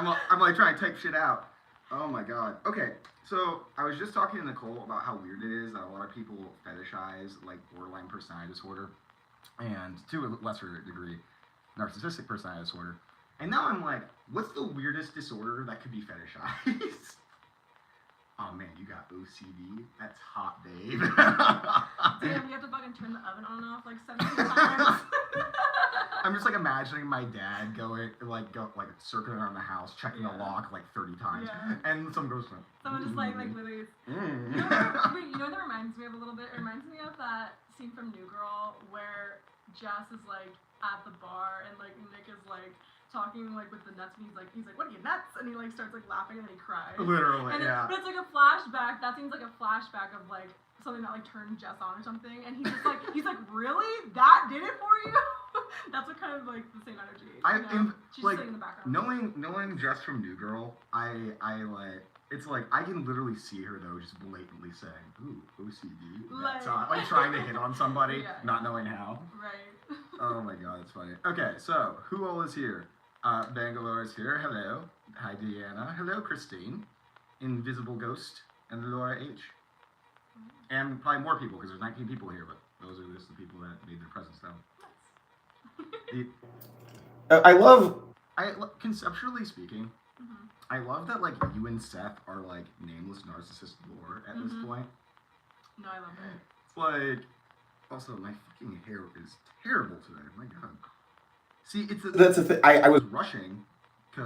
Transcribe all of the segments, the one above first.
I'm like trying to type shit out. Oh my god. Okay, so I was just talking to Nicole about how weird it is that a lot of people fetishize like borderline personality disorder, and to a lesser degree, narcissistic personality disorder. And now I'm like, what's the weirdest disorder that could be fetishized? Oh man, you got OCD? That's hot, babe. Damn, you have to fucking turn the oven on and off like 17 times. I'm just like imagining my dad going circling around the house, checking the lock like 30 times, and someone goes from. Someone just like literally. You know what that reminds me of a little bit? It reminds me of that scene from New Girl where Jess is like at the bar and like Nick is like talking like with the nuts and he's like what are you nuts, and he like starts like laughing and then he cries. Literally, and yeah. But it's like a flashback. That seems like a flashback of like something that like turned Jess on or something, and he's just like really that did it for you. That's what kind of like the same energy. She's like sitting in the background. knowing Jess from New Girl, I like it's like I can literally see her though just blatantly saying, "Ooh, OCD," like trying to hit on somebody, not knowing how. Right. Oh my god, it's funny. Okay, so who all is here? Bangalore is here. Hello. Hi, Deanna. Hello, Christine. Invisible Ghost and Laura H. And probably more people because there's 19 people here, but those are just the people that made their presence known. Conceptually speaking, I love that like you and Seth are like nameless narcissist lore at this point. No, I love it. It's like, also my fucking hair is terrible today. My god. See, that's the thing. I was rushing, and I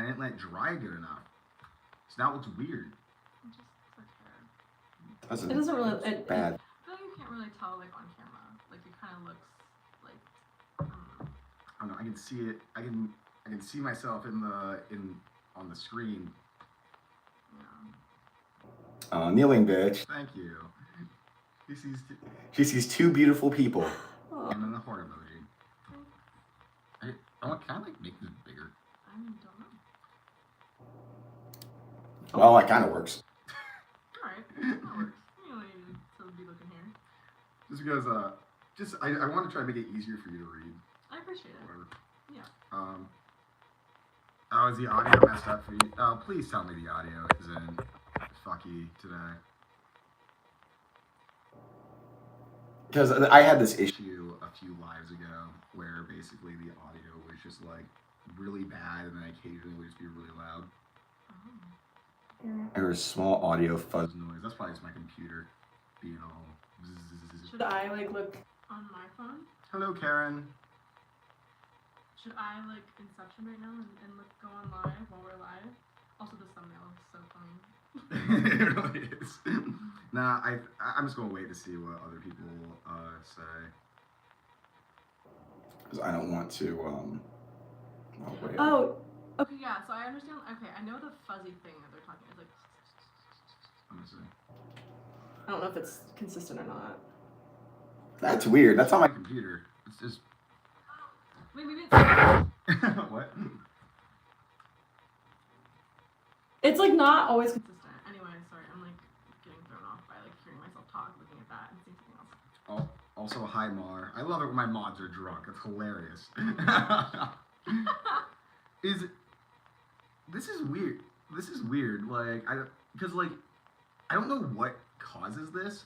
didn't let it dry good enough. So now it looks weird. It just looks like hair. It doesn't really. It's bad. I feel like you can't really tell like on camera. Like it kind of looks like. I don't know. I can see it. I can see myself on the screen. Yeah. Kneeling bitch. Thank you. She sees two beautiful people. And then the heart emoji. Can I like make this bigger? I don't know. Well, that kind of works. Alright, that works. You don't need to be looking here. Just because, I want to try to make it easier for you to read. I appreciate it. Whatever. Yeah. Is the audio messed up for you? Please tell me the audio isn't fucky today. Because I had this issue a few lives ago where basically the audio was just like really bad and then occasionally would just be really loud. There was small audio fuzz noise. That's probably just my computer being all. Should I like look on my phone? Hello, Karen. Should I like Inception right now and go on live while we're live? Also, the thumbnail is so funny. It really is. Nah, I'm just gonna wait to see what other people say. Because I don't want to. Oh wait. Oh. Okay. Yeah. So I understand. Okay, I know the fuzzy thing that they're talking. It's like. Let me see. I don't know if it's consistent or not. That's weird. That's on my computer. It's just. Wait, maybe it's. What? It's like not always consistent. Anyway, sorry, I'm like getting thrown off by like hearing myself talk, looking at that, and seeing something else. Oh, also hi Mar. I love it when my mods are drunk. It's hilarious. This is weird. This is weird. Like I don't know what causes this,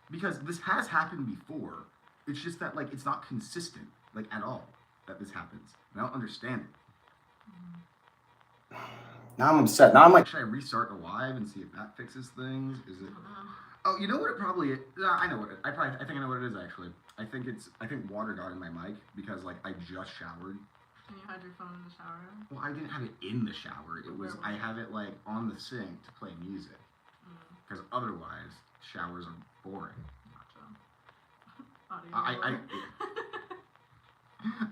because this has happened before. It's just that like it's not consistent like at all that this happens. And I don't understand it. Now I'm upset. Now I'm like, should I restart the live and see if that fixes things? Is it? Oh, you know what it probably is? I know what it. I think I know what it is actually. I think water got in my mic because like I just showered. And you had your phone in the shower? Well, I didn't have it in the shower. It was I have it like on the sink to play music. Because otherwise, showers are boring. Gotcha.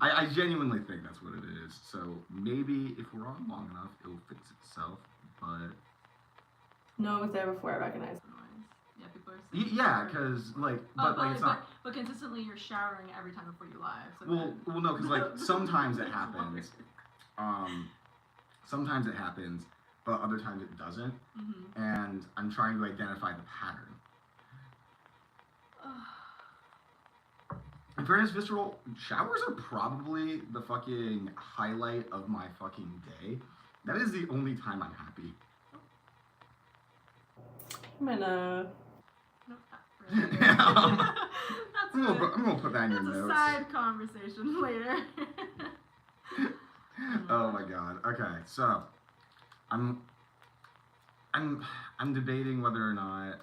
I genuinely think that's what it is. So maybe if we're on long enough, it'll fix itself. But no, it was there before I recognized the noise. Yeah, people are saying. Yeah, because like, it's not. But consistently, you're showering every time before you live. So well, no, because like sometimes it happens. Sometimes it happens, but other times it doesn't. And I'm trying to identify the pattern. In fairness, visceral, showers are probably the fucking highlight of my fucking day. That is the only time I'm happy. I'm gonna. No, not really. I'm gonna put that in your That's a notes. side conversation later. Oh my god. Okay, so I'm debating whether or not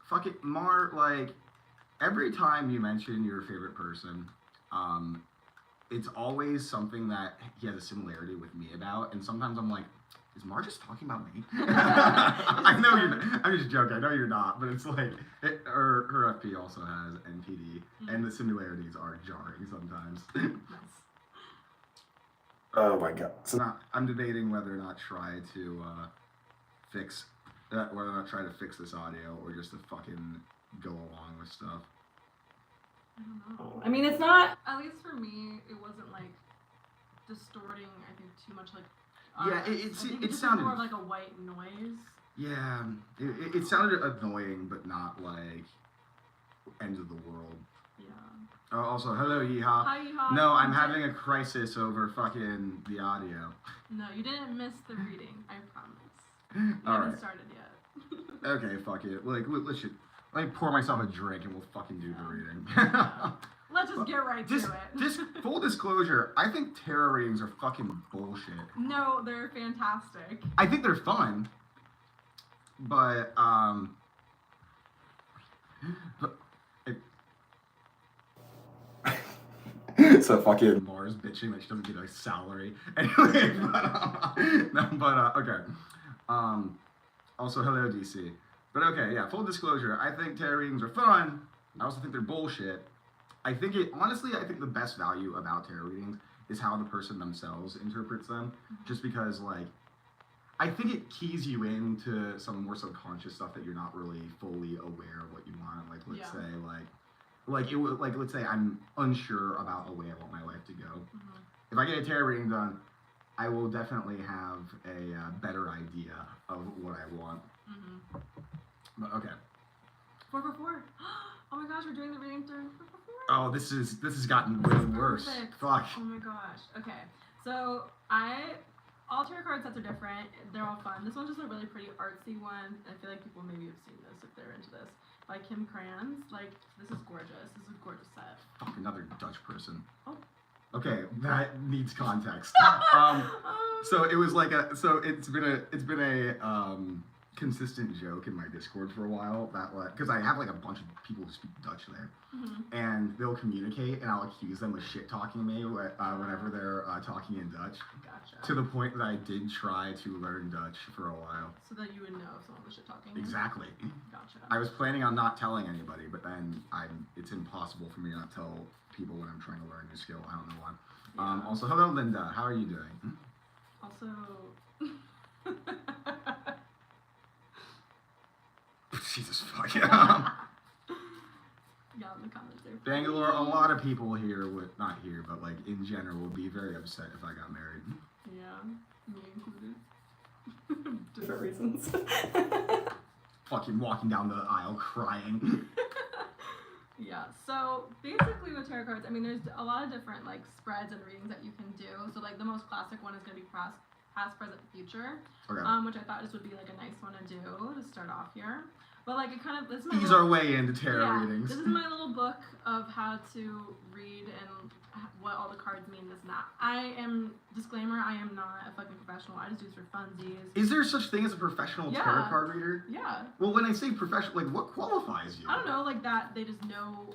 fuck it, Mar, like every time you mention your favorite person, it's always something that he has a similarity with me about, and sometimes I'm like, is Mar just talking about me? I know you're not. I'm just joking. I know you're not, but it's like, her FP also has NPD, and the similarities are jarring sometimes. Oh my god. So I'm debating whether or not try to fix that, whether or not try to fix this audio, or just to fucking go along with stuff. I don't know. I mean, it's not. At least for me, it wasn't like distorting. I think too much like. Yeah, it sounded more of like a white noise. Yeah, it sounded annoying, but not like end of the world. Yeah. Oh, also, hello, Yeehaw. Hi, Yeehaw. No, I'm having a crisis over fucking the audio. No, you didn't miss the reading. I promise. You All haven't right. started yet. Okay, fuck it. Like, let me pour myself a drink and we'll fucking do the reading. Let's just get right to it. Just full disclosure, I think tarot readings are fucking bullshit. No, they're fantastic. I think they're fun, but so fucking Mars bitching that she doesn't get a salary. Anyway, okay. Also, hello, DC. But okay, yeah, full disclosure, I think tarot readings are fun. I also think they're bullshit. I think the best value about tarot readings is how the person themselves interprets them. Just because, like, I think it keys you into some more subconscious stuff that you're not really fully aware of what you want. Like, let's say, let's say I'm unsure about a way I want my life to go. Mm-hmm. If I get a tarot reading done, I will definitely have a better idea of what I want. Mm-hmm. But okay. 4 for 4. Oh my gosh, we're doing the reading during 4 for 4. Oh, this has gotten way worse. Perfect. Fuck. Oh my gosh. Okay. So all tarot card sets are different. They're all fun. This one's just a really pretty artsy one. I feel like people maybe have seen this if they're into this. By Kim Kranz. Like, this is gorgeous. This is a gorgeous set. Fuck, another Dutch person. Oh. Okay, that needs context. So it was like it's been a consistent joke in my Discord for a while that, like, because I have like a bunch of people who speak Dutch there, and they'll communicate, and I'll accuse them of shit talking me whenever they're talking in Dutch. Gotcha. To the point that I did try to learn Dutch for a while. So that you would know if someone was shit talking. Exactly. Gotcha. I was planning on not telling anybody, but then it's impossible for me to not tell people when I'm trying to learn a new skill. I don't know why. Yeah. Also, hello, Linda. How are you doing? Also. Jesus fuck. Yeah, in the comments there. Bangalore, a lot of people here would, not here, but like in general, would be very upset if I got married. Yeah, me included. Different reasons. Fucking walking down the aisle crying. Yeah, so basically with tarot cards, I mean, there's a lot of different like spreads and readings that you can do. So like the most classic one is going to be past, present, future, Okay. which I thought this would be like a nice one to do to start off here. But like it kind of, this is my Ease little, our way into tarot readings. This is my little book of how to read and what all the cards mean, this and that. Disclaimer, I am not a fucking professional. I just do this for funsies. Is there such thing as a professional tarot card reader? Yeah. Well, when I say professional, like what qualifies you? I don't know, like that they just know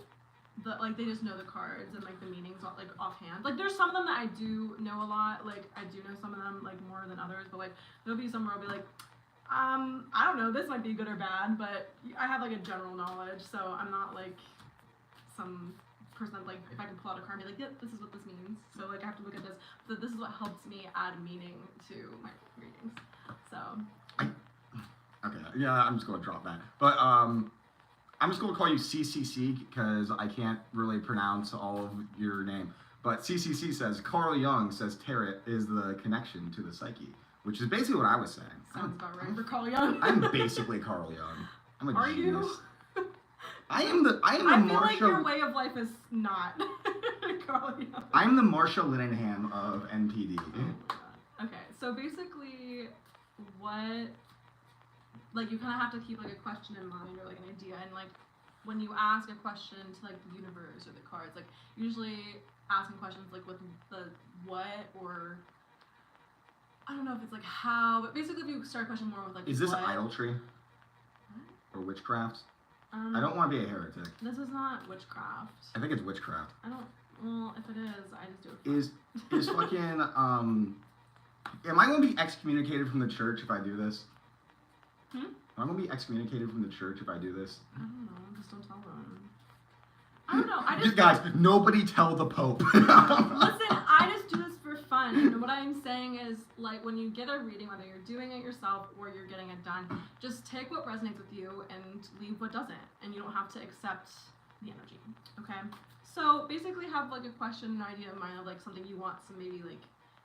the cards and like the meanings like offhand. Like there's some of them that I do know a lot. Like I do know some of them like more than others, but like there'll be some where I'll be like, I don't know, this might be good or bad, but I have like a general knowledge, so I'm not like some person that, like, if I can pull out a card and be like, yep, this is what this means. So like I have to look at this. So this is what helps me add meaning to my readings. So Okay, yeah, I'm just gonna drop that. But I'm just gonna call you CCC because I can't really pronounce all of your name. But CCC says Carl Jung says tarot is the connection to the psyche, which is basically what I was saying. sounds about right for Carl Jung. I'm basically Carl Jung. I'm a Are genius. you? I am the I feel Marsha. like your way of life is not Carl Young. I'm the Marsha Linehan of NPD. Oh my god. Okay, so basically, what, like, you kind of have to keep, like, a question in mind or, like, an idea, and, like, when you ask a question to, like, the universe or the cards, like, usually asking questions, like, with the what or, I don't know if it's, like, how, but basically if you start a question more with, like, Is this what, idolatry? What? Or witchcraft? I don't want to be a heretic. This is not witchcraft. I think it's witchcraft. I don't, well, if it is, I just do it for Is fucking, am I going to be excommunicated from the church if I do this? Hmm? Am I going to be excommunicated from the church if I do this? I don't know, just don't tell them. I don't know, I Just guys, nobody tell the Pope. Listen, I just do this for fun, and what I'm saying is, like, when you get a reading, whether you're doing it yourself or you're getting it done, just take what resonates with you and leave what doesn't, and you don't have to accept the energy, okay? So, basically have, like, a question, an idea in mind of, like, something you want some maybe, like,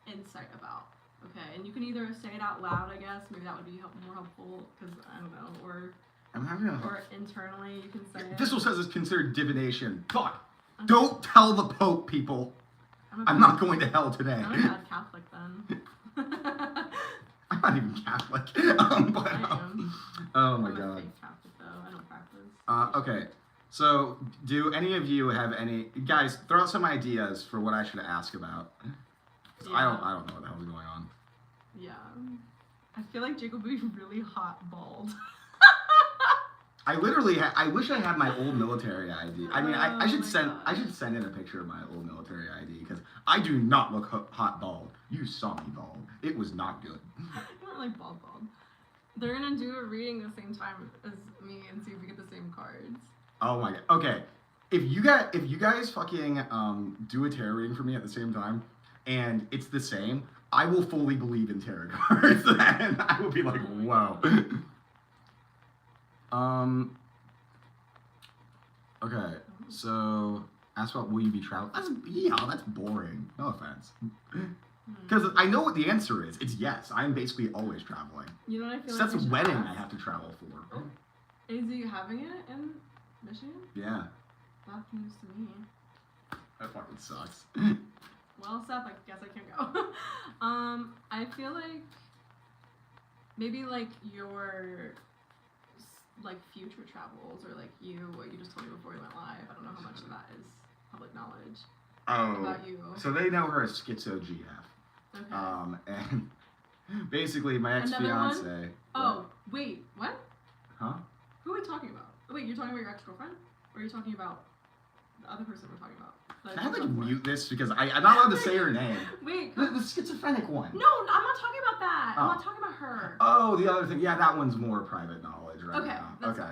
insight about, okay? And you can either say it out loud, I guess, maybe that would be more helpful, because, I don't know, or internally you can say it. This one says it's considered divination. Fuck. Okay. Don't tell the Pope, people. I'm not going to hell today. I'm a bad Catholic then. I'm not even Catholic. Oh my I'm a god. fake Catholic though. I don't practice. Okay. So, do any of you have any guys? Throw out some ideas for what I should ask about. 'Cause I don't know what the hell's going on. Yeah. I feel like Jake would be really hot bald. I literally, I wish I had my old military ID. I mean, I should my send, God. I should send in a picture of my old military ID because I do not look hot bald. You saw me bald. It was not good. You don't like bald. They're gonna do a reading the same time as me and see if we get the same cards. Oh my god. Okay, if you guys fucking do a tarot reading for me at the same time, and it's the same, I will fully believe in tarot cards, and I will be like, whoa. Okay, so ask about will you be traveling? That's boring. No offense. Because I know what the answer is. It's yes. I'm basically always traveling. You know what I feel So like? that's we a should wedding ask? I have to travel for. Is he having it in Michigan? Yeah. That's news to me. That fucking sucks. Well, Seth, I guess I can't go. I feel like maybe like your like future travels or like what you just told me before we went live. I don't know how much of that is public knowledge about you. So they know her as Schizo GF. Okay. And basically my ex-fiance. Oh, wait, what? Huh? Who are we talking about? Wait, you're talking about your ex-girlfriend? Or are you talking about the other person we're talking about? Can I like mute this because I'm not allowed to say her name. Wait. The schizophrenic one. No, I'm not talking about that. I'm not talking about her. Oh, the other thing. Yeah, that one's more private knowledge right Okay, now. that's Okay,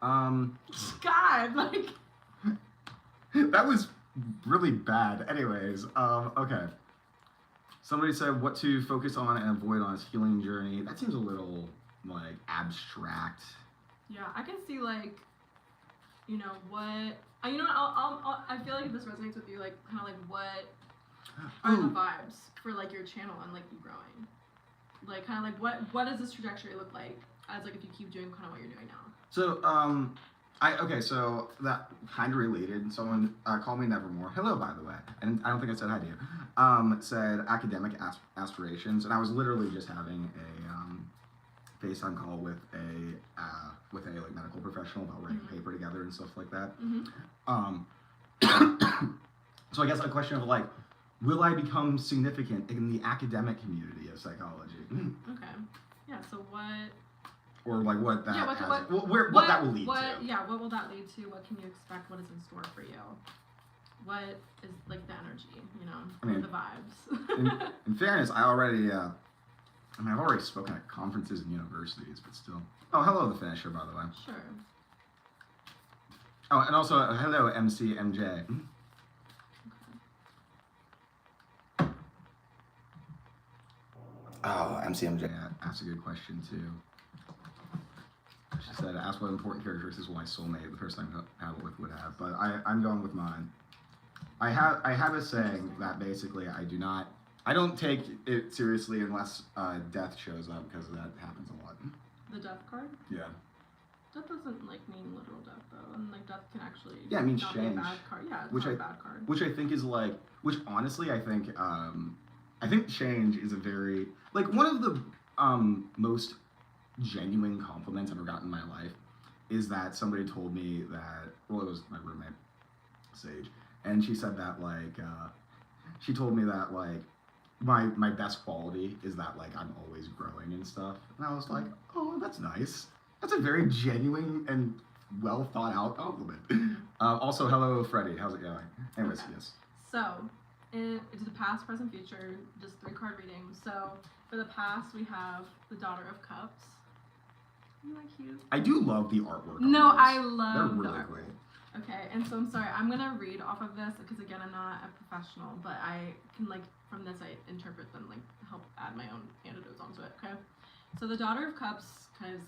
fine. yeah. God, like. That was really bad. Anyways, okay. Somebody said what to focus on and avoid on his healing journey. That seems a little, like, abstract. Yeah, I can see, like, you know, what... you know what, I feel like if this resonates with you, like, kind of like, what are the vibes for, like, your channel and, like, you growing? Like, kind of like, what does this trajectory look like as, like, if you keep doing kind of what you're doing now? So, so that kind of related. Someone called me Nevermore. Hello, by the way. And I don't think I said hi to you. Said academic aspirations, and I was literally just having a FaceTime call with a like medical professional about writing a paper together and stuff like that. So I guess a question of like, will I become significant in the academic community of psychology? Okay. Yeah. So what? Or like what that what that will lead to. Yeah, what will that lead to? What can you expect? What is in store for you? What is like the energy, you know, I mean, the vibes? in fairness, I've already spoken at conferences and universities, but still. Oh, hello, the finisher, by the way. Sure. Oh, and also, hello, MC MJ. Oh, MCMJ asked a good question too. She said, ask what important characteristics my soulmate, the person I'm compatible with, would have. But I'm going with mine. I have a saying that basically I don't take it seriously unless death shows up, because that happens a lot. The death card? Yeah. Death doesn't like mean literal death though, and like death can actually Yeah, it means not be a change. bad card. Yeah, it's Which not a I- bad card. Which I think is like, which honestly I think change is a very, like, one of the most genuine compliments I've ever gotten in my life is that somebody told me that, well, it was my roommate, Sage, and she said that, like, she told me that, like, my best quality is that, like, I'm always growing and stuff. And I was like, oh, that's nice. That's a very genuine and well thought out compliment. Also, hello, Freddie. How's it going? Anyways, Okay. yes. So, it's the past, present, future, just 3 card reading. So, for the past, we have the Daughter of Cups. Isn't that cute? I do love the artwork. on No, these. I love They're the really artwork. cool. Okay, and so I'm sorry, I'm gonna read off of this because again, I'm not a professional, but I can like from this I interpret them, like help add my own anecdotes onto it. Okay, so the Daughter of Cups kind of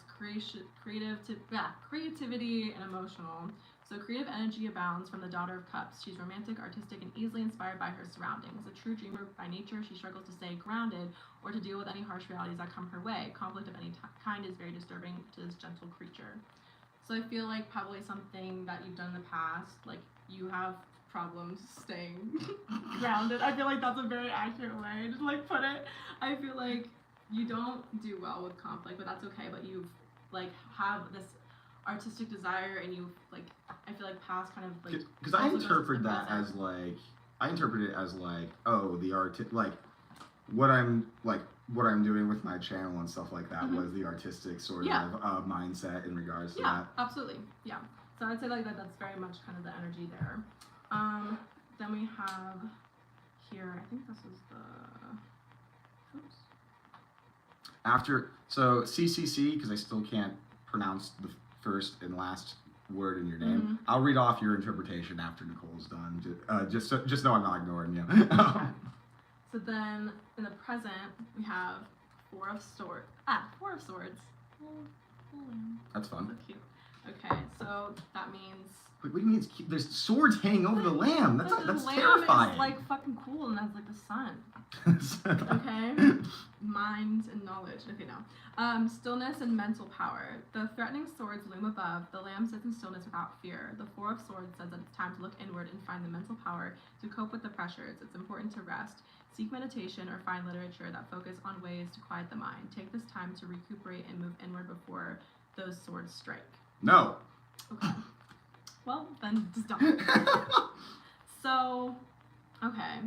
creativity and emotional. So creative energy abounds from the Daughter of Cups. She's romantic, artistic, and easily inspired by her surroundings. A true dreamer by nature, she struggles to stay grounded or to deal with any harsh realities that come her way. Conflict of any kind is very disturbing to this gentle creature. So I feel like probably something that you've done in the past, like you have problems staying grounded. I feel like that's a very accurate way to like put it. I feel like you don't do well with conflict, but that's okay. But you've like have this artistic desire, and you like I feel like past kind of like Because I also goes interpret to the that present. as like, I interpret it as like, oh, the art, like what I'm doing with my channel and stuff like that Mhm. was the artistic sort Yeah. of mindset in regards to Yeah, absolutely. Yeah. So I'd say like that's very much kind of the energy there. Then we have here, I think this is the oops. that. After, so CCC, because I still can't pronounce the first and last word in your name. Mhm. I'll read off your interpretation after Nicole's done. Just know I'm not ignoring you. Okay. So then in the present we have Four of Swords. Four of Swords. Oh, That's so fun. cute. Okay, so that means Wait, what do you mean? There's swords hanging over the lamb. That's the lamb terrifying. is like fucking cool and has like the sun. Okay. Mind and knowledge. Okay, no. Stillness and mental power. The threatening swords loom above. The lamb sits in stillness without fear. The Four of Swords says that it's time to look inward and find the mental power to cope with the pressures. It's important to rest. Seek meditation or find literature that focus on ways to quiet the mind. Take this time to recuperate and move inward before those swords strike. No. Okay. Well, then just don't. So, okay.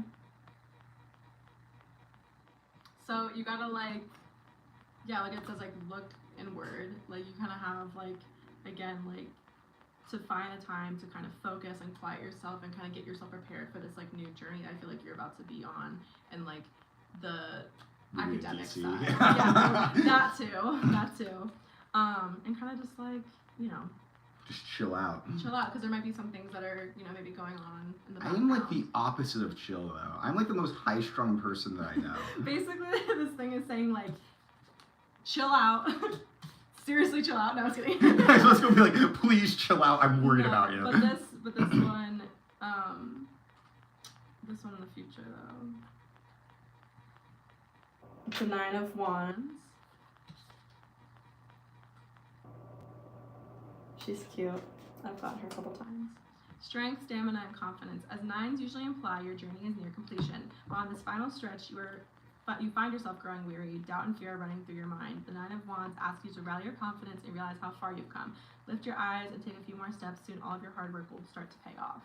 So you gotta like, yeah, like it says like look inward. Like you kind of have like, again, like to find a time to kind of focus and quiet yourself and kind of get yourself prepared for this like new journey that I feel like you're about to be on, and like the Really academic DC. side. Yeah, that too. And kind of just like, you know, Just chill out. chill out because there might be some things that are, you know, maybe going on in the I background. am like the opposite of chill though. I'm like the most high-strung person that I know. Basically, this thing is saying like, chill out. Seriously, chill out. No, I was kidding. I was supposed to be like, please chill out. I'm worried No, about you. But this one, this one in the future though. The Nine of Wands. She's cute. I've got her a couple times. Strength, stamina, and confidence. As nines usually imply, your journey is near completion. While on this final stretch, you find yourself growing weary, doubt and fear are running through your mind. The Nine of Wands asks you to rally your confidence and realize how far you've come. Lift your eyes and take a few more steps. Soon, all of your hard work will start to pay off.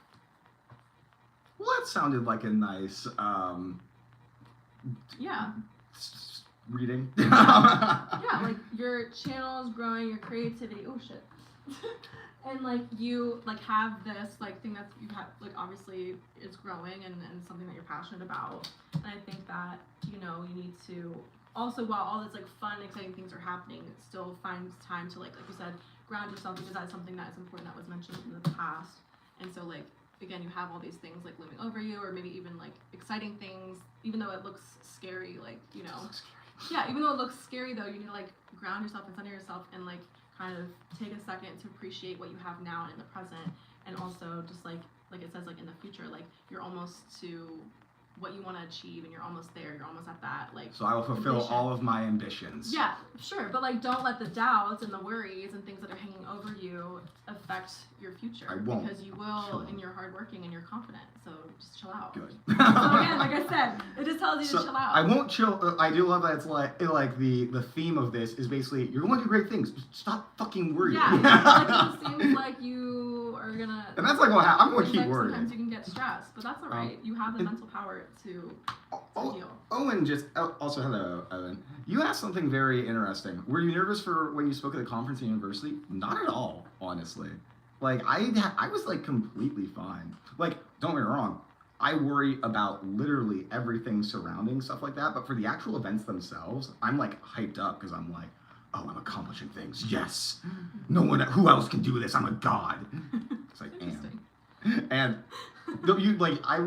Well, that sounded like a nice Yeah. reading. Yeah, like your channel is growing, your creativity. Oh shit. And like you like have this like thing that's you have like obviously it's growing and something that you're passionate about. And I think that, you know, you need to also, while all this like fun, exciting things are happening, still find time to like you said, ground yourself, because that's something that is important that was mentioned in the past. And so like again, you have all these things like looming over you, or maybe even like exciting things, even though it looks scary, like, you know. Yeah, even though it looks scary though, you need to like ground yourself and center yourself and like kind of take a second to appreciate what you have now and in the present, and also just like it says like in the future, like you're almost to what you want to achieve and you're almost there, you're almost at that, like, So I will fulfill ambition. all of my ambitions. Yeah, sure, but like don't let the doubts and the worries and things that are hanging over you affect your future. I won't. Because you will, Chill. and you're hardworking and you're confident. So just chill out. Good. So again, like I said, it just tells you to chill out. I won't chill. I do love that it's like the theme of this is basically you're going to do great things. Just stop fucking worrying. Yeah, like it seems like you are gonna. And that's like what I'm going to keep like worrying. Sometimes you can get stressed, but that's alright. You have the mental power to heal. Owen also hello, Owen. You asked something very interesting. Were you nervous for when you spoke at the conference at university? Not at all, honestly. Like I was like completely fine. Like don't get me wrong, I worry about literally everything surrounding stuff like that. But for the actual events themselves, I'm like hyped up because I'm like, oh, I'm accomplishing things. Yes, no one. Who else can do this? I'm a god. It's like and you like I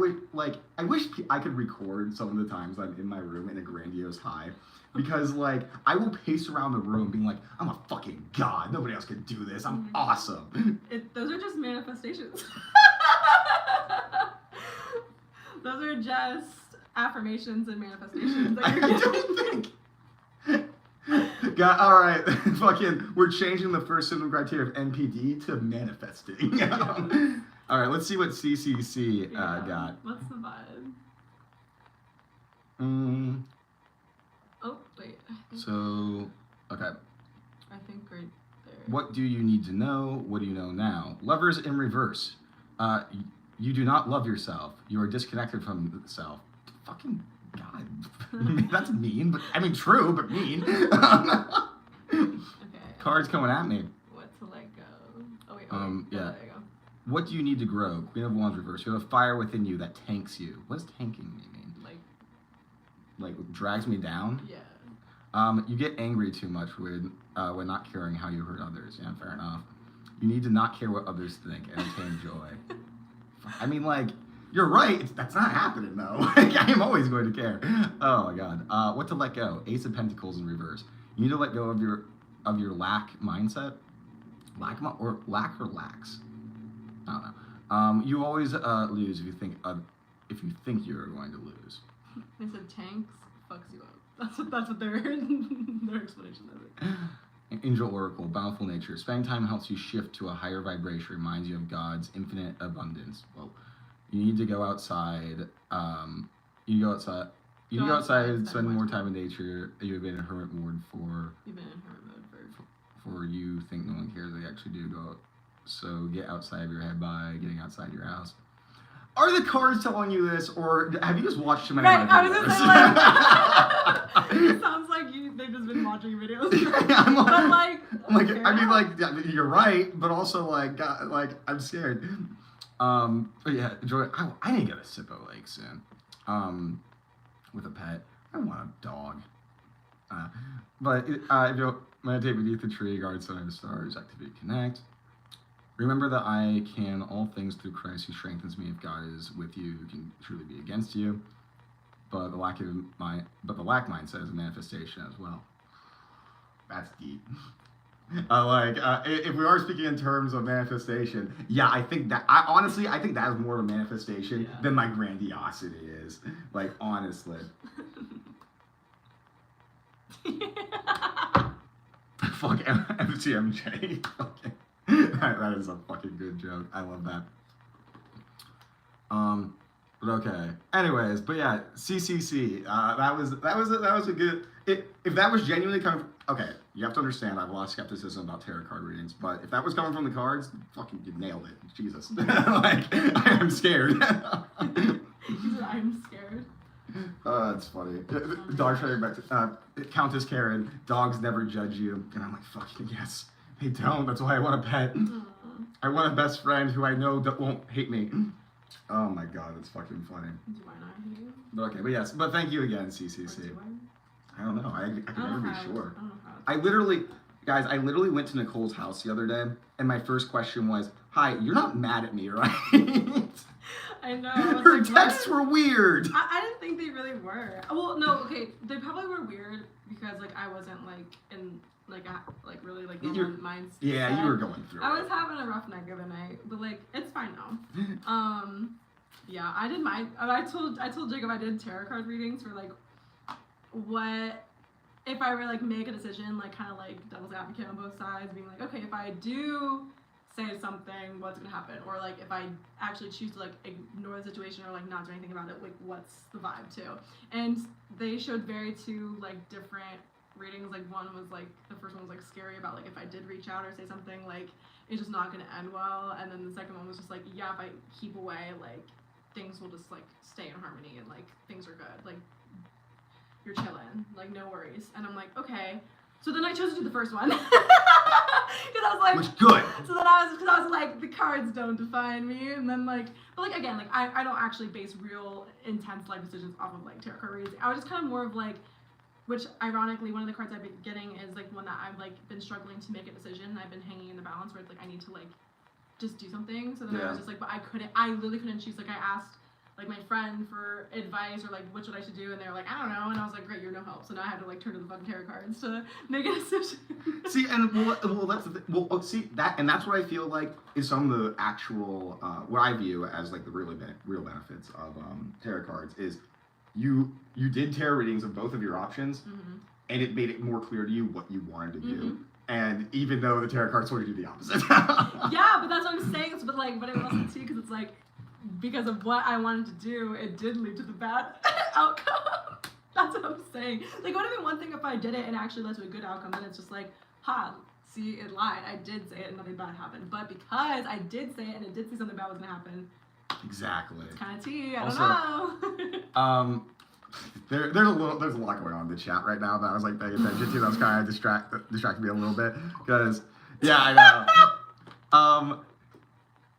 wish I could record some of the times I'm in my room in a grandiose high. Because, like, I will pace around the room being like, I'm a fucking god. Nobody else can do this. I'm awesome. Those are just manifestations. Those are just affirmations and manifestations that you're I don't think. God, all right. Fucking, we're changing the first symptom criteria of NPD to manifesting. All right, let's see what CCC got. What's the vibe? Oh, wait. So, okay. I think right there. What do you need to know? What do you know now? Lovers in reverse. You do not love yourself. You are disconnected from the self. Fucking God. That's mean, but I mean true, but mean. Okay. Cards coming at me. What to let go? Oh wait. Yeah. There you go. What do you need to grow? Queen of Wands reverse. You have a fire within you that tanks you. What does tanking mean? Like drags me down? Yeah. You get angry too much when not caring how you hurt others. Yeah, fair enough. You need to not care what others think and attain joy. I mean, like, you're right. That's not happening though. I am always going to care. Oh my God. What to let go? Ace of Pentacles in reverse. You need to let go of your lack mindset. Lack or lacks. I don't know. You always lose if you think you are going to lose. They said tanks fucks you up. That's what their explanation of it. Angel Oracle, bountiful nature. Spending time helps you shift to a higher vibration, reminds you of God's infinite abundance. Well, you need to go outside. You go outside, spend more time in nature. You've been in hermit mode for. You've been in hermit mode for you think no one cares. They actually do go. So get outside of your head by getting outside your house. Are the cards telling you this, or have you just watched too many of my videos? I was gonna say, like, it sounds like they've just been watching videos. Yeah, you're right, but also like I'm scared. But yeah, Joy, I need to get a Sippo Lake soon. With a pet. I want a dog. But if you meditate beneath the tree, guard sun and the stars, activate connect. Remember that I can all things through Christ who strengthens me. If God is with you, who can truly be against you? But the lack mindset is a manifestation as well. That's deep. If we are speaking in terms of manifestation, yeah, I think that I think that is more of a manifestation than my grandiosity is. Like honestly. Fuck MCMJ. Okay. That is a fucking good joke. I love that. But okay. Anyways, but yeah, CCC. That was a good. If that was genuinely coming. Okay, you have to understand. I have a lot of skepticism about tarot card readings, but if that was coming from the cards, fucking you nailed it. Jesus. Like I am scared. He said, "I'm scared." It's funny. Dog trading back to Countess Karen. Dogs never judge you, and I'm like, fucking yes. They don't. That's why I want a pet. I want a best friend who I know that won't hate me. Oh my God, it's fucking funny. Do I not hate you? But okay, but yes, but thank you again, CCC. I don't know. I can never be sure. I literally went to Nicole's house the other day, and my first question was, "Hi, you're not mad at me, right?" I know. Her texts were weird. I didn't think they really were. Well, no, okay, they probably were weird because like I wasn't like in. Really minds. Yeah, you were going through. I was having a rough night the other night, but like it's fine now. Yeah, I did mine. I told Jacob I did tarot card readings for like what if I were like make a decision, like kind of like devil's advocate on both sides, being like, okay, if I do say something, what's gonna happen, or like if I actually choose to like ignore the situation or like not do anything about it, like what's the vibe too? And they showed very two like different readings. Like one was like the first one was like scary about like if I did reach out or say something, like it's just not gonna end well, and then the second one was just like, yeah, if I keep away, like things will just like stay in harmony and like things are good, like you're chilling, like no worries. And I'm like, okay. So then I chose to do the first one because I was like, which good. So then I was like, the cards don't define me, and then like, but like again, like I don't actually base real intense life decisions off of like tarot card readings. I was just kind of more of like, which ironically, one of the cards I've been getting is like one that I've like been struggling to make a decision. I've been hanging in the balance where it's like I need to like just do something. So then I was just like, but I literally couldn't choose. Like I asked like my friend for advice or like what should I should do, and they were like, I don't know, and I was like, great, you're no help. So now I had to like turn to the fucking tarot cards to make a decision. See, and well that's the thing. Well, see that, and that's what I feel like is some of the actual what I view as like the real benefits of tarot cards is you did tarot readings of both of your options, and it made it more clear to you what you wanted to do. And even though the tarot cards told you to do the opposite. Yeah, but that's what I'm saying. But it wasn't too, because it's like, because of what I wanted to do, it did lead to the bad outcome. That's what I'm saying. Like, it would have been one thing if I did it and actually led to a good outcome, then it's just like, see, it lied. I did say it and nothing bad happened. But because I did say it and it did say something bad was gonna happen. Exactly. It's kind of tea. I don't know. There's a lot going on in the chat right now that I was like paying attention to. That was kind of distracted me a little bit because I know.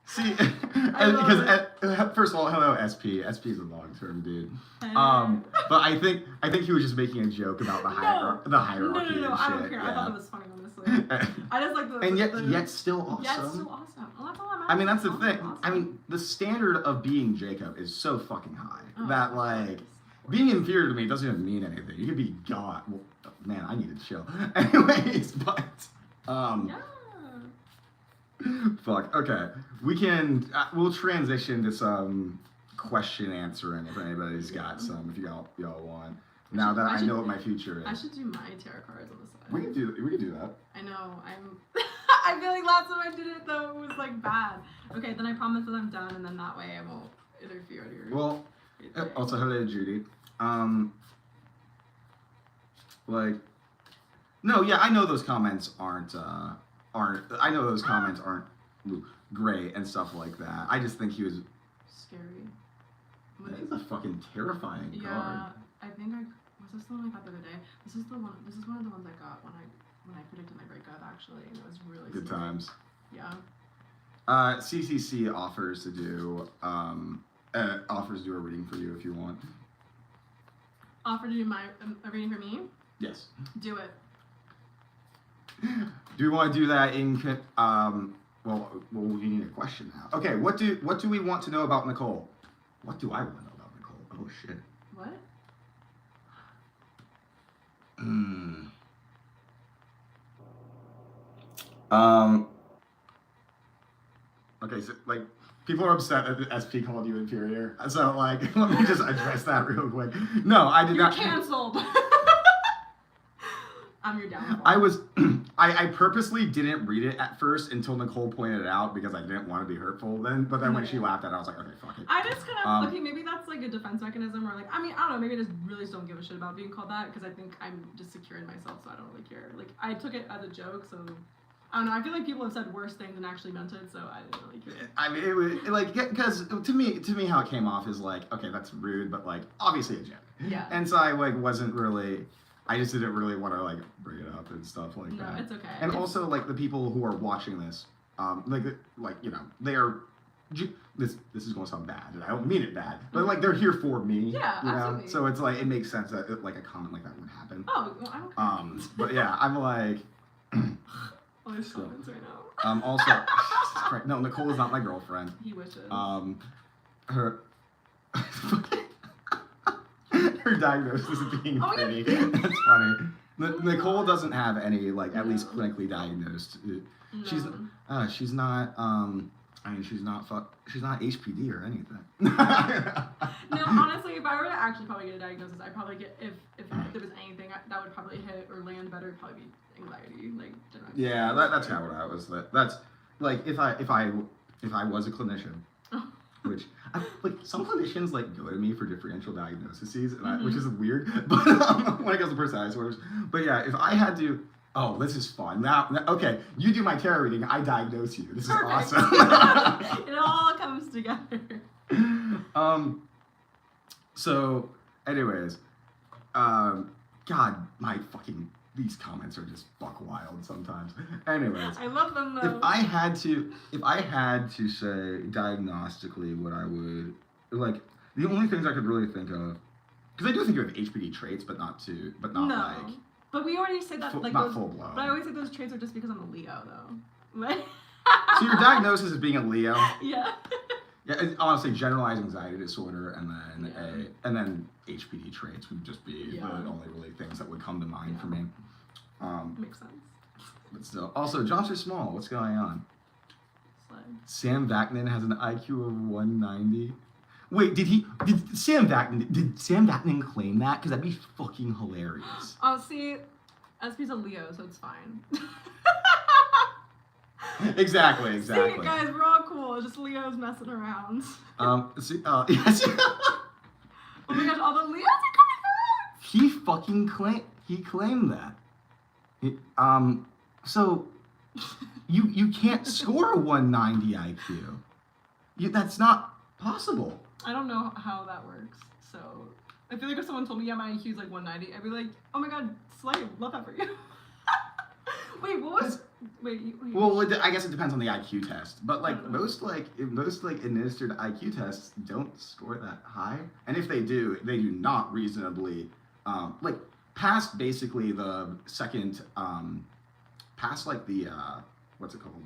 See, because first of all, hello SP. SP is a long-term dude. But I think he was just making a joke about the hierarchy. No, and I shit. don't care. Yeah. I thought it was funny, honestly. I just like the and yet still awesome. Yet still awesome. Well, that's all I'm I mean, that's the asking. thing. Awesome. I mean, the standard of being Jacob is so fucking high that like course. being inferior to me doesn't even mean anything. You could be God. Well, man, I need to chill. Anyways, but Yeah. Fuck. Okay, we'll transition to some question answering if anybody's got some. If y'all want. Now that I know what my future is. I should do my tarot cards on the side. We can do that. I know. I feel like last time I did it though, it was like bad. Okay, then I promise that I'm done, and then that way I won't interfere with your. Well, also hello Judy. Like, no, yeah, I know those comments aren't great and stuff like that. I just think he was Scary. That is a fucking terrifying card. Yeah, I think was this the one I got the other day? This is one of the ones I got when I predicted my breakup actually, and it was really Good scary. times. Yeah. CCC offers to do a reading for you if you want. Offer to do a reading for me? Yes. Do it. Do we want to do that in well, we need a question now. Okay, what do we want to know about Nicole? What do I want to know about Nicole? Oh shit. What? Okay, so like people are upset that the SP called you inferior. So like let me just address that real quick. No, I did You're not. canceled. I'm your downfall. I purposely didn't read it at first until Nicole pointed it out because I didn't want to be hurtful but then when she laughed at it, I was like, okay, fuck it. I just kind of, okay, maybe that's like a defense mechanism, or like, I mean, I don't know, maybe I just really don't give a shit about being called that, because I think I'm just secure in myself, so I don't really care. Like, I took it as a joke, so, I don't know, I feel like people have said worse things and actually meant it, so I didn't really care. I mean, it was, like, because to me how it came off is like, okay, that's rude, but like, obviously a joke. Yeah. And so I like wasn't really, I just didn't really want to like bring it up and stuff like that. No, it's okay. And also like the people who are watching this, like you know, they are. This is going to sound bad, and I don't mean it bad, but like they're here for me. Yeah, you know? absolutely. So it's like it makes sense that like a comment like that would happen. Oh, well, I don't care. But yeah, I'm like. All these comments right now. Also, no, Nicole is not my girlfriend. He wishes. Her. Her diagnosis is being pretty. That's funny. Nicole doesn't have any, like, at least clinically diagnosed. No. She's not, I mean, she's not HPD or anything. No, honestly, if I were to actually probably get a diagnosis, I'd probably get, if there was anything that would probably hit or land better, it'd probably be anxiety, like general. Yeah, that's kind of what I was. That's like if I was a clinician, which like some clinicians like go to me for differential diagnoses, and which is weird, but when it comes to personality disorders. But yeah, if I had to. Oh, this is fun. Now, okay, you do my tarot reading, I diagnose you. This is awesome. It all comes together. So, anyways, God, these comments are just buck wild sometimes. Anyways, I love them though. If I had to say diagnostically what I would, like, the only things I could really think of, because I do think you have HPD traits, but not no. like. But we already said that, like, not those, full blown. But I always say those traits are just because I'm a Leo, though. Like, so your diagnosis is being a Leo. Yeah. Yeah, honestly, generalized anxiety disorder, and then HPD traits would just be the only really things that would come to mind for me. Makes sense. But still, also, Johnson Small, what's going on? Slide. Sam Vaknin has an IQ of 190. Wait, did Sam Vaknin claim that? Because that'd be fucking hilarious. Oh, see, SP's a Leo, so it's fine. Exactly. See, guys, we're all cool. It's just Leo's messing around. Yes. Oh my gosh, all the Leos are He fucking claimed that. So you can't score a 190 IQ. That's not possible. I don't know how that works, so I feel like if someone told me, yeah, my IQ is like 190, I'd be like, oh my god, slay, love that for you. Wait, what was? Wait. Well, I guess it depends on the IQ test, but like most administered IQ tests don't score that high, and if they do not reasonably like past basically the second past like the what's it called,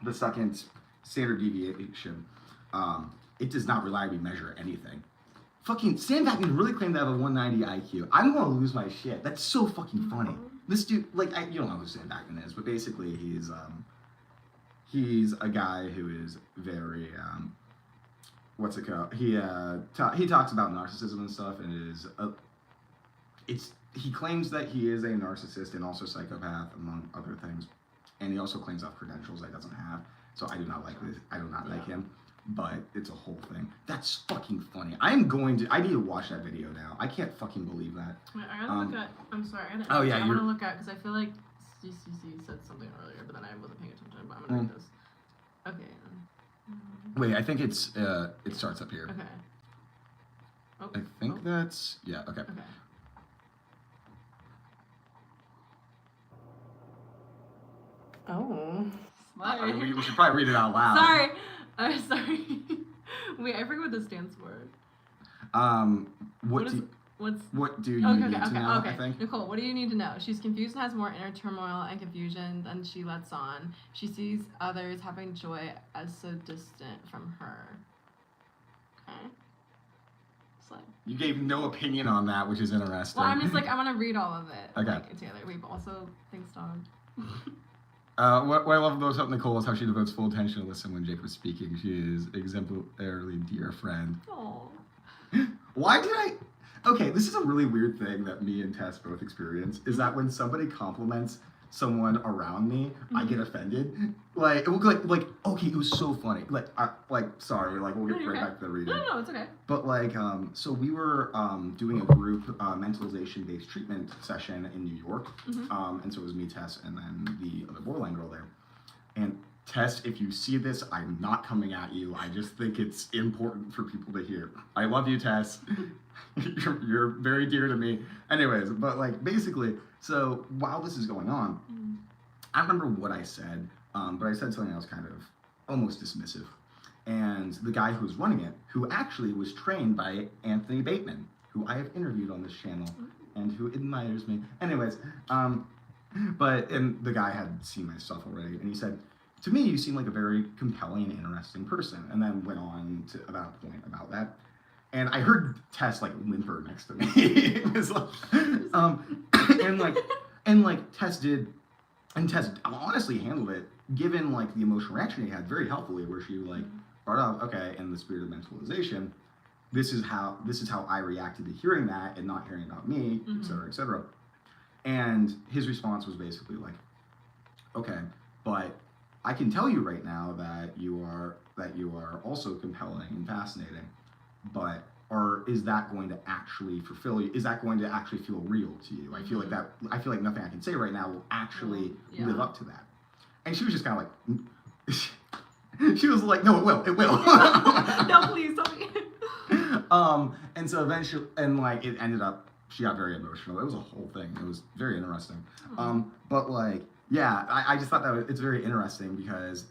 the second standard deviation. It does not reliably measure anything. Fucking Sam Vaknin really claimed to have a 190 IQ. I'm gonna lose my shit. That's so fucking funny. This dude, like, you don't know who Sam Vaknin is, but basically he's a guy who is very what's it called? He talks about narcissism and stuff, and he claims that he is a narcissist and also psychopath among other things, and he also claims to have credentials that he doesn't have. So I do not like this. I do not like him. But it's a whole thing. That's fucking funny. I need to watch that video now. I can't fucking believe that. Wait, I gotta look at, I'm sorry. I want to look at, because I feel like CCC said something earlier, but then I wasn't paying attention, but I'm gonna read this. Okay. Wait, I think it starts up here. Okay. Oh, I think that's, yeah, okay. Okay. Oh. We should probably read it out loud. Sorry. Sorry. Wait, I forget what this stands for. What do you need to know, I think? Nicole, what do you need to know? She's confused and has more inner turmoil and confusion than she lets on. She sees others having joy as so distant from her. Okay. Slide. You gave no opinion on that, which is interesting. Well, I'm just like, I want to read all of it. Okay. Like, together. Wait, but also, thanks, dog. What I love most about Nicole is how she devotes full attention to listen when Jake was speaking. She is exemplarily dear friend. Aww. Why did I? Okay, this is a really weird thing that me and Tess both experience, is that when somebody compliments someone around me, I get offended. Like, okay, it was so funny. Sorry, we'll get right back to the reading. No, it's okay. But so we were doing a group mentalization-based treatment session in New York, and so it was me, Tess, and then the other borderline girl there. And Tess, if you see this, I'm not coming at you. I just think it's important for people to hear. I love you, Tess. You're very dear to me. Anyways, but basically, so while this is going on, I don't remember what I said, but I said something that was kind of almost dismissive. And the guy who was running it, who actually was trained by Anthony Bateman, who I have interviewed on this channel, and who admires me. Anyways, and the guy had seen my stuff already, and he said, to me, you seem like a very compelling and interesting person, and then went on to about a point about that. And I heard Tess whimper next to me. It was Tess did, and Tess honestly handled it given like the emotional reaction he had very helpfully, where she like brought up, okay, in the spirit of mentalization, this is how I reacted to hearing that and not hearing about me, et cetera, et cetera. And his response was basically like, okay, but I can tell you right now that you are also compelling and fascinating, but is that going to actually fulfill you? Is that going to actually feel real to you? I feel like nothing I can say right now will actually live up to that. And she was just kind of like, she was like, no, it will. No, please tell me. And so eventually, and like it ended up, she got very emotional. It was a whole thing. It was very interesting. But like, yeah, I just thought that it's very interesting because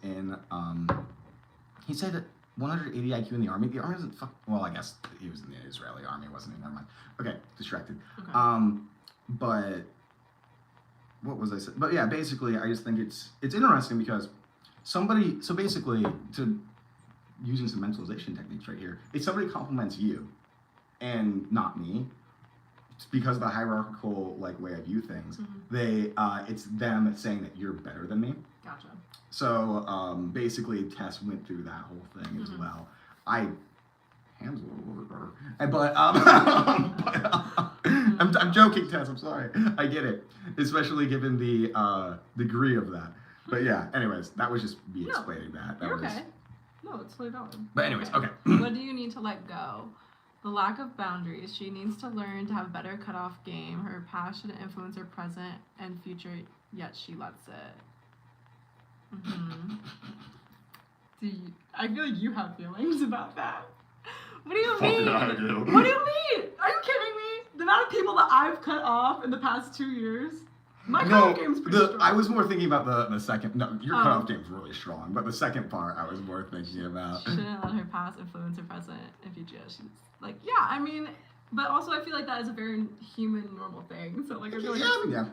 he said that 180 IQ in the army. The army doesn't well, I guess he was in the Israeli army, wasn't he? Never mind. Okay, distracted. Okay. But what was I saying? But yeah, basically, I just think it's interesting because so basically, to using some mentalization techniques right here, if somebody compliments you and not me, it's because of the hierarchical like way I view things, it's them saying that you're better than me. Gotcha. So basically, Tess went through that whole thing as well. Hands a little better, but I'm joking, Tess. I'm sorry. I get it, especially given the degree of that. But yeah. Anyways, that was just me explaining that. You're okay. No, it's totally valid. But anyways, okay. What do you need to let go? The lack of boundaries. She needs to learn to have better cutoff game. Her past should influence her present and future, yet she lets it. I feel like you have feelings about that. What do you mean? I do. What do you mean? Are you kidding me? The amount of people that I've cut off in the past 2 years. My cutoff game's pretty strong. I was more thinking about the second. No, your cutoff game's really strong, but the second part I was more thinking about. Shouldn't let her past influence her present and future. She's like, yeah, I mean, but also I feel like that is a very human, normal thing. So like, I feel like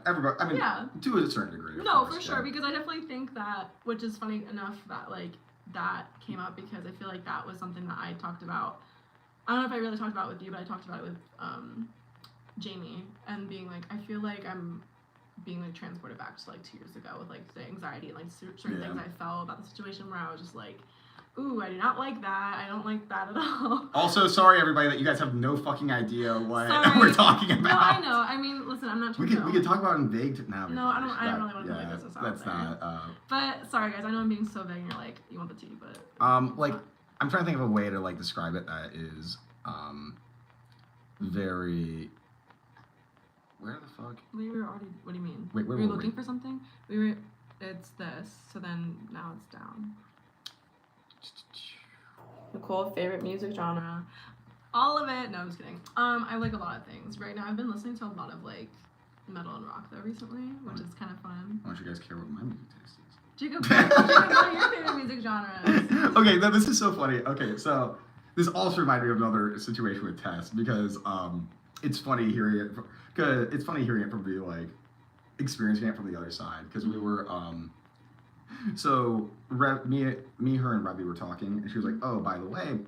everybody. I mean, to a certain degree. No, for sure, because I definitely think that, which is funny enough that like that came up because I feel like that was something that I talked about. I don't know if I really talked about it with you, but I talked about it with Jamie and being like, I feel like I'm being like transported back to like 2 years ago with like the anxiety and like certain things I felt about the situation where I was just like, ooh, I do not like that. I don't like that at all. Also, sorry everybody that you guys have no fucking idea what we're talking about. No, I know. I mean, listen, I'm not trying to. We could talk about it in vague now. No, I don't really want to like this. That's not. But sorry guys, I know I'm being so vague and you're like, you want the tea, but. Like, I'm trying to think of a way to like describe it that is, very. Where the fuck? We were already. What do you mean? Wait, where were you were looking for something? We were. It's this. So then now it's down. Nicole, favorite music genre? All of it. No, I'm just kidding. I like a lot of things. Right now, I've been listening to a lot of like metal and rock though recently, which is kind of fun. Why don't you guys care what my music taste is? Jacob, what are your favorite music genres? Okay, now this is so funny. Okay, so this also reminded me of another situation with Tess because it's funny hearing it. It's funny hearing it from the like experiencing it from the other side because we were so me, her, and Rebby were talking, and she was like, "Oh, by the way,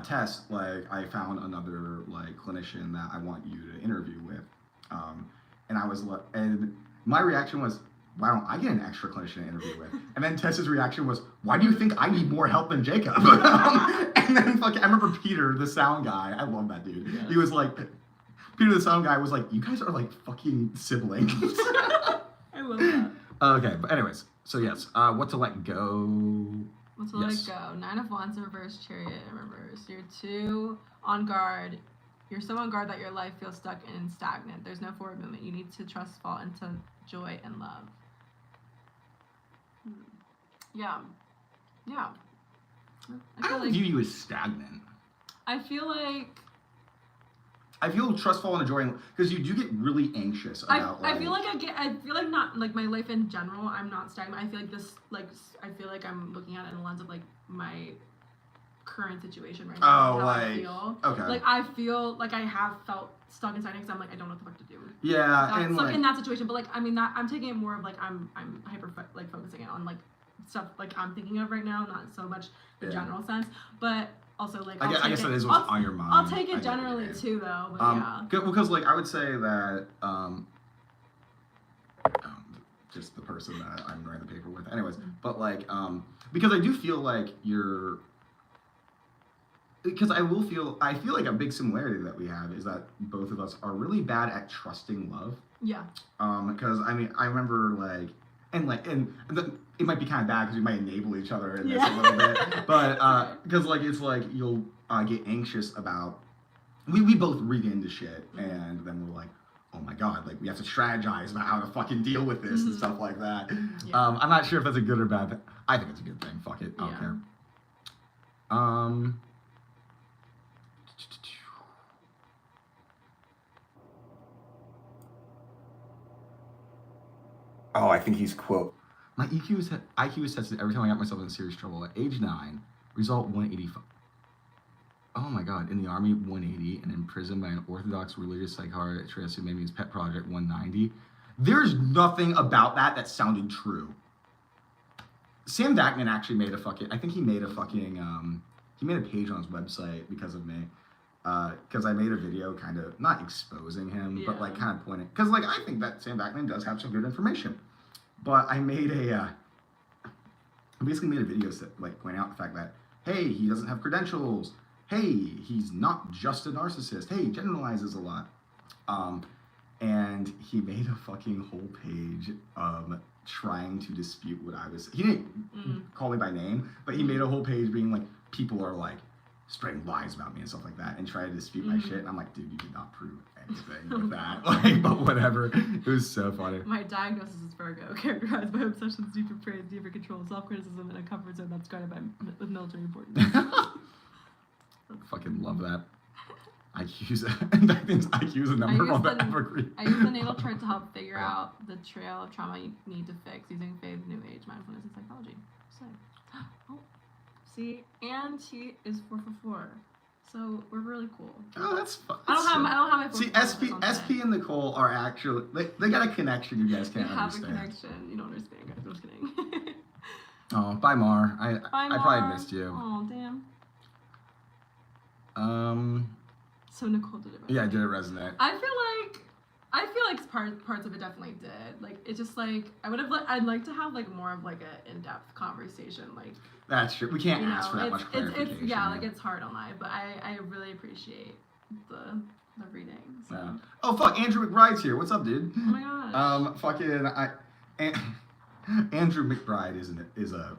Tess, like I found another like clinician that I want you to interview with," and I was like, and my reaction was, "Why don't I get an extra clinician to interview with?" And then Tess's reaction was, "Why do you think I need more help than Jacob?" And then I remember Peter, the sound guy. I love that dude. Yeah. He was like. Peter, the sound guy, was like, "You guys are like fucking siblings." I love that. Okay, but anyways, so yes, what to let go? What to let go? 9 of Wands in reverse, Chariot in reverse. You're too on guard. You're so on guard that your life feels stuck and stagnant. There's no forward movement. You need to trust, fall into joy and love. Yeah. I don't view you as stagnant. I feel like. I feel trustful and enjoying because you do get really anxious about. I feel like not like my life in general. I'm not stagnant. I feel like this I feel like I'm looking at it in the lens of like my current situation right now. I feel. Okay. Like I feel like I have felt stuck inside because I'm like I don't know what the fuck to do. Yeah, and like in that situation, but like I mean that I'm taking it more of like I'm hyper like focusing it on like stuff like I'm thinking of right now, not so much the general sense, but. Also, like, I guess that is what's on your mind. I'll take it generally too, though. But because, like, I would say that just the person that I'm writing the paper with. Anyways, but like, because I do feel like because I feel like a big similarity that we have is that both of us are really bad at trusting love. Yeah. Because I mean, I remember like, it might be kind of bad because we might enable each other in this a little bit, but because like it's like you'll get anxious about. We both read into shit, and then we're like, oh my god, like we have to strategize about how to fucking deal with this and stuff like that. Yeah. I'm not sure if that's a good or bad thing. I think it's a good thing. Fuck it, I don't care. Oh, I think he's quote. My IQ is tested every time I got myself in serious trouble. At age 9, result 185. Oh my god, in the army 180, and in prison by an orthodox religious psychiatrist who made me his pet project 190. There's nothing about that sounded true. Sam Vaknin actually made a fucking, I think he made a fucking, he made a page on his website because of me. Because I made a video kind of, not exposing him, but like kind of pointing, because like I think that Sam Vaknin does have some good information. But I made basically made a video like point out the fact that, hey, he doesn't have credentials. Hey, he's not just a narcissist. Hey, he generalizes a lot. And he made a fucking whole page trying to dispute what I was. He didn't call me by name, but he made a whole page being like, people are like spreading lies about me and stuff like that, and try to dispute my shit. And I'm like, dude, you did not prove anything with that. Like, but whatever. It was so funny. My diagnosis is Virgo, characterized by obsessions, deeper praise, deeper control, self-criticism, and a comfort zone that's guarded with military importance. Fucking love that. That means IQ is a number on the evergreen. I use the natal chart to help figure out the trail of trauma you need to fix using faith, new age, mindfulness, and psychology. So, see, and he is 4 for 4. So we're really cool. Oh, that's fun. I don't have my 4 See, SP and Nicole are actually they got a connection you guys can't understand. Have a connection. You don't understand, guys. I'm just kidding. Oh, bye, Mar. I probably missed you. Oh, damn. So Nicole did it. Yeah, did it resonate? I feel like parts of it definitely did. Like, it's just like I'd like to have like more of like a in-depth conversation. Like, that's true. We can't ask for that much clarification. It's like it's hard on live, but I really appreciate the readings. So. Yeah. Oh fuck, Andrew McBride's here. What's up, dude? Oh my gosh. Andrew McBride is a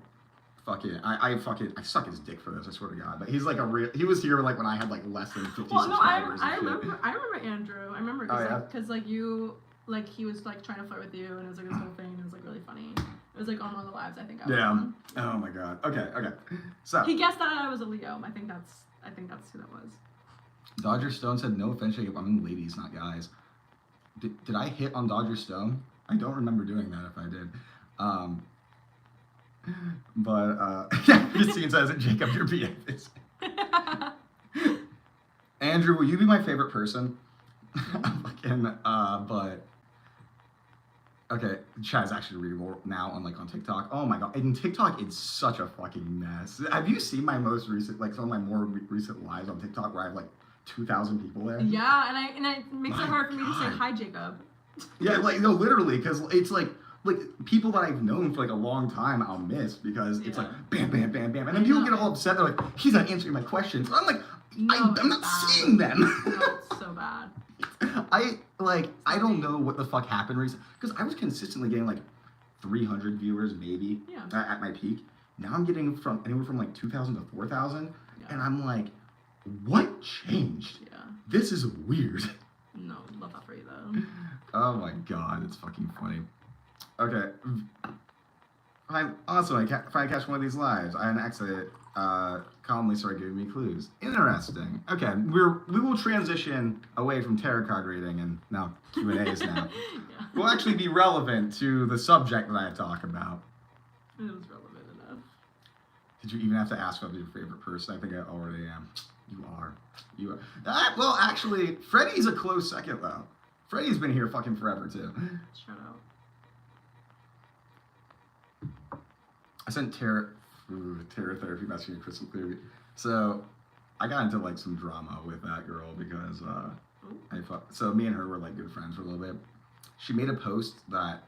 fucking I suck his dick for this, I swear to God. But he's like he was here like when I had like less than 50 subscribers. I remember Andrew. I remember because like you like he was like trying to flirt with you, and it was like this whole thing. It was like really funny. It was like on one of the lives I think I was on. Oh my God. Okay. So he guessed that I was a Leo. I think that's who that was. Dodger Stone said, "No offense, Jacob. I mean ladies, not guys." Did I hit on Dodger Stone? I don't remember doing that. If I did. But Christine says, "Jacob, your BF is." Andrew, will you be my favorite person? But okay, Chad's actually readable now on TikTok. Oh my God, in TikTok, it's such a fucking mess. Have you seen my most recent, like some of my more recent lives on TikTok where I have like 2,000 people there? Yeah, and it makes it hard for me to say hi, Jacob. Yeah, like no, literally, because it's like people that I've known for like a long time I'll miss because it's like bam, bam, bam, bam, and then people get all upset. They're like, "He's not answering my questions." I'm like, I'm not seeing them. No, it's so bad. I don't know what the fuck happened recently because I was consistently getting like 300 viewers maybe at my peak. Now I'm getting from anywhere from like 2,000 to 4,000, and I'm like, what changed? Yeah, this is weird. No, love that for you though. Oh my God, it's fucking funny. Okay. If I catch one of these lives, I had an accident. Calmly started giving me clues. Interesting. Okay, we will transition away from tarot card reading and now Q&As now. Will actually be relevant to the subject that I talk about. It was relevant enough. Did you even have to ask about your favorite person? I think I already am. You are. Well, actually, Freddie's a close second though. Freddie's been here fucking forever too. Shut up. I sent tarot therapy message to Crystal Clearview. So I got into like some drama with that girl because so me and her were like good friends for a little bit. She made a post that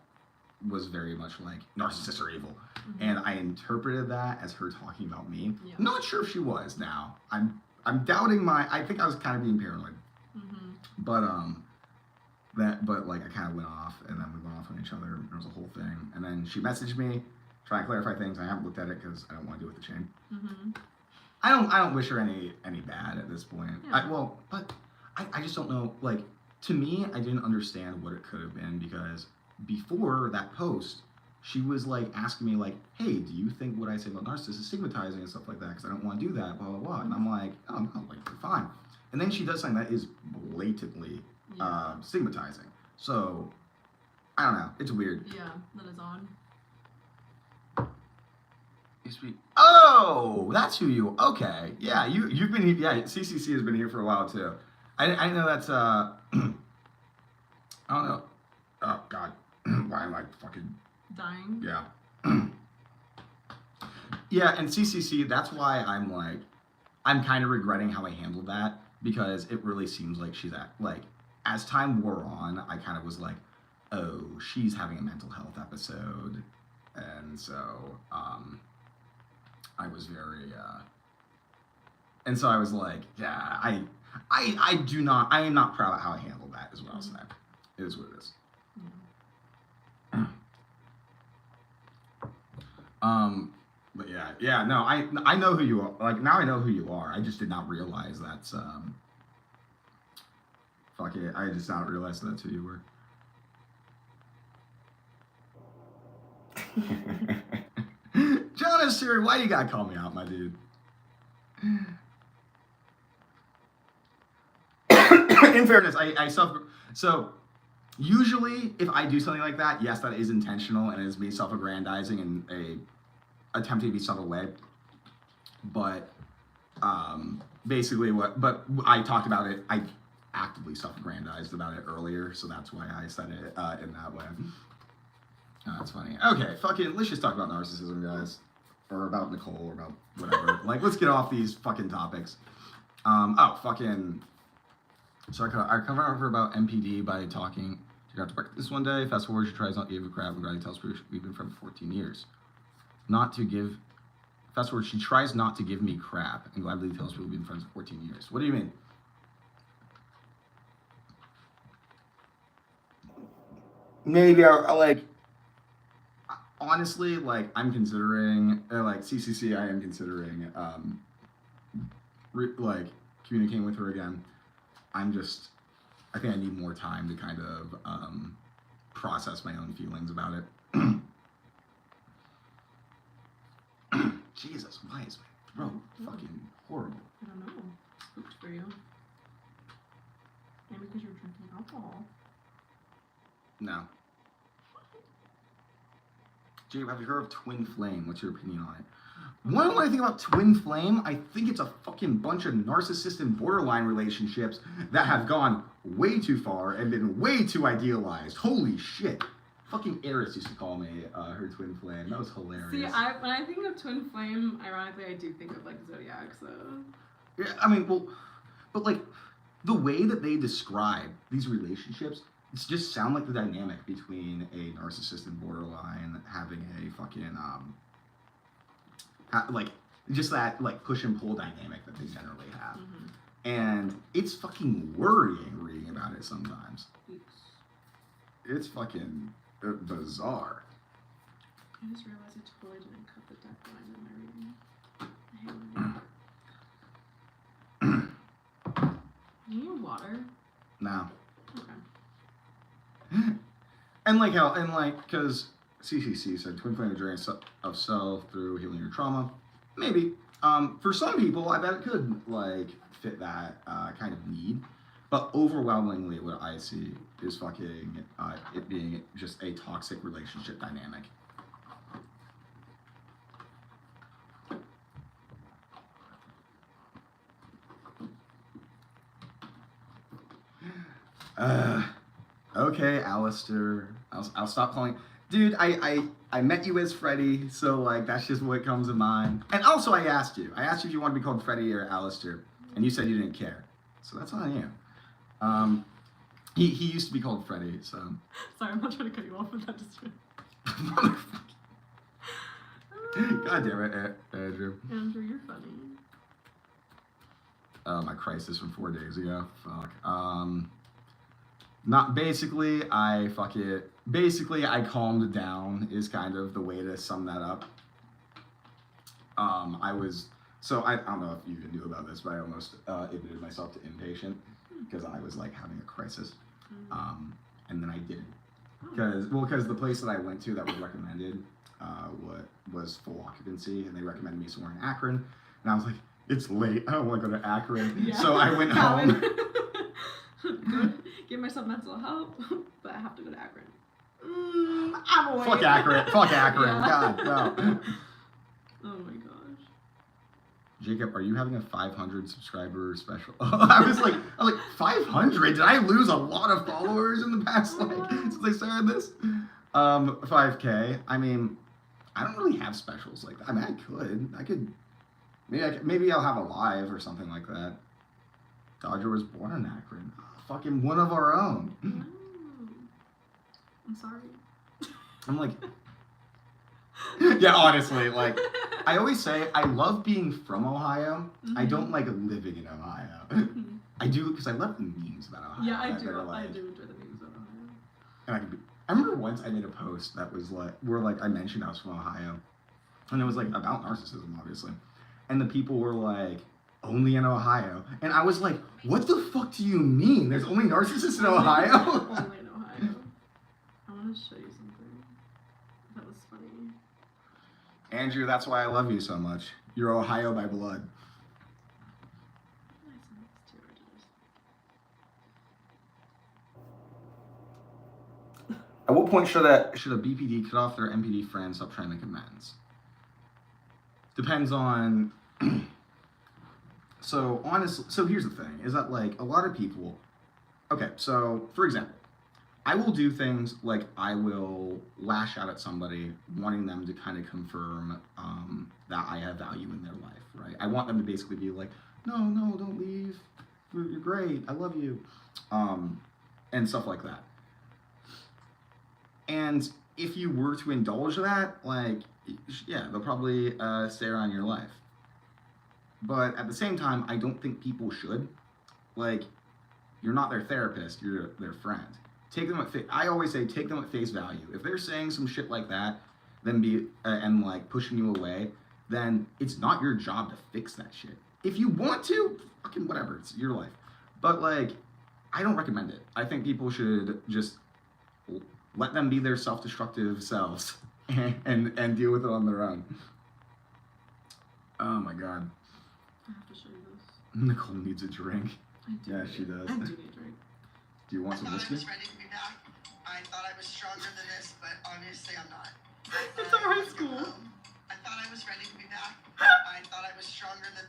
was very much like narcissists are evil, and I interpreted that as her talking about me. Yeah. I'm not sure if she was. Now I'm doubting I think I was kind of being paranoid, but like I kind of went off, and then we went off on each other. There was a whole thing, and then she messaged me trying to clarify things. I haven't looked at it because I don't want to deal with the chain. I don't wish her any bad at this point. Yeah. But I just don't know. Like, to me, I didn't understand what it could have been, because before that post, she was like asking me like, "Hey, do you think what I say about narcissists is stigmatizing and stuff like that? Because I don't want to do that, blah blah blah." And I'm like, "Oh no, like you're fine." And then she does something that is blatantly stigmatizing. So I don't know. It's weird. Yeah, that is odd. Oh, that's who you. Okay, yeah, you've been here. Yeah, CCC has been here for a while too. I know that's I don't know. Oh God, why am I fucking dying? Yeah. Yeah, and CCC. That's why I'm kind of regretting how I handled that, because it really seems like she's as time wore on, I kind of was like, oh, she's having a mental health episode, and so I was very and so I was like, yeah, I am not proud of how I handled that, is what I'll say. It is what it is. But yeah, no, I know who you are. Like, now I know who you are. I just did not realize that's fuck it. I just not realize that's who you were. Jonas, Siri, why you gotta call me out, my dude? In fairness, so usually if I do something like that, yes, that is intentional and is me self-aggrandizing and attempting to be subtle way. But basically but I talked about it, I actively self-aggrandized about it earlier, so that's why I said it in that way. Oh, that's funny. Okay, let's just talk about narcissism, guys. Or about Nicole, or about whatever. Like, let's get off these fucking topics. So I covered her about MPD by talking. She got to practice one day. Fast forward, she tries not to give a crap. And Granny tells her we've been friends for 14 years. Fast forward, she tries not to give me crap. And gladly tells people we've been friends for 14 years. What do you mean? Maybe honestly, like, I'm considering, like, CCC, I am considering, communicating with her again. I think I need more time to kind of process my own feelings about it. Jesus, why is my throat fucking horrible? I don't know. Spooked for you. Maybe because you're drinking alcohol. No. Jay, have you heard of Twin Flame? What's your opinion on it? What do I think about Twin Flame? I think it's a fucking bunch of narcissist and borderline relationships that have gone way too far and been way too idealized. Holy shit. Fucking Eris used to call me her Twin Flame. That was hilarious. See, when I think of Twin Flame, ironically, I do think of, like, Zodiac, so... Yeah, I mean, well, but, like, the way that they describe these relationships, it just sound like the dynamic between a narcissist and borderline having a fucking, like, just that, like, push and pull dynamic that they generally have. And it's fucking worrying reading about it sometimes. It's fucking bizarre. I just realized I totally didn't cut the deck line in my reading. You need water? No. Okay. Because CCC said twin flame, a journey of self through healing your trauma. Maybe. For some people, I bet it could, like, fit that kind of need. But overwhelmingly, what I see is fucking it being just a toxic relationship dynamic. Okay, Alistair. I'll stop calling. Dude, I met you as Freddy, so, like, that's just what comes to mind. And also, I asked you if you wanted to be called Freddy or Alistair, and you said you didn't care. So that's on you. He used to be called Freddy, so. Sorry, I'm not trying to cut you off with that. God damn it, Andrew. Andrew, you're funny. Oh, my crisis from 4 days ago. Fuck. Not basically, I calmed down is kind of the way to sum that up. I don't know if you even knew about this, but I almost admitted myself to inpatient because I was like having a crisis. And then I didn't. Because the place that I went to that was recommended was full occupancy, and they recommended me somewhere in Akron. And I was like, it's late, I don't want to go to Akron. Yeah. So I went home. Give myself mental help, but I have to go to Akron. I'm away. Fuck Akron. Fuck Akron. Yeah. God, no. Oh my gosh. Jacob, are you having a 500 subscriber special? I was like 500? Did I lose a lot of followers in the past, since I started this? 5K. I mean, I don't really have specials like that. I mean, I could. Maybe I'll have a live or something like that. Dodger was born in Akron. Fucking one of our own. Oh, I'm sorry. I'm like, yeah, honestly, like, I always say I love being from Ohio. Mm-hmm. I don't like living in Ohio. Mm-hmm. I do because I love the memes about Ohio. Yeah, I do enjoy the memes about Ohio. And I remember once I made a post that was like, I mentioned I was from Ohio, and it was like about narcissism, obviously. And the people were like, only in Ohio. And I was like, what the fuck do you mean? There's only narcissists in Ohio? Only in Ohio. I want to show you something. That was funny. Andrew, that's why I love you so much. You're Ohio by blood. At what point should a BPD cut off their MPD friend, stop trying to make amends? Depends on. So honestly, here's the thing: is that like a lot of people. Okay, so for example, I will do things like I will lash out at somebody, wanting them to kind of confirm that I have value in their life, right? I want them to basically be like, no, don't leave. You're great. I love you, and stuff like that. And if you were to indulge that, like, yeah, they'll probably stay around your life. But at the same time, I don't think people should. Like, you're not their therapist, you're their friend. Take them I always say, take them at face value. If they're saying some shit like that, then and like pushing you away, then it's not your job to fix that shit. If you want to, fucking whatever, it's your life. But like, I don't recommend it. I think people should just let them be their self-destructive selves and deal with it on their own. Oh my god. I have to show you this. Nicole needs a drink. I do. Yeah, she does. I do need a drink. Do you want some whiskey? I was ready to be back. I thought I was stronger than this, but obviously I'm not. It's our high school. I thought I was ready to be back. I thought I was stronger than.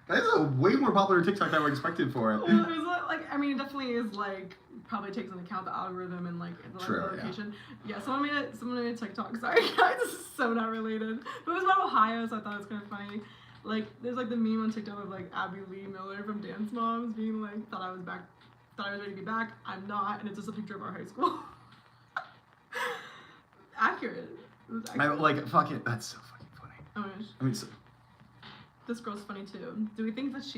That is a way more popular TikTok than I expected for it. Well, it was like, I mean, it definitely is like, probably takes into account the algorithm and like the location. Yeah, someone made a TikTok. Sorry guys, this is so not related. But it was about Ohio, so I thought it was kind of funny. Like, there's like the meme on TikTok of like Abby Lee Miller from Dance Moms being like, thought I was ready to be back. I'm not, and it's just a picture of our high school. Accurate. It was accurate. I like fucking. That's so fucking funny. Oh my gosh. I mean, this girl's funny too. Do you think this is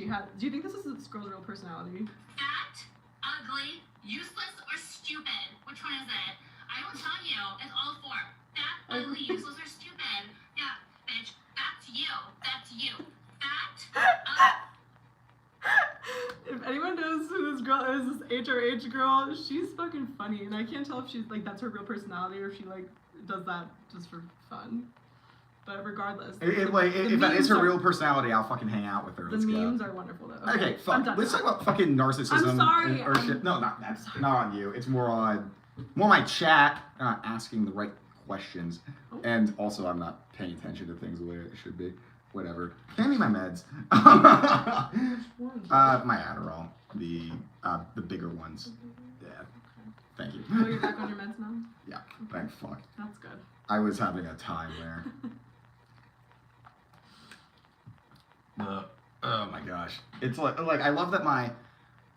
this girl's real personality? Fat, ugly, useless, or stupid? Which one is it? I will tell you, it's all four. Fat, ugly, useless, or stupid. Yeah, bitch, that's you. That's you. Fat, If anyone knows who this girl is, this HRH girl, she's fucking funny, and I can't tell if she's like that's her real personality or if she like does that just for fun. But regardless, if that is her real personality, I'll fucking hang out with her. The memes are wonderful though. Okay, fuck. Let's talk about fucking narcissism. I'm sorry. Shit. No, that's not on you. It's more my chat asking the right questions, and also I'm not paying attention to things the way it should be. Whatever. Hand me my meds. My Adderall, the bigger ones. Yeah. Thank you. Oh, you're back on your meds now? Yeah. Thank fuck. That's good. I was having a time there. Oh my gosh. It's like I love that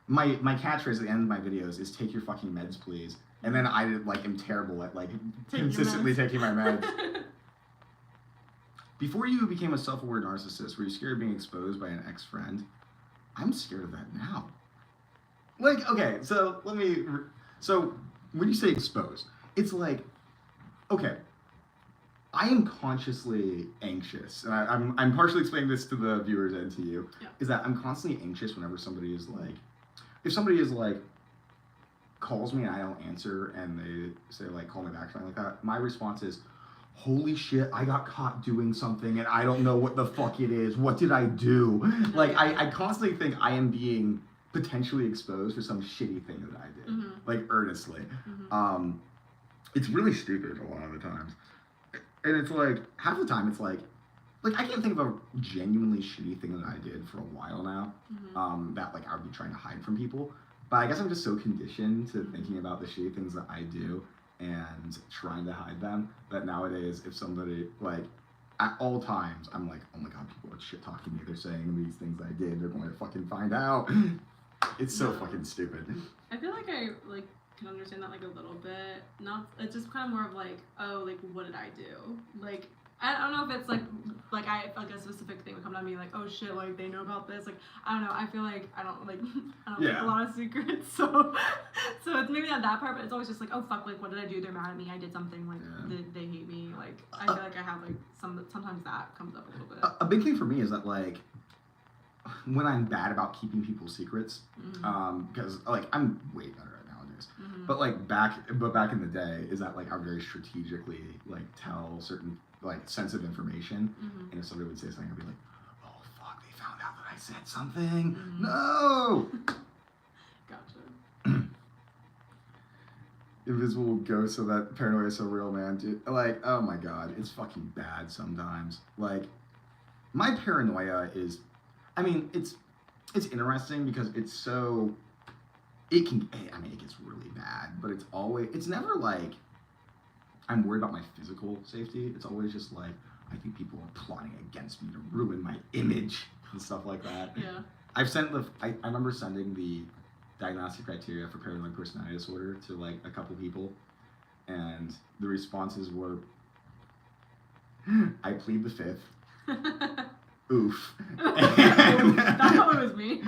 my catchphrase at the end of my videos is "Take your fucking meds, please." And then I like am terrible at like consistently taking my meds. Before you became a self-aware narcissist, were you scared of being exposed by an ex-friend? I'm scared of that now. Like, okay, so so when you say exposed, it's like, okay, I am consciously anxious, and I'm partially explaining this to the viewers and to you, is that I'm constantly anxious whenever somebody is like, if somebody is like, calls me and I don't answer, and they say like, call me back, something like that, my response is, holy shit, I got caught doing something and I don't know what the fuck it is. What did I do? Like, I constantly think I am being potentially exposed for some shitty thing that I did. Like, earnestly. It's really stupid a lot of the times. And it's like, half the time it's like I can't think of a genuinely shitty thing that I did for a while now, that like I would be trying to hide from people. But I guess I'm just so conditioned to thinking about the shitty things that I do and trying to hide them, that nowadays if somebody, like, at all times, I'm like, oh my god, people are shit talking me, they're saying these things I did, they're going to fucking find out. It's so fucking stupid. I feel like I like can understand that like a little bit. Not, it's just kind of more of like, oh, like what did I do? Like, I don't know if it's like a specific thing would come to me like, oh shit, like they know about this. Like, I don't know. I feel like I don't like a lot of secrets. So it's maybe not that part, but it's always just like, oh fuck, like what did I do? They're mad at me. I did something. Like they hate me. Like I feel like I have like sometimes that comes up a little bit. A big thing for me is that like when I'm bad about keeping people's secrets, because like I'm way better at nowadays. But like back in the day, is that like I very strategically like tell certain like sensitive information, and if somebody would say something, I'd be like, oh fuck, they found out that I said something. No. Gotcha. Invisible ghosts of that paranoia is so real, man. Dude, like, oh my god, it's fucking bad sometimes. Like, my paranoia is, I mean, it's interesting because it's so, it gets really bad, but it's never like I'm worried about my physical safety. It's always just like, I think people are plotting against me to ruin my image and stuff like that. Yeah. I remember sending the diagnostic criteria for paranoid personality disorder to like a couple people, and the responses were, I plead the fifth. Oof. That's how it was me.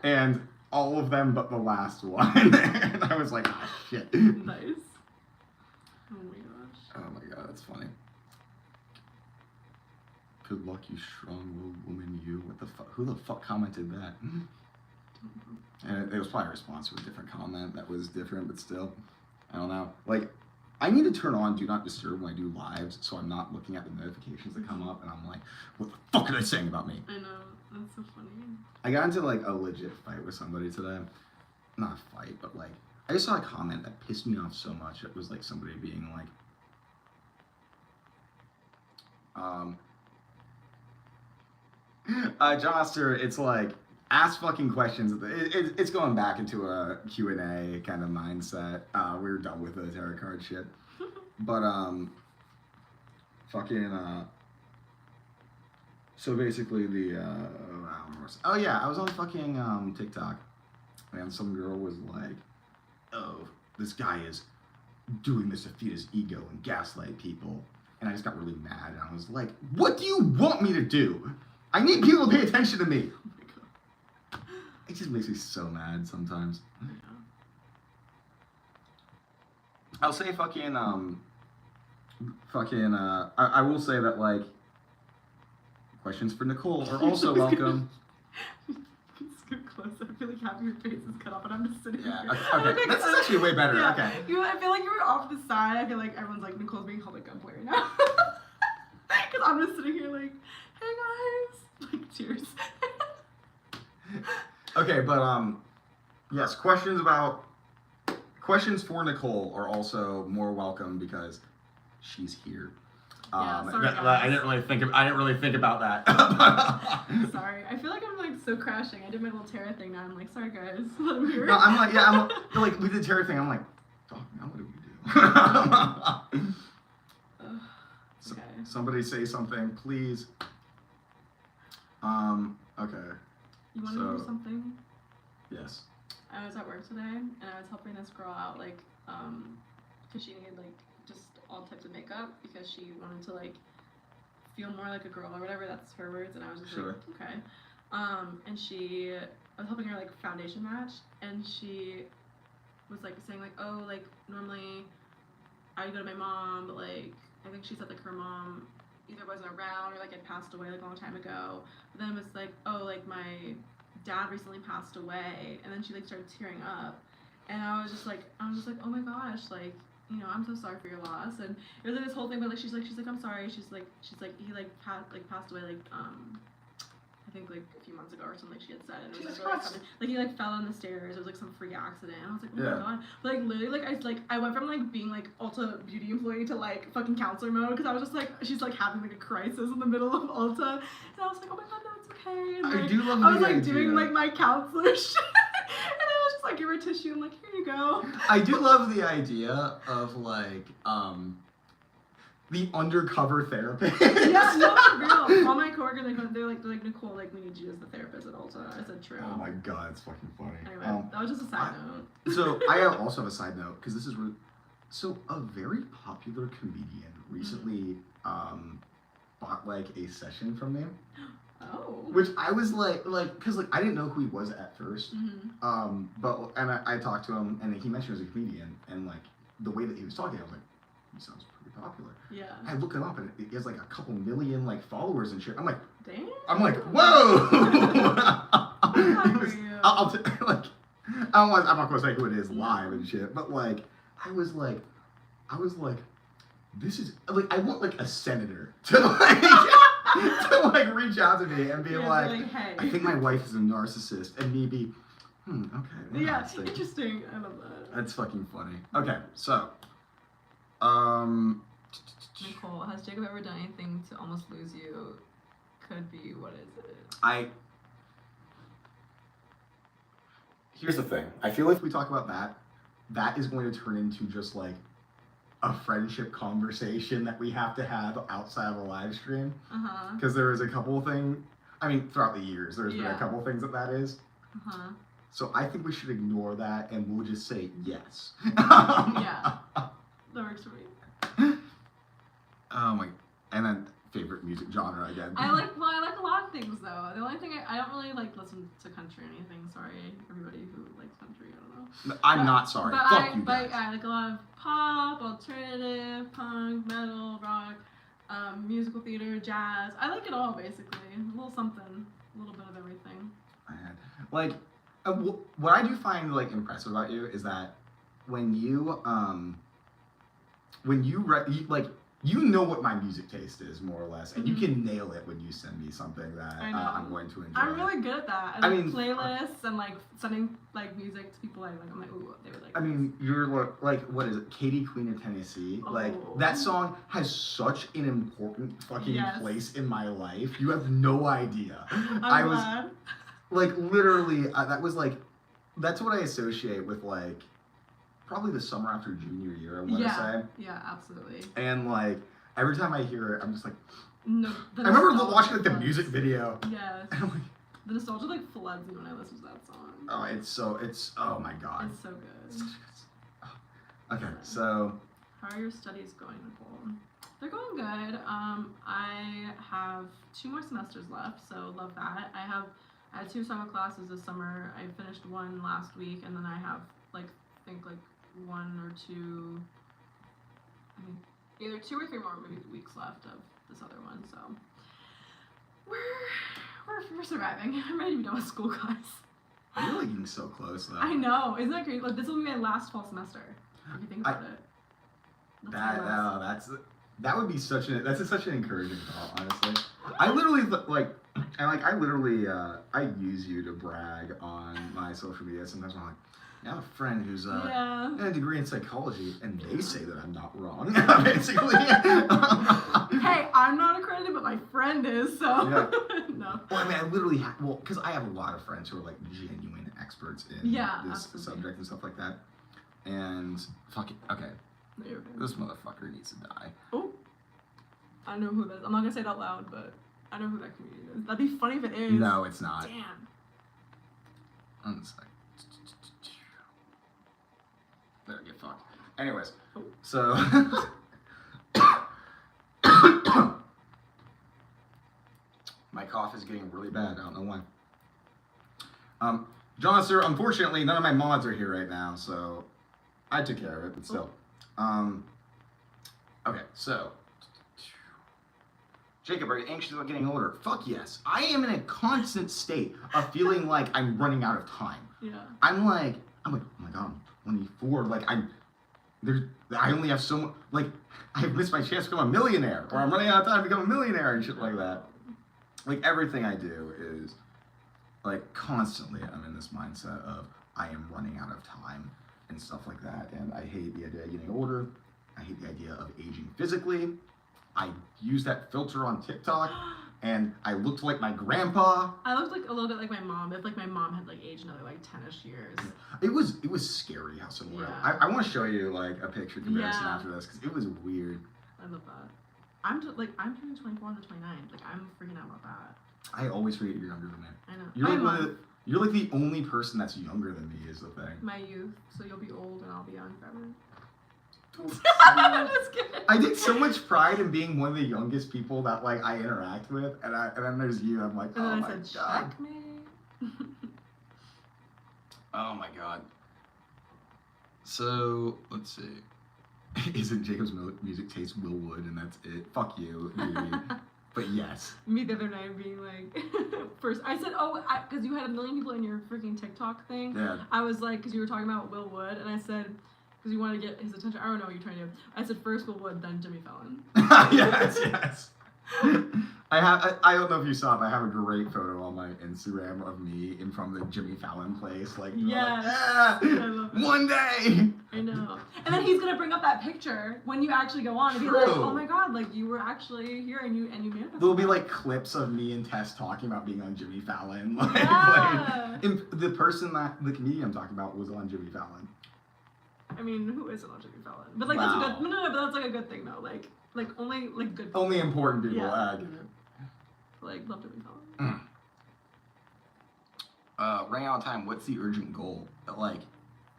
And all of them but the last one. And I was like, ah, shit. Nice. Oh my gosh. Oh my god, that's funny. Good luck, you strong-willed woman, you. What the fuck? Who the fuck commented that? And it was probably a response to a different comment that was different, but still, I don't know. Like, I need to turn on Do Not Disturb when I do lives, so I'm not looking at the notifications that come up, and I'm like, what the fuck are they saying about me? I know, that's so funny. I got into, like, a legit fight with somebody today. Not a fight, but, like, I just saw a comment that pissed me off so much. It was, like, somebody being like, Joster, it's like, ask fucking questions. It's going back into a Q&A kind of mindset. We were done with the tarot card shit. But, so basically oh yeah, I was on fucking, TikTok, and some girl was like, oh, this guy is doing this to feed his ego and gaslight people. And I just got really mad, and I was like, what do you want me to do? I need people to pay attention to me. It just makes me so mad sometimes. Yeah. I'll say I will say that, like, questions for Nicole are also welcome. It's so close. I feel like half your face is cut off, and I'm just sitting here. Okay. This is actually way better. Yeah. Okay. I feel like you were off to the side. I feel like everyone's like, Nicole's being held at gunpoint right now. Because I'm just sitting here like, hey guys. Like, cheers. Okay, but yes, questions for Nicole are also more welcome because she's here. Yeah, sorry, I didn't really think about that. Sorry, I feel like I'm like so crashing. I did my little tarot thing now. I'm like, sorry guys, I'm here. No, I'm like we did tarot thing. I'm like, fuck, now what do we do? Okay. Somebody say something, please. Okay. You want to do something? Yes. I was at work today, and I was helping this girl out, like, because she needed, like, just all types of makeup, because she wanted to, like, feel more like a girl or whatever. That's her words, and I was just Sure. like, okay. And I was helping her, like, foundation match, and she was, like, saying, like, oh, like, normally I go to my mom, but, like, I think she said, like, her mom either wasn't around or, like, had passed away, like, a long time ago. But then it was, like, oh, like, my dad recently passed away, and then she, like, started tearing up, and I was just like, oh my gosh, like, you know, I'm so sorry for your loss. And it was like this whole thing, but like she's like I'm sorry. She's like he like passed away, like, I think like a few months ago or something, like she had said. And it was Jesus like, really Christ. funny. Like he like fell on the stairs. It was like some freak accident. And I was like, oh Yeah. my god. But like literally, like I went from like being like Ulta beauty employee to like fucking counselor mode, because I was just like, she's like having like a crisis in the middle of Ulta, and I was like, oh my god, no, it's okay. And, like, I do love I was the like idea. doing like my counselor shit, and I was just like, give her tissue. I'm like, here you go. I do love the idea of like the undercover therapist. Yeah, no, for real. All my coworkers, they're like, Nicole, like, we need you as the therapist at Ulta. I said, true. Oh my god, it's fucking funny. Anyway, that was just a side note. So I also have a side note, because this is really, so a very popular comedian recently bought like a session from me, Oh. which I was like because like I didn't know who he was at first, Mm-hmm. but I talked to him, and he mentioned he was a comedian, and like the way that he was talking, I was like, he sounds pretty popular. Yeah. I look him up, and he has like a couple million like followers and shit. I'm like, Damn. whoa. Good for you. Like, I'm not gonna say who it is live and shit, but like, I was like, this is like, I want like a senator to like to like reach out to me and be Yeah, like, hey. I think my wife is a narcissist, and me be, okay, Yeah, interesting. interesting. I love that. That's fucking funny. Okay, so, Nicole, has Jacob ever done anything to almost lose you? Could be, what is it? Here's the thing. I feel like if we talk about that, that is going to turn into just like a friendship conversation that we have to have outside of a live stream. Uh-huh. Because there is a couple of things, I mean, throughout the years, there's been Yeah. a couple of things that is. Uh-huh. So I think we should ignore that, and we'll just say yes. Yeah. That works for me. Oh my, and then favorite music genre again. I like a lot of things though. The only thing I don't really like listen to country or anything. Sorry, everybody who likes country. I don't know. I'm not sorry. But Fuck you guys. I like a lot of pop, alternative, punk, metal, rock, musical theater, jazz. I like it all basically. A little something, a little bit of everything. Like, what I do find like impressive about you is that when you like, you know what my music taste is, more or less, and you can nail it when you send me something that I know. I'm going to enjoy. I'm really good at that. I I like mean, playlists and like sending like music to people I like. I'm like, ooh, they would like. I mean, you're like, what is it, Katie, Queen of Tennessee? Like, Oh. that song has such an important fucking Yes. place in my life. You have no idea. I'm I was glad. like, literally, that was like, that's what I associate with like, probably the summer after junior year, I want to say. Yeah, absolutely. And like, every time I hear it, I'm just like, No, I remember nostalgia watching like the floods. music video. Yes. And I'm like, The nostalgia like floods me when I listen to that song. oh, oh my god. It's so good. Okay, so, How are your studies going, Nicole? They're going good. I have 2 more semesters left, so love that. I had 2 summer classes this summer. I finished one last week, and then I have like I think like 1 or 2, I think either 2 or 3 more maybe weeks left of this other one. So we're surviving. I'm ready to be done with school, guys. you're like getting so close though. I know, isn't that great? Like this will be my last fall semester. If you think about it. That's my last. That would be such an encouraging thought, honestly. I literally I use you to brag on my social media. Sometimes I'm like, I have a friend who's Yeah. got a degree in psychology, and they say that I'm not wrong, basically. Hey, I'm not accredited, but my friend is, so Yeah. no. Well, I mean, I literally because I have a lot of friends who are like genuine experts in Yeah, this absolutely. subject and stuff like that. And fuck it, okay, No, you're okay. this motherfucker needs to die. Oh, I know who that is. I'm not gonna say it out loud, but I know who that comedian is. That'd be funny if it is. No, it's not. Damn. One sec. There, get fucked. Anyways, so my cough is getting really bad. I don't know why. John, sir, unfortunately, none of my mods are here right now, so I took care of it, but still. Okay, so Jacob, are you anxious about getting older? Fuck yes. I am in a constant state of feeling like I'm running out of time. Yeah. I'm like, oh my god, I'm 24. Like I only have so much. Like I've missed my chance to become a millionaire, or I'm running out of time to become a millionaire and shit like that. Like everything I do is like constantly I'm in this mindset of I am running out of time and stuff like that, and I hate the idea of getting older. I hate the idea of aging physically. I use that filter on TikTok, and I looked like my grandpa. I looked like a little bit like my mom. If like my mom had like aged another like 10ish years. It was scary how similar. Yeah. I want to show you like a picture comparison Yeah. after this because it was weird. I love that. I'm turning 24 on the 29th. Like I'm freaking out about that. I always forget you're younger than me. I know. You're My like mom, you're like the only person that's younger than me is the thing. my youth. So you'll be old and I'll be young forever. Don't I'm just kidding. I take so much pride in being one of the youngest people that like I interact with, and then there's you. I'm like, And oh then my I said, god. checkmate. Oh my god. So let's see. Isn't Jacob's music taste Will Wood, and that's it? Fuck you, dude. But yes. Me the other night being like, first I said, because you had a million people in your freaking TikTok thing. Yeah. I was like, because you were talking about Will Wood, and I said, because you want to get his attention. I don't know what you're trying to do. I said first Will Wood, then Jimmy Fallon. yes. I don't know if you saw it, but I have a great photo on my Instagram of me in front of the Jimmy Fallon place. Like, Yes. I love it. one day. I know. And then he's gonna bring up that picture when you actually go on and be like, True. oh my god, like you were actually here and you manifested. There'll be like clips of me and Tess talking about being on Jimmy Fallon. Like, Yeah. and the comedian I'm talking about was on Jimmy Fallon. I mean, who isn't on Jimmy Fallon? But like Wow. that's a good but that's like a good thing though. Like only like good people. Only important people. Yeah. Like love Jimmy Fallon. Running out of time, what's the urgent goal? Like,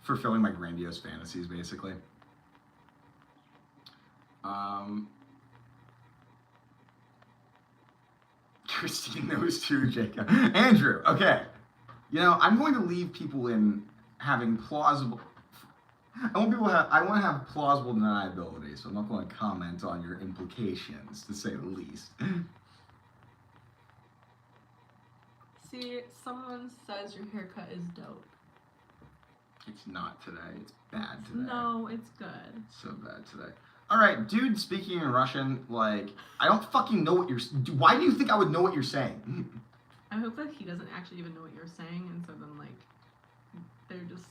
fulfilling my grandiose fantasies, basically. Christine knows too, Jacob. Andrew, okay. You know, I'm going to leave people in having plausible... I want to have plausible deniability, so I'm not going to comment on your implications, to say the least. See, someone says your haircut is dope. It's not today. It's bad today. No, it's good. It's so bad today. All right, dude, speaking in Russian, like, I don't fucking know what you're... Why do you think I would know what you're saying? I hope that he doesn't actually even know what you're saying, and so then, like, they're just...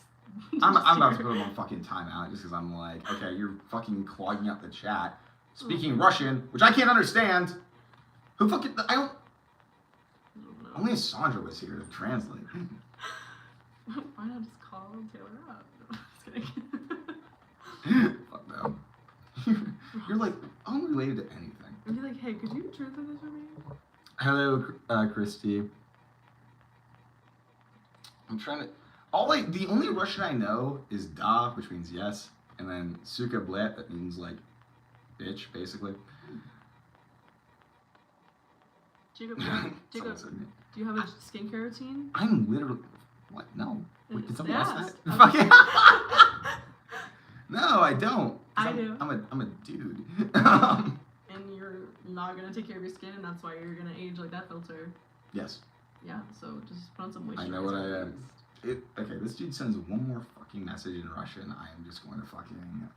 I'm about to put him on fucking timeout just because I'm like, okay, you're fucking clogging up the chat. Speaking Russian, which I can't understand. Who fucking... I don't... Only if Sandra was here to translate. Why not just call Taylor up? No, just kidding. Fuck no. You're like unrelated to anything. I'd be like, hey, could you translate this for me? Hello, Christy. I'm trying to... the only Russian I know is da, which means yes, and then suka blet, that means like bitch, basically. Jacob, Someone said me. do you have a skincare routine? I'm literally... What? No. Wait, did somebody ask Yes. that? Fucking... No, I don't. I do. I'm a dude. And you're not gonna take care of your skin, and that's why you're gonna age like that filter. Yes. Yeah, so just put on some moisturizer. I know what I am. Okay, this dude sends one more fucking message in Russian. I am just going to fucking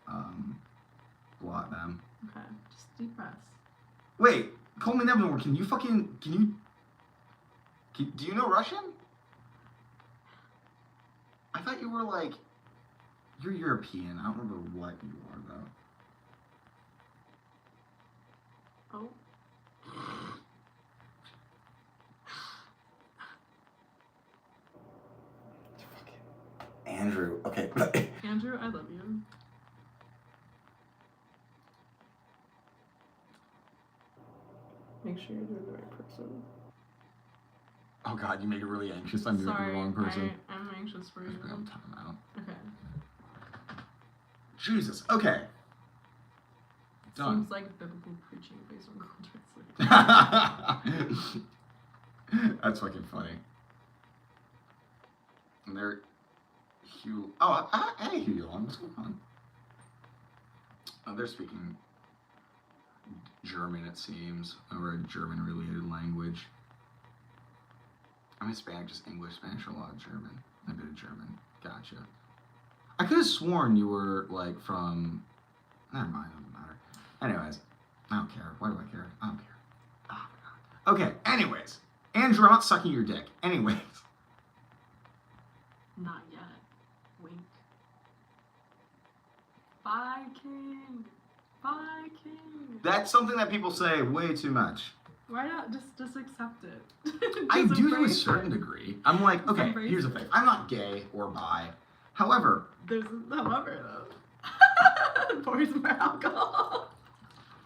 blot them. Okay, just deep breaths. Wait, call me Nevermore. Do you know Russian? I thought you were like, you're European. I don't remember what you are though. Oh. Andrew, okay. Andrew, I love you. Make sure you're doing the right person. Oh god, you make it really anxious. I'm doing Sorry, the wrong person. I'm anxious for you. I'm time out. Okay. Jesus. Okay. Done. Seems like biblical preaching based on Google Translate. That's fucking funny. And they're Hugh. Oh, hey, Hugh. What's going on? Oh, they're speaking German, it seems, or a German-related language. I'm Hispanic, just English, Spanish, or a lot of German. A bit of German. Gotcha. I could have sworn you were, like, from... Never mind, doesn't matter. Anyways, I don't care. Why do I care? I don't care. Oh, my God. Okay, anyways. Andrew, I'm not sucking your dick. Anyways. Not yet. Wink. Bye, King. Bye, King. That's something that people say way too much. Why not just accept it? I Just do to a embrace certain it. degree. I'm like, Just okay, embrace here's the it. thing. I'm not gay or bi. However, There's however though. Pour some more alcohol.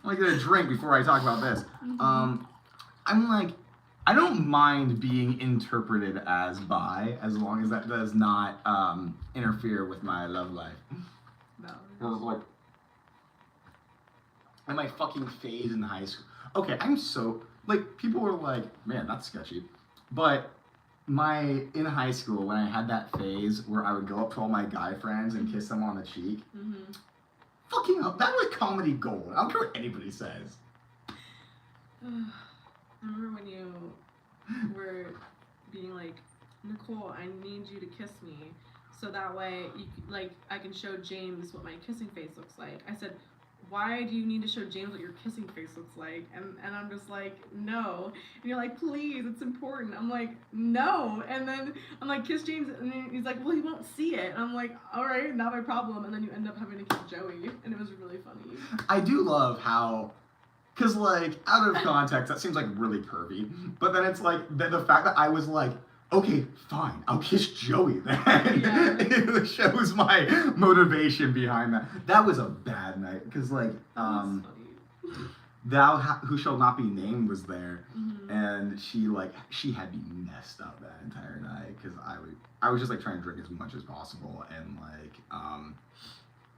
I'm gonna drink before I talk about this. Mhm. I'm like, I don't mind being interpreted as bi as long as that does not interfere with my love life. No. It was like, in my fucking phase in high school. Okay, I'm so, like, people were like, man, that's sketchy. But in high school, when I had that phase where I would go up to all my guy friends and kiss them on the cheek, Mm-hmm. fucking up, that was comedy gold. I don't care what anybody says. I remember when you were being like, Nicole, I need you to kiss me, so that way I can show James what my kissing face looks like. I said, why do you need to show James what your kissing face looks like? And I'm just like, no. And you're like, please, it's important. I'm like, no. And then I'm like, kiss James. And then he's like, well, he won't see it. And I'm like, all right, not my problem. And then you end up having to kiss Joey. And it was really funny. I do love how, because, like, out of context, that seems, like, really pervy. But then it's, like, the fact that I was, like, okay, fine, I'll kiss Joey then. Yeah. It shows my motivation behind that. That was a bad night, because, like, That was funny. Who shall not be named was there, Mhm. and she had me messed up that entire night, because I was just, like, trying to drink as much as possible, and, like, I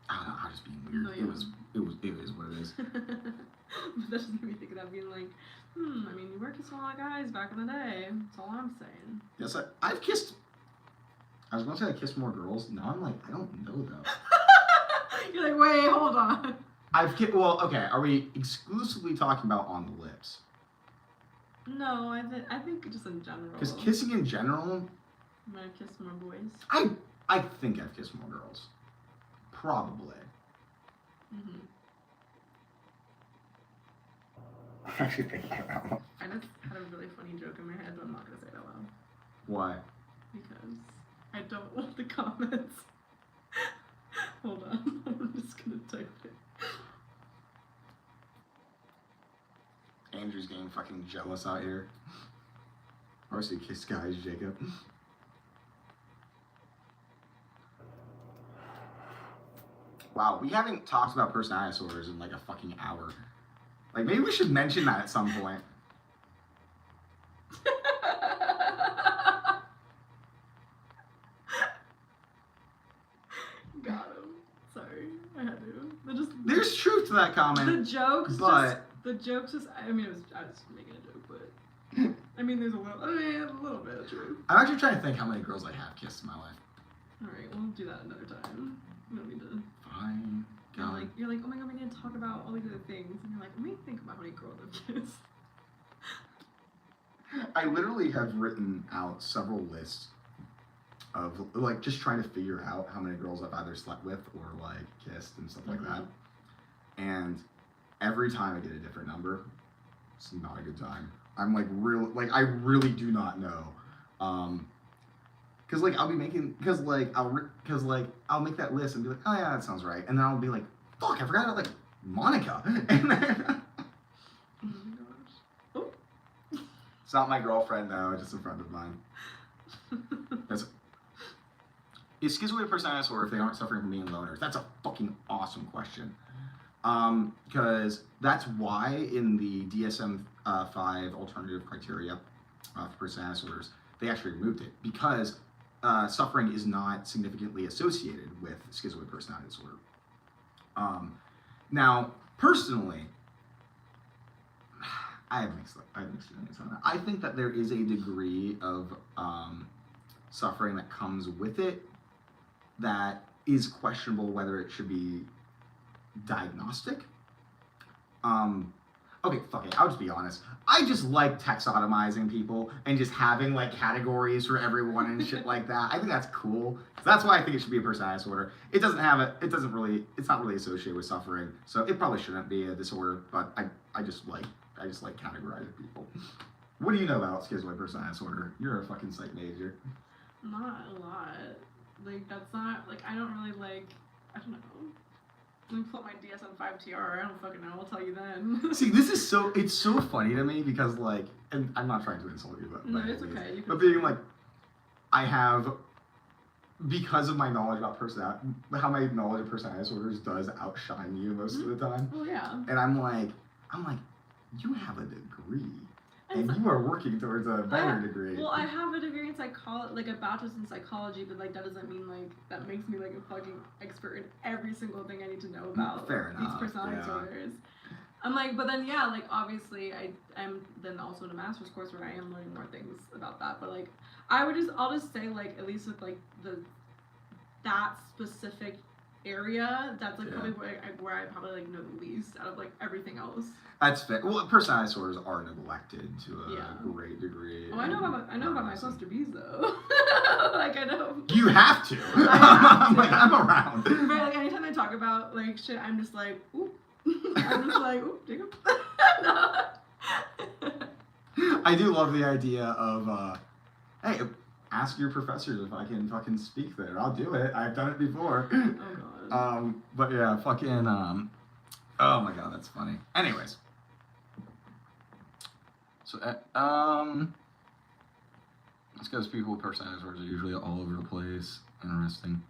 don't know, I was just being weird. No, yeah. It is what it is. But that just made me think of that being like, I mean, you were kissing a lot of guys back in the day. That's all I'm saying. Yes, I've kissed. I was going to say I kissed more girls. Now I'm like, I don't know though. You're like, wait, hold on. Well, okay. Are we exclusively talking about on the lips? No, I think just in general. Because kissing in general, I'm gonna kiss more boys. I think I've kissed more girls. Probably. Mm-hmm. I'm actually thinking about that. I just had a really funny joke in my head, but I'm not gonna say it out loud Why? because I don't want the comments. Hold on, I'm just gonna type it. Andrew's getting fucking jealous out here. Or so you kiss guys, Jacob. Wow, we haven't talked about personality disorders in like a fucking hour. Like, maybe we should mention that at some point. Got him. Sorry, I had to. There's truth to that comment. The jokes, but I mean, I was making a joke, but I mean, there's a little bit of truth. I'm actually trying to think how many girls I have kissed in my life. All right, we'll do that another time. We don't need to. Fine. You're like, oh my god, we're gonna talk about all these other things, and you're like, let me think about how many girls I've kissed. I literally have written out several lists of like just trying to figure out how many girls I've either slept with or like kissed and stuff like that. And every time I get a different number, it's not a good time. I'm like I really do not know. Cause like I'll be making, I'll make that list and be like, oh yeah, that sounds right, and then I'll be like, fuck, I forgot about like Monica, and then Oh my gosh. Oh. it's not my girlfriend though, just a friend of mine. Is schizoid personality disorder if they aren't suffering from being loners? That's a fucking awesome question. Because that's why in the DSM-5 alternative criteria for personality disorders, they actually removed it because suffering is not significantly associated with schizoid personality disorder. Now, personally, I have mixed feelings on that. I think that there is a degree of suffering that comes with it that is questionable whether it should be diagnostic. Okay, fuck it. I'll just be honest. I just like taxonomizing people and just having like categories for everyone and shit like that. I think that's cool. So that's why I think it should be a personality disorder. It's not really associated with suffering. So it probably shouldn't be a disorder, but I just like categorizing people. What do you know about schizoid personality disorder? You're a fucking psych major. Not a lot. Like, that's not, like, I don't really, like, I don't know. Let me pull up my DSM-5-TR. I don't fucking know. I'll tell you then. See, it's so funny to me because, like, and I'm not trying to insult you, but no, it's okay. But being like, I have, because of my knowledge about personality, how my knowledge of personality disorders does outshine you most of the time. Well, yeah. And I'm like, you have a degree. And you are working towards a better degree. Well, I have a degree in psychology, like a bachelor's in psychology, but like that doesn't mean like that makes me like a fucking expert in every single thing I need to know about these personality disorders. I'm like, but then yeah, like obviously I'm then also in a master's course where I am learning more things about that. But like I'll just say like at least with like that specific area, that's like probably where I probably like know the least out of like everything else. That's fair. Well, personality disorders are neglected to a great degree. Oh, I know about my cluster Bs though. Like I know. You have to. I'm like, I'm around. But like anytime they talk about like shit, I'm just like, oop. I'm just like, oop, Jacob. I do love the idea of, hey, ask your professors if I can fucking speak there. I'll do it. I've done it before. Oh god. But yeah, fucking, oh my god, that's funny. Anyways. So, it's because people with personality disorders are usually all over the place. Interesting.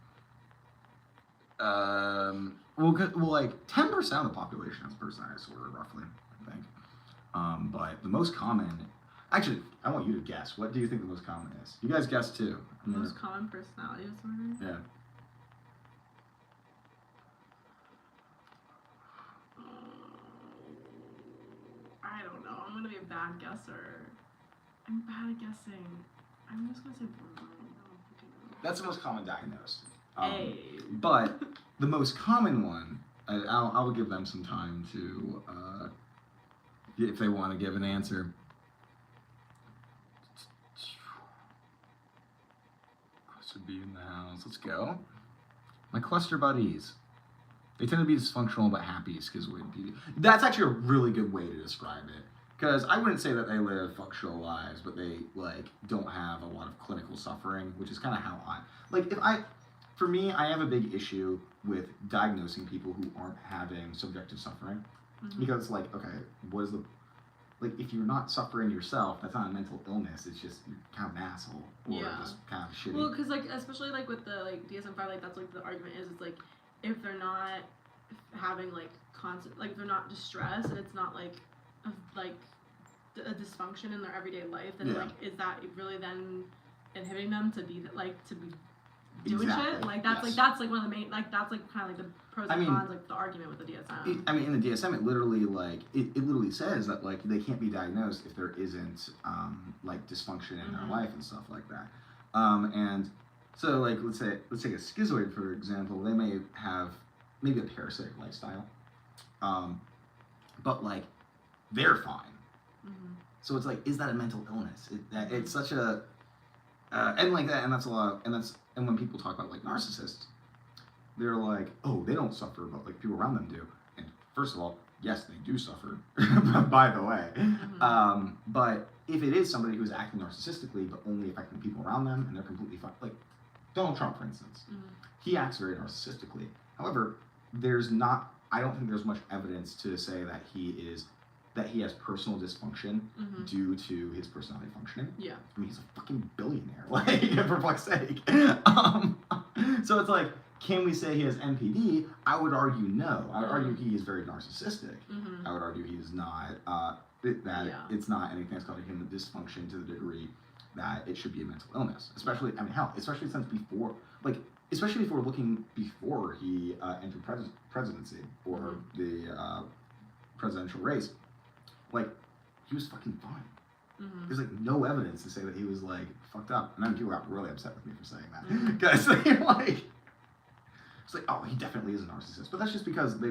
Well, like 10% of the population has personality disorder, roughly, I think. But the most common, actually, I want you to guess. What do you think the most common is? You guys guess too. Most common personality disorder? Yeah. I don't know. I'm gonna be a bad guesser. I'm bad at guessing. I'm just gonna say borderline. I don't fucking know. That's the most common diagnosed. Hey. But the most common one, I'll give them some time to, if they want to give an answer. Cluster B in the house. Let's go. My cluster buddies. They tend to be dysfunctional but happy, schizoid PD. That's actually a really good way to describe it. Because I wouldn't say that they live functional lives, but they like don't have a lot of clinical suffering, which is kind of how for me, I have a big issue with diagnosing people who aren't having subjective suffering. Mm-hmm. Because like, okay, what is if you're not suffering yourself, that's not a mental illness. It's just you're kind of an asshole or just kind of shitty. Well, because like especially like with the like DSM-5, like that's like the argument is it's like if they're not having like constant, like if they're not distressed and it's not like a dysfunction in their everyday life, then like is that really then inhibiting them to be doing shit? Like that's that's like one of the main, like that's like kind of like the pros and cons, like the argument with the DSM. In the DSM, it literally it literally says that like they can't be diagnosed if there isn't like dysfunction in their life and stuff like that. And so like let's take a schizoid for example. They may have maybe a parasitic lifestyle, but like they're fine. Mm-hmm. So it's like, is that a mental illness? It's such a and like that, and that's a lot. And when people talk about like narcissists, they're like, oh, they don't suffer, but like people around them do. And first of all, yes, they do suffer. By the way, but if it is somebody who's acting narcissistically, but only affecting people around them, and they're completely fine, like Donald Trump, for instance, he acts very narcissistically. However, I don't think there's much evidence to say that he has personal dysfunction due to his personality functioning. Yeah. I mean, he's a fucking billionaire, like, for fuck's sake. So it's like, can we say he has NPD? I would argue no. I would argue he is very narcissistic. I would argue he is not, it's not anything that's causing him a dysfunction to the degree that it should be a mental illness. Especially since before, like, especially if we're looking before he entered presidency or the presidential race, like, he was fucking fine. There's like no evidence to say that he was like fucked up, and then people got really upset with me for saying that because they're like, it's like, oh, he definitely is a narcissist, but that's just because they're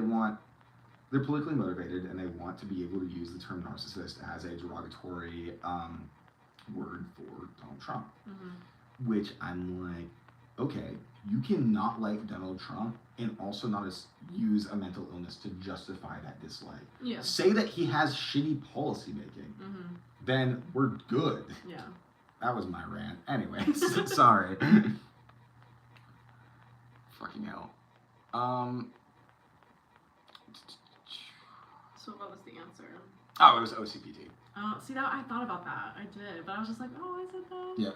politically motivated and they want to be able to use the term narcissist as a derogatory word for Donald Trump, which I'm like, okay, you cannot like Donald Trump and also not use a mental illness to justify that dislike. Yeah. Say that he has shitty policy making. Then we're good. Yeah. That was my rant. Anyways, sorry. Fucking hell. So what was the answer? Oh, it was OCPD. See, that I thought about that. I did, but I was just like, oh, is it though? Yeah,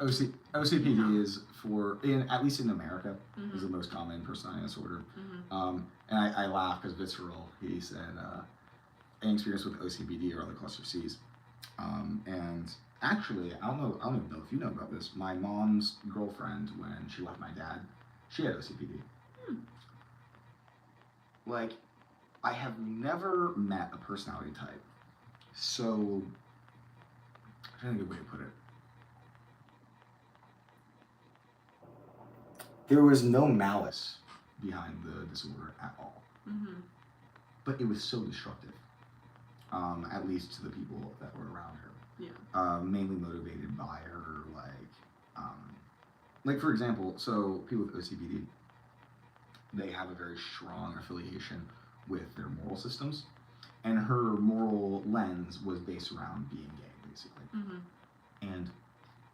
OCPD is for, at least in America, is the most common personality disorder. And I laugh because Visceral, he said, an experience with OCPD or other cluster Cs. And actually, I don't even know if you know about this. My mom's girlfriend, when she left my dad, she had OCPD. Like, I have never met a personality type so, I'm trying to think of a way to put it. There was no malice behind the disorder at all. But it was so destructive, at least to the people that were around her. Yeah. Mainly motivated by her, like for example, so people with OCPD, they have a very strong affiliation with their moral systems, and her moral lens was based around being gay, basically. And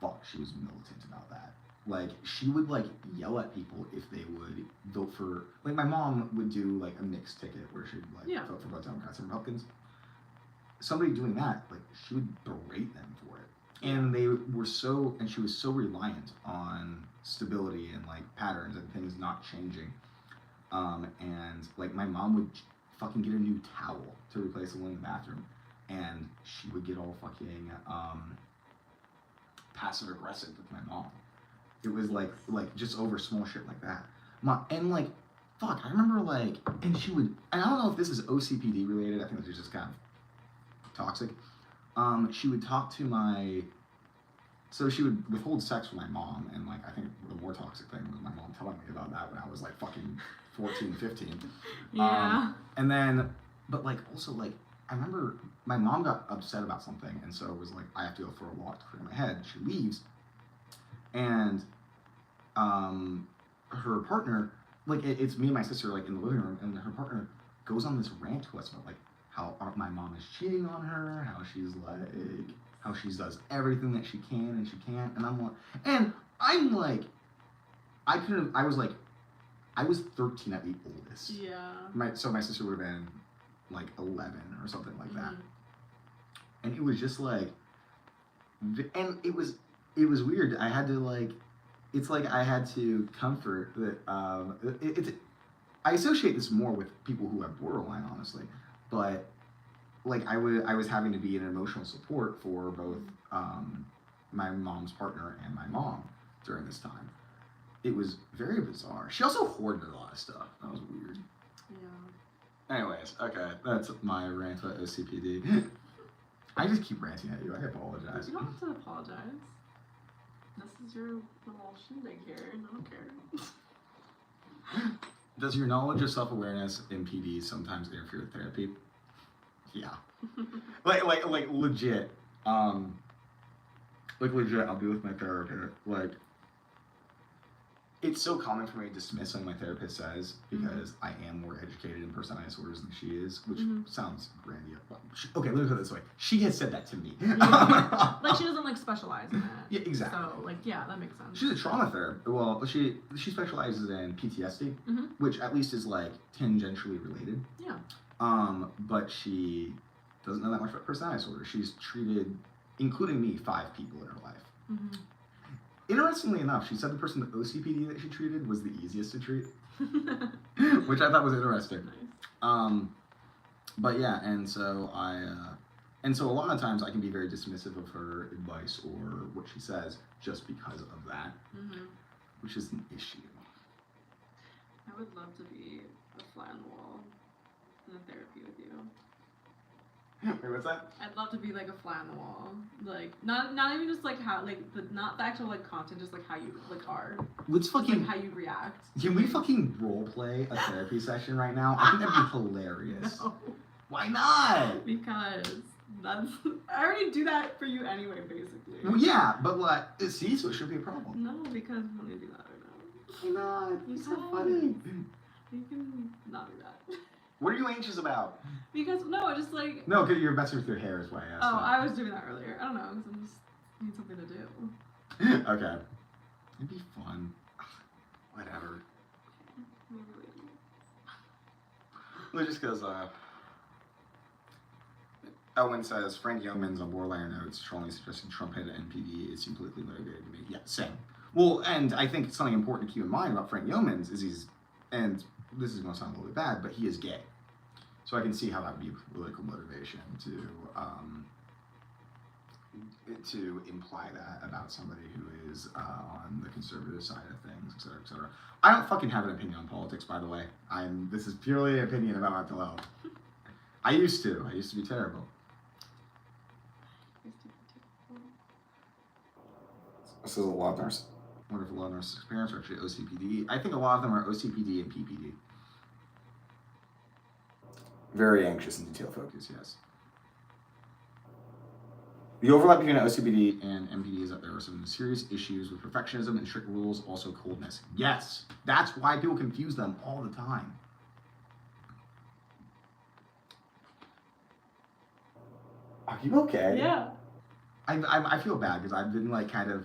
fuck, she was militant about that. Like, she would like yell at people if they would vote for, like, my mom would do like a mixed ticket where she'd like vote for both Democrats and Republicans. Somebody doing that, like, she would berate them for it. And they were so, and she was so reliant on stability and like patterns and things not changing. And like my mom would fucking get a new towel to replace the one in the bathroom, and she would get all fucking passive aggressive with my mom. It was like just over small shit like that. And like, fuck, I remember like, and she would, and I don't know if this is OCPD related, I think this is just kind of toxic. She would talk to so she would withhold sex from my mom, and like, I think the more toxic thing was my mom telling me about that when I was like fucking 14, 15. Yeah. And then, but like, also like, I remember my mom got upset about something, and so it was like, I have to go for a walk to clear my head. She leaves, and her partner, like, it's me and my sister like in the living room, and her partner goes on this rant to us about like how my mom is cheating on her, how she's like, how she does everything that she can and she can't, and I'm like, I was 13 at the oldest. Yeah. So my sister would have been like 11 or something like that. And it was just like, and it was weird. I had to like, it's like I had to comfort that, I associate this more with people who have borderline, honestly, but like I was having to be an emotional support for both my mom's partner and my mom during this time. It was very bizarre. She also hoarded a lot of stuff. That was weird. Yeah. Anyways, okay, that's my rant about OCPD. I just keep ranting at you. I apologize. You don't have to apologize. This is your little shindig here, and I don't care. Does your knowledge of self-awareness in PD sometimes interfere with therapy? Yeah. like legit. Like legit, I'll be with my therapist. Like, it's so common for me to dismiss something my therapist says because I am more educated in personality disorders than she is, which sounds grandiose. Okay, let me put it this way. She has said that to me. Yeah. Like, she doesn't like specialize in that. Yeah, exactly. So like, yeah, that makes sense. She's a trauma therapist. Well, she specializes in PTSD, which at least is like tangentially related. Yeah. But she doesn't know that much about personality disorder. She's treated, including me, 5 people in her life. Interestingly enough, she said the person with OCPD that she treated was the easiest to treat, which I thought was interesting. Nice. But yeah, and so a lot of times I can be very dismissive of her advice or what she says just because of that, which is an issue. I would love to be a fly on the wall in a therapy with you. Wait, what's that? I'd love to be like a fly on the wall, like not even just like how like not the actual like content, just like how you like are, Let's just, fucking. like how you react. Can we fucking role play a therapy session right now? I think that'd be hilarious. No, Why not? because that's I already do that for you anyway, basically. Well, yeah, but like, see, so it should be a problem. No, because I'm gonna do that right now. Why not? It's so Because- funny. You can not do that. What are you anxious about? Because no, I just like No, because you're messing with your hair is why I asked. oh, that. I was doing that earlier. I don't know, because I just need something to do. Okay. It'd be fun. Whatever. Maybe later. Well, just because, Owen says, Frank Yeoman's on Borderline Notes strongly suggesting Trump had an NPD. It seemed politically motivated to me. Yeah, same. Well, and I think something important to keep in mind about Frank Yeoman's is he's, and this is going to sound a little bit bad, but he is gay. So I can see how that would be political motivation to imply that about somebody who is on the conservative side of things, et cetera, et cetera. I don't fucking have an opinion on politics, by the way. This is purely an opinion about mental health. I used to be terrible. This is a lot of narcissists. I wonder if a lot of narcissistic parents are actually OCPD. I think a lot of them are OCPD and PPD. Very anxious and detail focused, yes. The overlap between OCPD and MPD is that there are some serious issues with perfectionism and strict rules, also coldness. Yes, that's why people confuse them all the time. Are you okay? Yeah. I feel bad because I've been like kind of,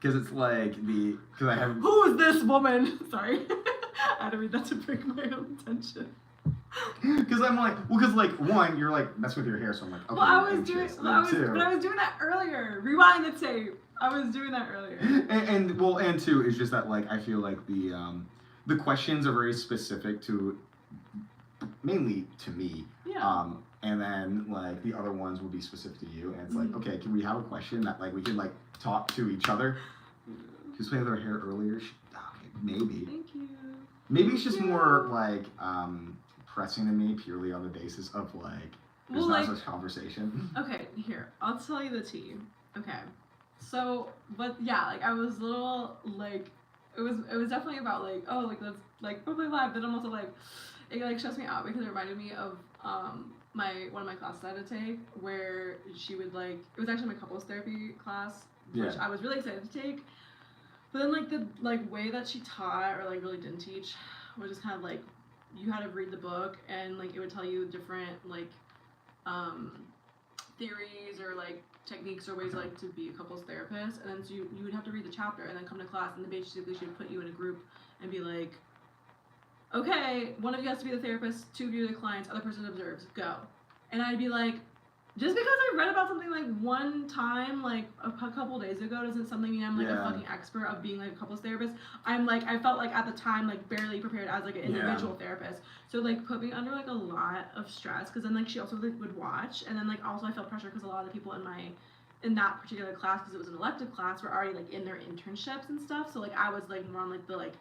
because it's like because I haven't. Who is this woman? Sorry. I had to read that to bring my own attention. Because I'm like, well, because like one, you're like messing with your hair, so I'm like, okay. Well, I was anxious. doing, I was, Two, but I was doing that earlier. Rewind the tape. I was doing that earlier. and two is just that like I feel like the questions are very specific to, mainly to me. Yeah. And then like the other ones will be specific to you, and it's like, okay, can we have a question that like we can like talk to each other? She was playing with her hair earlier. Okay, maybe. Thank you. Maybe it's just more like pressing to me purely on the basis of like there's Well, not like- such conversation. Okay, here, I'll tell you the tea. Okay. So, but yeah, like I was a little like it was definitely about like, oh, like let's like probably live, but I'm also like it like stressed me out because it reminded me of one of my classes I had to take where she would like it was actually my couples therapy class, which Yeah. I was really excited to take. But then like the like way that she taught or like really didn't teach was just kind of like you had to read the book and like it would tell you different like theories or like techniques or ways like to be a couples therapist, and then so you would have to read the chapter and then come to class, and then basically she would put you in a group and be like, okay, one of you has to be the therapist, two of you are the clients, other person observes, go. And I'd be like, just because I read about something like one time, like a couple days ago, doesn't something mean I'm like Yeah. a fucking expert of being like a couples therapist. I'm like, I felt like at the time like barely prepared as like an individual therapist. So like put me under like a lot of stress, because then like she also like, would watch, and then like also I felt pressure because a lot of the people in that particular class, because it was an elective class, were already like in their internships and stuff. So like I was like more on like the like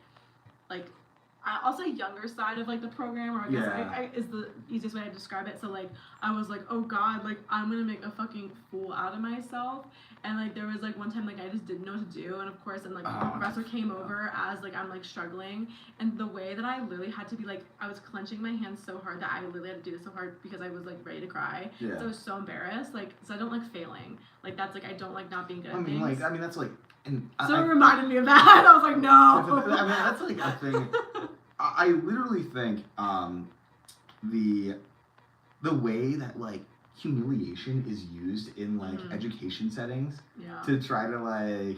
I'll say younger side of like the program, or I guess Yeah. is the easiest way to describe it. So like I was like, oh god, like I'm gonna make a fucking fool out of myself. And like there was like one time like I just didn't know what to do, and of course then like the professor came over as like I'm like struggling, and the way that I literally had to be like I was clenching my hands so hard that I literally had to do this so hard because I was like ready to cry. Yeah. So I was so embarrassed. Like so I don't like failing. Like that's like I don't like not being good at I mean, things. like that's like, and So it reminded me of that. I was like, no. I mean, that's like a thing. I literally think the way that like humiliation is used in like education settings Yeah. to try to like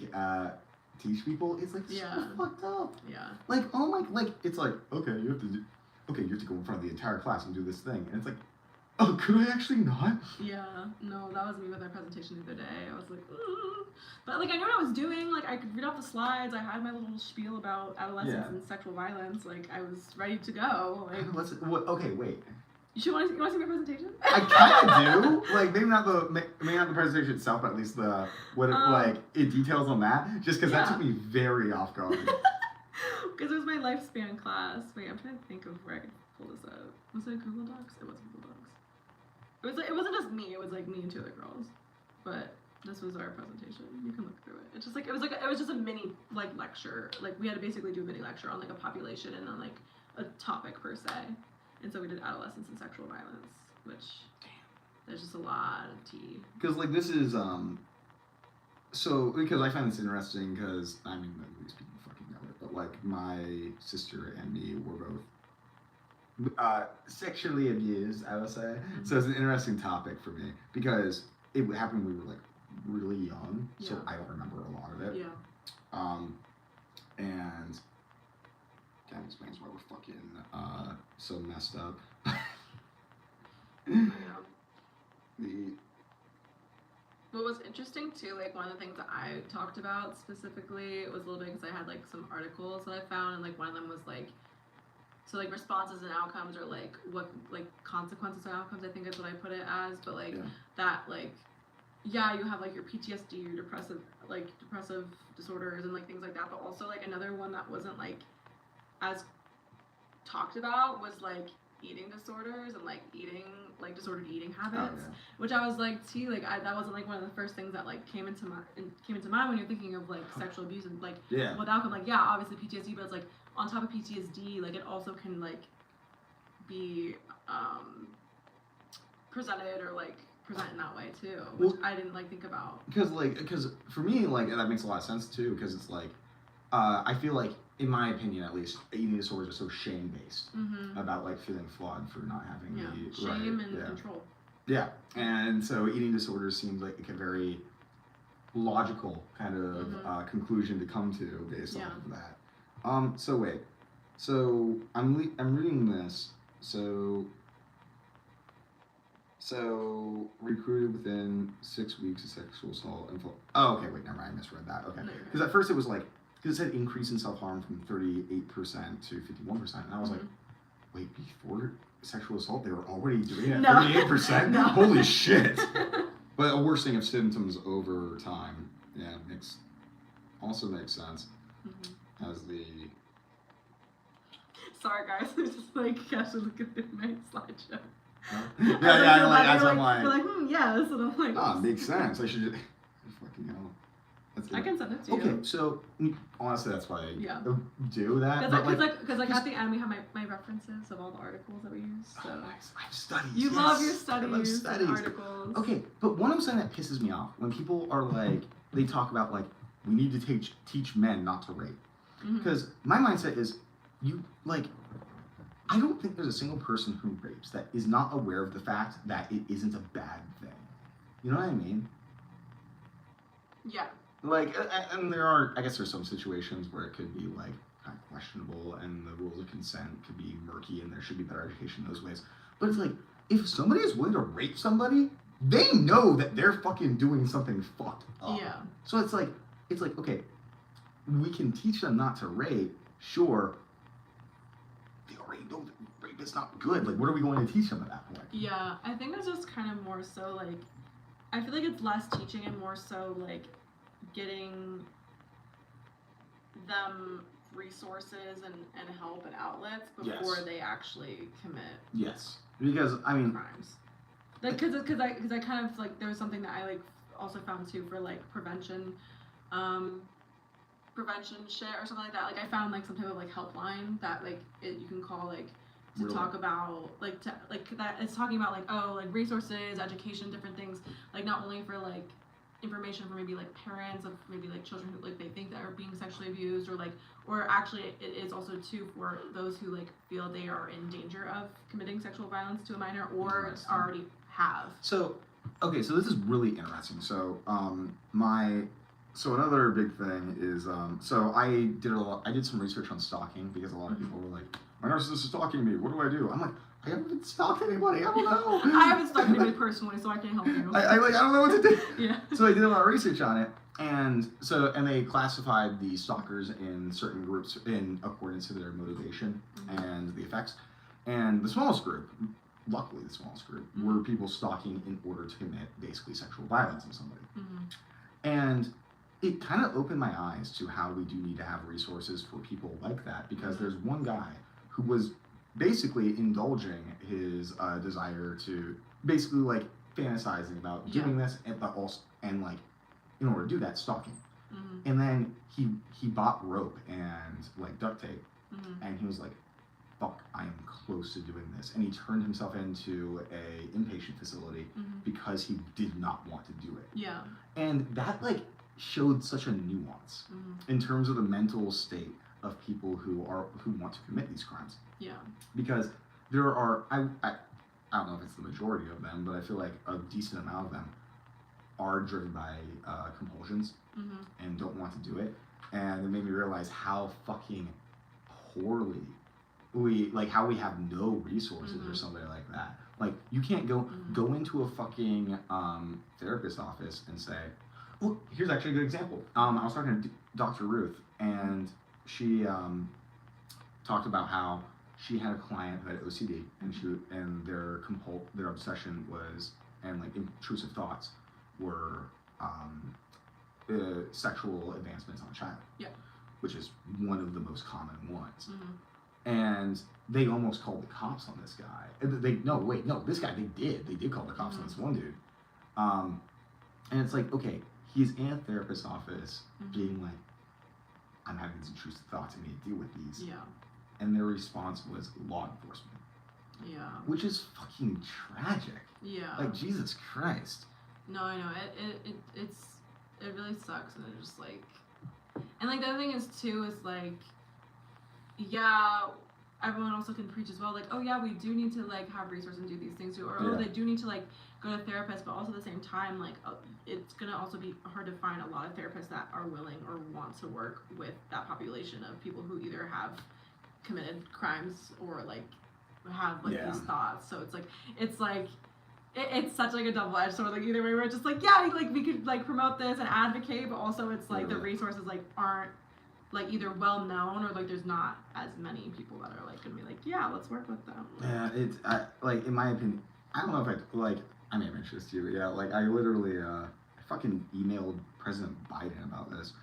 teach people is like Yeah. so fucked up. Yeah. Like oh my, like it's like okay you have to go in front of the entire class and do this thing, and it's like oh could I actually not? Yeah, no, that was me with my presentation the other day. I was like, ooh. But like I knew what I was doing. Like I could read off the slides. I had my little spiel about adolescence Yeah. and sexual violence. Like I was ready to go. Like Okay, wait. you want to see my presentation? I kind of do. Like maybe not the presentation itself, but at least like it details on that. Just because that Yeah. took me very off guard. Because it was my lifespan class. Wait, I'm trying to think of where I could pull this up. Was it Google Docs? It was Google Docs. It was like, it wasn't just me. It was like me and 2 other girls. But this was our presentation. You can look through it. It's just like it was just a mini like lecture. Like we had to basically do a mini lecture on like a population and on like a topic per se. And so we did adolescence and sexual violence, which there's just a lot of tea. Because like this is so because I find this interesting because I mean these people fucking know it, but like my sister and me were both sexually abused, I would say. Mm-hmm. So it's an interesting topic for me because it happened when we were like really young, so Yeah. I don't remember a lot of it. Yeah. And that explains why we're fucking so messed up. Yeah. The What was interesting too, like one of the things that I talked about specifically was a little bit because I had like some articles that I found, and like one of them was like, so like responses and outcomes, or like what like consequences and outcomes, I think is what I put it as, but like that like, yeah, you have like your PTSD, your depressive disorders and like things like that, but also like another one that wasn't like as talked about was like eating disorders and like disordered eating habits, which I was like, gee, like that wasn't like one of the first things that like came into mind when you're thinking of like sexual abuse and like what outcome, like yeah, obviously PTSD, but it's like on top of PTSD, like it also can like be presented or like present in that way too, which I didn't like think about. Because for me, like that makes a lot of sense too, because it's like I feel like, in my opinion at least, eating disorders are so shame based about like feeling flawed for not having the shame and control. Yeah, and so eating disorders seems like a very logical kind of conclusion to come to based off of that. So wait, so I'm reading this. So recruited within 6 weeks of sexual assault and oh, okay, wait, never mind, I misread that. Okay, because at first it was like, because it said increase in self-harm from 38% to 51%, and I was like, wait, before sexual assault they were already doing it at 38%? No. Holy shit. But a worsening of symptoms over time, also makes sense. As the sorry guys, it's just like actually look at my slideshow. I'm like, yes, and I'm like, makes sense. I should just fucking hell. I can send it to you. Okay, so honestly, that's why I do that. Because like at the end we have my references of all the articles that we use. So I have studies. You love your studies. I love studies. And articles. Okay, but one of something that pisses me off when people are like, they talk about like we need to teach men not to rape, because my mindset is I don't think there's a single person who rapes that is not aware of the fact that it isn't a bad thing. You know what I mean? Yeah. Like, and I guess there's some situations where it could be like kind of questionable and the rules of consent could be murky and there should be better education in those ways. But it's like, if somebody is willing to rape somebody, they know that they're fucking doing something fucked up. Yeah. So it's like, okay, we can teach them not to rape, sure. They already know that rape is not good. Like, what are we going to teach them at that point? Yeah, I think it's just kind of more so like, I feel like it's less teaching and more so like getting them resources and help and outlets before they actually commit. Yes, because I mean crimes. Like, because I kind of like, there was something that I like also found too for like prevention shit or something like that. Like I found like some type of like helpline that like you can call like to talk about like that it's talking about like resources, education, different things, like not only for like information for maybe like parents of maybe like children who like they think that are being sexually abused, or actually it is also too for those who like feel they are in danger of committing sexual violence to a minor or already have. So okay, so this is really interesting. So so another big thing is so I did some research on stalking because a lot of people were like, my narcissist is stalking me, what do I do? I'm like, I haven't stalked anybody, I don't know. I haven't stalked anybody personally, so I can't help you. I don't know what to do. Yeah. So I did a lot of research on it, and they classified the stalkers in certain groups in accordance to their motivation and the effects. And the smallest group, luckily the smallest group, were people stalking in order to commit basically sexual violence on somebody. And it kind of opened my eyes to how we do need to have resources for people like that, because there's one guy who was basically indulging his desire to basically like fantasizing about doing this, but also and like in order to do that, stalking. And then he bought rope and like duct tape, and he was like, fuck, I am close to doing this. And he turned himself into a inpatient facility because he did not want to do it. Yeah. And that like showed such a nuance in terms of the mental state of people who want to commit these crimes. Yeah. Because there are I don't know if it's the majority of them, but I feel like a decent amount of them are driven by compulsions and don't want to do it. And it made me realize how fucking poorly how we have no resources for somebody like that. Like, you can't go into a fucking therapist office and say, well, here's actually a good example. I was talking to Dr. Ruth, and she talked about how she had a client who had OCD, and their obsession was, and like intrusive thoughts were sexual advancements on a child. Yeah. Which is one of the most common ones. And they almost called the cops on this guy. This guy, they did call the cops on this one dude. And it's like, okay, he's in a therapist's office being like, I'm having these intrusive thoughts, I need to deal with these. Yeah. And their response was law enforcement. Yeah. Which is fucking tragic. Yeah. Like, Jesus Christ. No, I know. It really sucks, and it's just like, and like the other thing is too is like, yeah, everyone also can preach as well, like, oh yeah, we do need to like have resources and do these things too, or oh, they do need to like go to therapists, but also at the same time, like, it's gonna also be hard to find a lot of therapists that are willing or want to work with that population of people who either have committed crimes or like have like these thoughts. So it's such like a double-edged sword. Like, either way, we're just like, yeah, like we could like promote this and advocate, but also it's like the resources like aren't like either well known, or like there's not as many people that are like gonna be like, yeah, let's work with them. Yeah, it's like, in my opinion, I don't know if I may have mentioned this to you, but yeah, like I literally fucking emailed President Biden about this.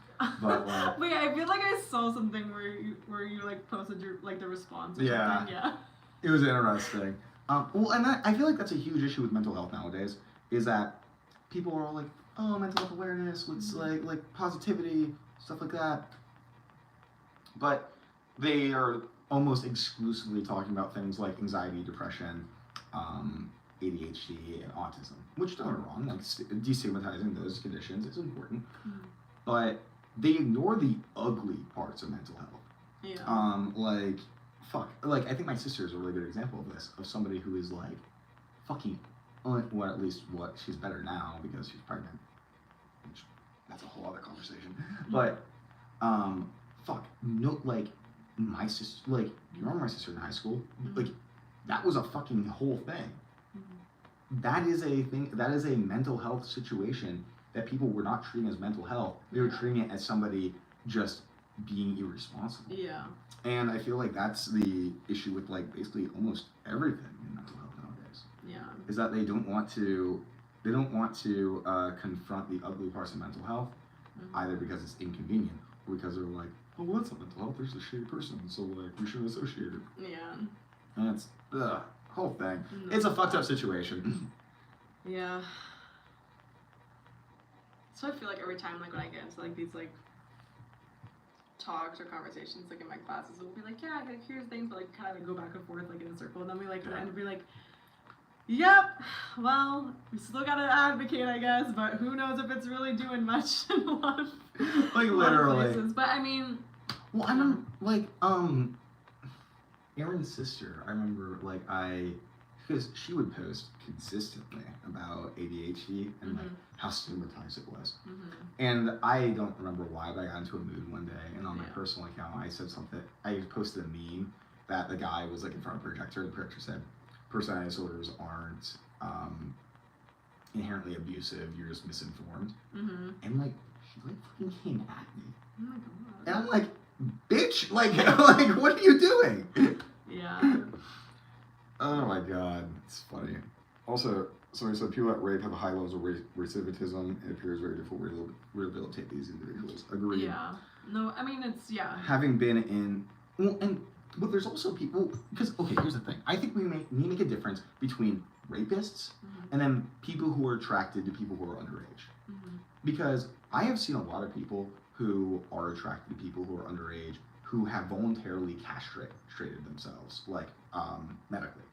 But like, wait, I feel like I saw something where you like posted your like the response or something. Yeah. It was interesting. Well, and I feel like that's a huge issue with mental health nowadays, is that people are all like, oh, mental health awareness, let's like positivity, stuff like that. But they are almost exclusively talking about things like anxiety, depression, ADHD, and autism, which don't get me wrong, like destigmatizing those conditions is important. But they ignore the ugly parts of mental health. Yeah. Like, fuck. Like, I think my sister is a really good example of this, of somebody who is like fucking, well, at least she's better now because she's pregnant. Which, that's a whole other conversation. But, fuck, no, like, my sister, like, you remember my sister in high school? Like, that was a fucking whole thing. That is a thing, that is a mental health situation that people were not treating as mental health. They were treating it as somebody just being irresponsible. Yeah. And I feel like that's the issue with like basically almost everything in mental health nowadays. Yeah. Is that they don't want to confront the ugly parts of mental health, either because it's inconvenient or because they're like, oh, well, that's not mental health, there's a shitty person, so like we shouldn't associate it. Yeah. And it's the whole thing. No, it's a fucked up situation. Yeah. So I feel like every time, like, when I get into, like, these, like, talks or conversations, like, in my classes, we'll be like, yeah, like, here's things, but, like, kind of, like, go back and forth, like, in a circle, and then we, like, end up be like, yep, well, we still gotta advocate, I guess, but who knows if it's really doing much in a lot of, like, literally. Places. But, I mean... Well, I remember, like, Aaron's sister, I remember, like, because she would post consistently about ADHD and like how stigmatized it was. And I don't remember why, but I got into a mood one day, and on my personal account I said something, I posted a meme that the guy was like in front of a projector, and the projector said, personality disorders aren't inherently abusive, you're just misinformed. And like, she like fucking came at me. Oh my God. And I'm like, bitch, like, like, what are you doing? Yeah. Oh my God, it's funny. Also, So he said people that rape have high levels of recidivism. It appears very difficult to rehabilitate these individuals. Agreed. Yeah. No, I mean, it's, yeah. Having been in, well, but there's also people, because, okay, here's the thing. I think we make a difference between rapists and then people who are attracted to people who are underage. Because I have seen a lot of people who are attracted to people who are underage who have voluntarily castrated themselves, like medically,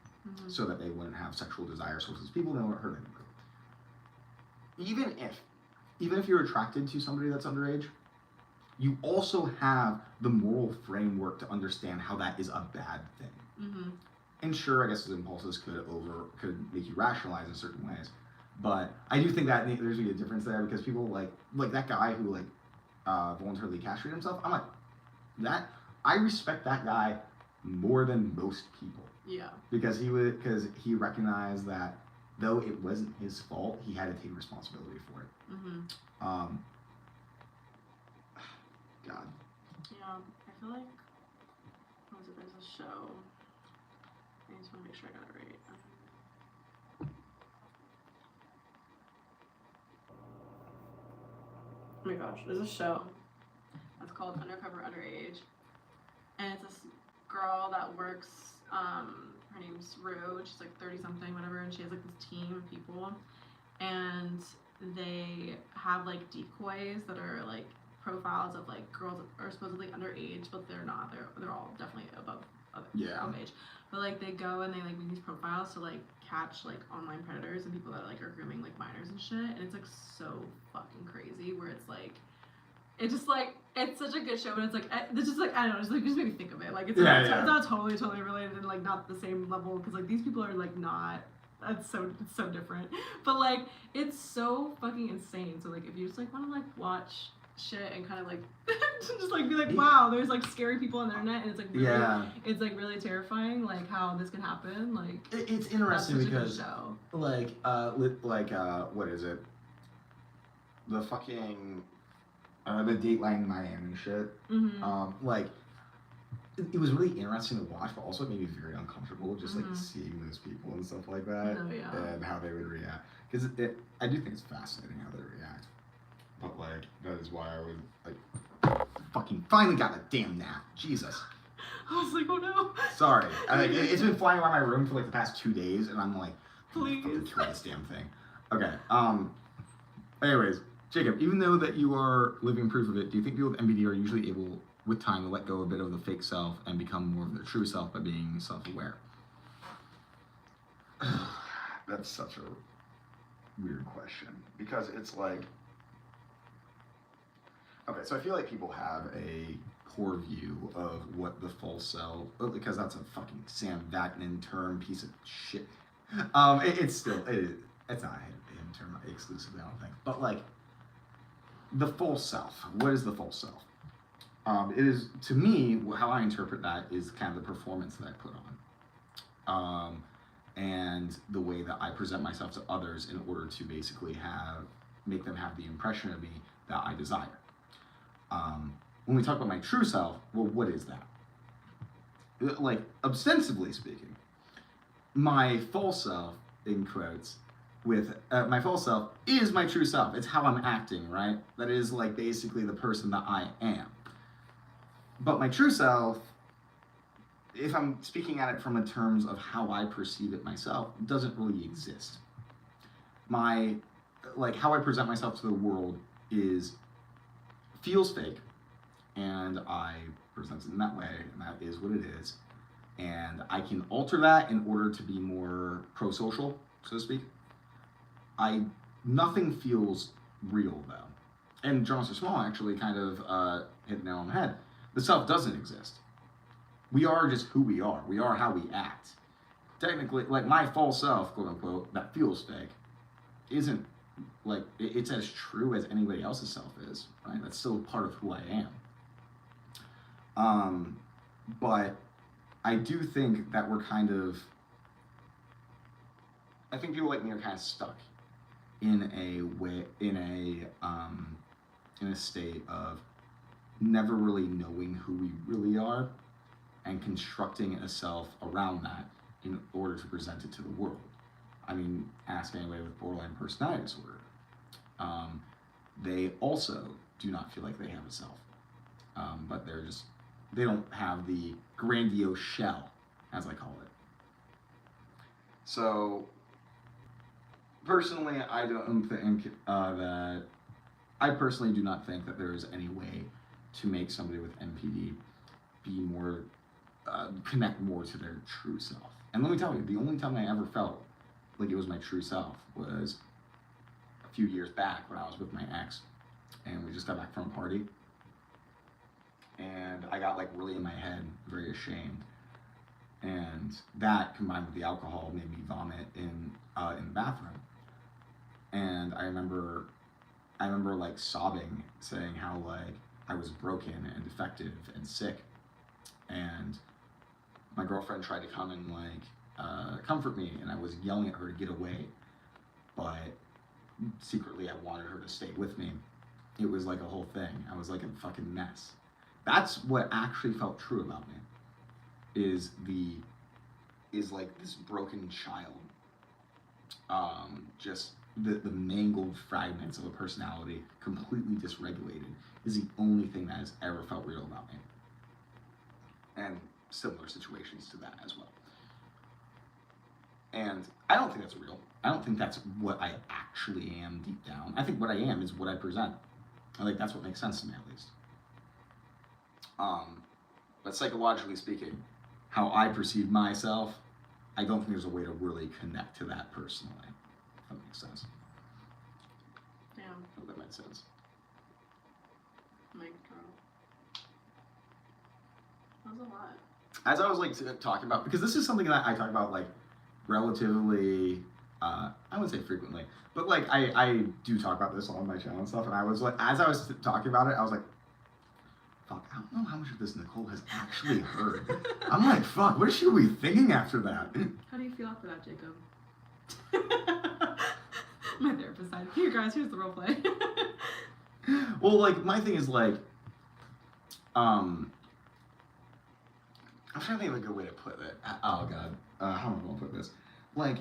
so that they wouldn't have sexual desire sources. People that won't hurt anybody. Even if you're attracted to somebody that's underage, you also have the moral framework to understand how that is a bad thing. And sure, I guess those impulses could make you rationalize in certain ways, but I do think that there's a difference there, because people like that guy who voluntarily castrated himself. I'm like, that I respect that guy more than most people. Yeah. Because he recognized that though it wasn't his fault, he had to take responsibility for it. God. Yeah, I feel like, what was it, there's a show, I just want to make sure I got it right. Oh my gosh, there's a show that's called Undercover Underage, and it's this girl that works, her name's Rue, she's like 30 something, whatever, and she has like this team of people, and they have like decoys that are like profiles of like girls that are supposedly underage, but they're not. They're all definitely above age. But like they go and they like make these profiles to like catch like online predators and people that like are grooming like minors and shit. And it's like so fucking crazy. Where it's like, it's just like, it's such a good show, but it's like it's just like, I don't know, just made me think of it. Like it's not totally related and like not the same level, because like these people are like not. It's so different. But like it's so fucking insane. So like if you just like want to like watch shit and kind of like just like be like, wow, there's like scary people on the internet, and it's like really, it's like really terrifying, like how this can happen. Like it's interesting because like what is it, the fucking the Dateline Miami shit, like it was really interesting to watch, but also it made me very uncomfortable just like seeing those people and stuff like that, and how they would react, because I do think it's fascinating how they react. But like, that is why I would like fucking finally got a damn nap. Jesus. I was like, oh no. Sorry. It's been flying around my room for like the past 2 days, and I'm like, please kill this damn thing. Okay. Anyways, Jacob, even though that you are living proof of it, do you think people with MBD are usually able, with time, to let go a bit of the fake self and become more of their true self by being self-aware? That's such a weird question, because it's like, okay, so I feel like people have a poor view of what the false self, because that's a fucking Sam Vaknin term piece of shit. It's not a him term exclusively, I don't think. But like, the false self, what is the false self? It is, to me, how I interpret that is kind of the performance that I put on. And the way that I present myself to others in order to basically make them have the impression of me that I desire. When we talk about my true self, well, what is that? Like, ostensibly speaking, my false self, in quotes, my false self is my true self. It's how I'm acting, right? That is, like, basically the person that I am. But my true self, if I'm speaking at it from the terms of how I perceive it myself, doesn't really exist. How I present myself to the world feels fake, and I present it in that way, and that is what it is. And I can alter that in order to be more pro-social, so to speak. Nothing feels real, though. And John Mr. Small actually kind of hit the nail on the head. The self doesn't exist. We are just who we are. We are how we act. Technically, like, my false self, quote unquote, that feels fake, isn't, like, it's as true as anybody else's self is, right? That's still part of who I am. But I do think that we're kind of, I think people like me are kind of stuck in a state of never really knowing who we really are and constructing a self around that in order to present it to the world. I mean, ask anybody with borderline personality disorder. They also do not feel like they have a self. But they don't have the grandiose shell, as I call it. So, personally, I don't think that, I personally do not think that there is any way to make somebody with NPD be more, connect more to their true self. And let me tell you, the only time I ever felt like it was my true self was a few years back when I was with my ex, and we just got back from a party, and I got like really in my head, very ashamed, and that combined with the alcohol made me vomit in the bathroom. And I remember like sobbing, saying how like I was broken and defective and sick, and my girlfriend tried to come and like comfort me, and I was yelling at her to get away, but secretly I wanted her to stay with me. It was like a whole thing. I was like a fucking mess. That's what actually felt true about me. Is like this broken child. Just the mangled fragments of a personality, completely dysregulated, is the only thing that has ever felt real about me. And similar situations to that as well. And I don't think that's real. I don't think that's what I actually am deep down. I think what I am is what I present. I think that's what makes sense to me, at least. But psychologically speaking, how I perceive myself, I don't think there's a way to really connect to that personally. If that makes sense. Yeah. I hope that makes sense. Mic drop. That was a lot. As I was like talking about, because this is something that I talk about like relatively, I wouldn't say frequently, but like I do talk about this on my channel and stuff, and I was like, as I was talking about it, I was like, fuck, I don't know how much of this Nicole has actually heard. I'm like, fuck, what is she be thinking after that? How do you feel after that, Jacob? My therapist said, here guys, here's the role play. Well, like, my thing is like, I'm trying to think of a good way to put it. Oh god, how am I going to put this? Like,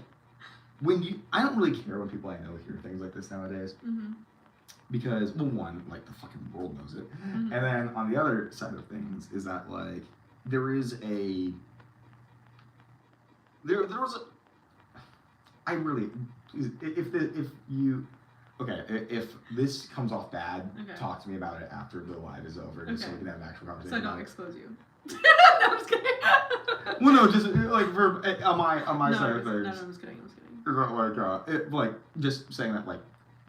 I don't really care when people I know hear things like this nowadays. Mm-hmm. Because, well, one, like, the fucking world knows it. Mm-hmm. And then on the other side of things is that, like, there was a, I really, if this comes off bad, Okay. talk to me about it after the live is over, just so Okay. we can have an actual So I conversation. don't about it. expose you. No, I'm just kidding. Well, no, just like on my No, side of no, things. I'm just kidding. Is that like just saying that, like,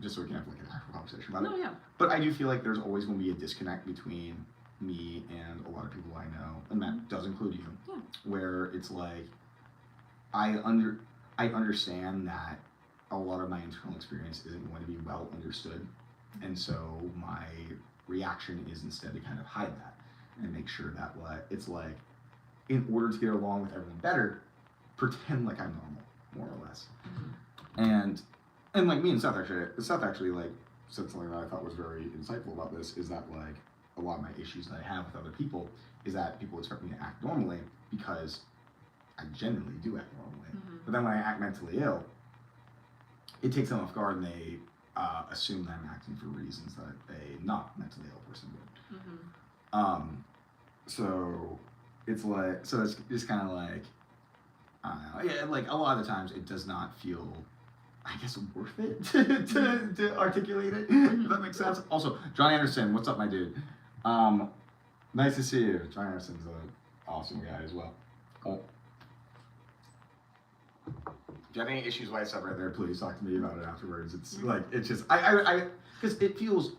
just so we can have like an actual conversation about No, it. yeah. But I do feel like there's always going to be a disconnect between me and a lot of people I know, and that does include you. Yeah. Where it's like I understand that a lot of my internal experience isn't going to be well understood, and so my reaction is instead to kind of hide that and make sure that it's like, in order to get along with everyone better, pretend like I'm normal, more or less. Mm-hmm. And like me and Seth actually like said something that I thought was very insightful about this, is that like a lot of my issues that I have with other people is that people expect me to act normally because I genuinely do act normally. Mm-hmm. But then when I act mentally ill, it takes them off guard, and they assume that I'm acting for reasons that a not mentally ill person would. Mm-hmm. So it's like, so it's just kind of like, I don't know, yeah, like a lot of the times it does not feel, I guess, worth it to articulate it, if that makes sense. Also, John Anderson, what's up, my dude? Nice to see you. John Anderson's an awesome guy as well. Oh. If you have any issues with what I said right there, please talk to me about it afterwards. It's like, it's just, because it feels,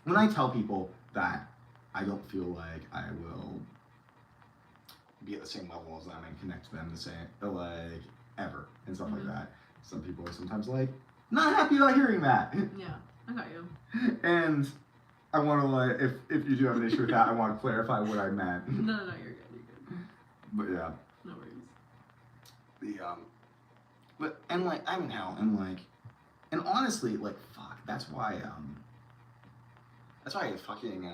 when I tell people that I don't feel like I will be at the same level as them and connect to them the same, like, ever, and stuff like that. Some people are sometimes like, not happy about hearing that. Yeah, I got you. And I want to, like, if you do have an issue with that, I want to clarify what I meant. No, you're good. But yeah. No worries. But, and like, I mean, hell, and like, and honestly, like, fuck, that's why I fucking,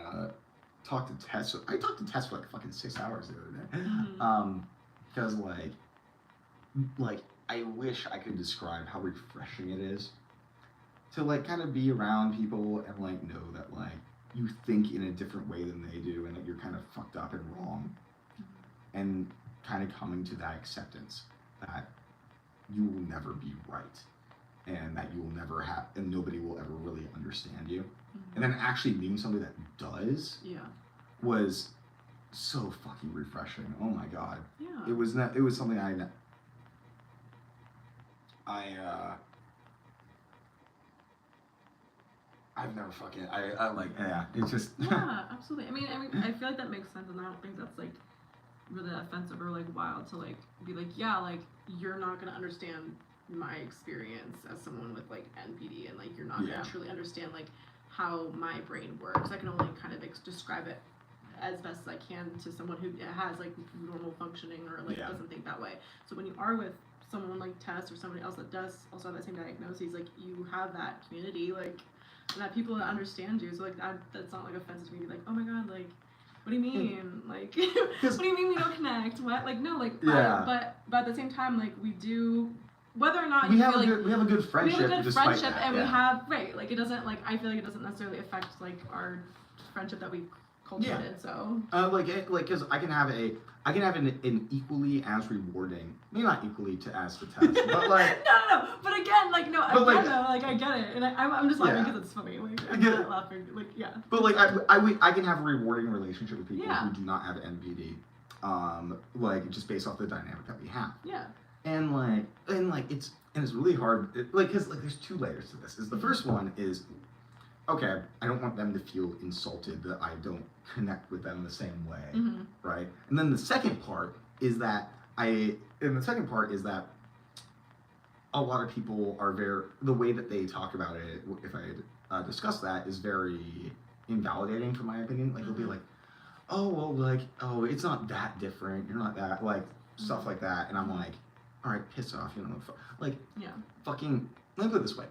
talked to Tess. I talked to Tess for like fucking 6 hours the other day. Mm-hmm. Because like, I wish I could describe how refreshing it is to like kind of be around people and like know that like you think in a different way than they do and that you're kind of fucked up and wrong, and kind of coming to that acceptance that you will never be right and that you will never have and nobody will ever really understand you, and then actually meeting somebody that does was so fucking refreshing. Oh my god. Yeah. It was something I've never fucking I like it's just Yeah, absolutely. I mean I feel like that makes sense, and I don't think that's like really offensive or like wild to like be like, yeah, like you're not gonna understand my experience as someone with like NPD, and like you're not gonna truly understand like how my brain works. I can only kind of describe it as best as I can to someone who has like normal functioning or like doesn't think that way. So when you are with someone like Tess or somebody else that does also have that same diagnosis, like you have that community, like, and that people that understand you. So like that's not like offensive to me to be like, oh my god, like what do you mean? Like what do you mean we don't connect? What? Like no, like but at the same time, like we do, whether or not we you have feel a like good, we have a good friendship. we have a good despite friendship, that, and we have like it doesn't like I feel like it doesn't necessarily affect like our friendship that we've cultivated. So because I can have an equally as rewarding, maybe not equally to as the test, but like no, but again, like no, but again, though, like I get it, and I'm just laughing because it's funny. Like I'm not laughing, like But like I can have a rewarding relationship with people who do not have NPD, like just based off the dynamic that we have. Yeah. And it's really hard, because like there's two layers to this. Is the first one is, okay, I don't want them to feel insulted that I don't connect with them the same way, right? And then the second part is that a lot of people are the way that they talk about it, if I discuss that, is very invalidating for my opinion. Like they'll be like, oh well, like, oh, it's not that different, you're not that, like stuff like that, and I'm like, all right, piss off, you know, like fucking. Let me put it this way.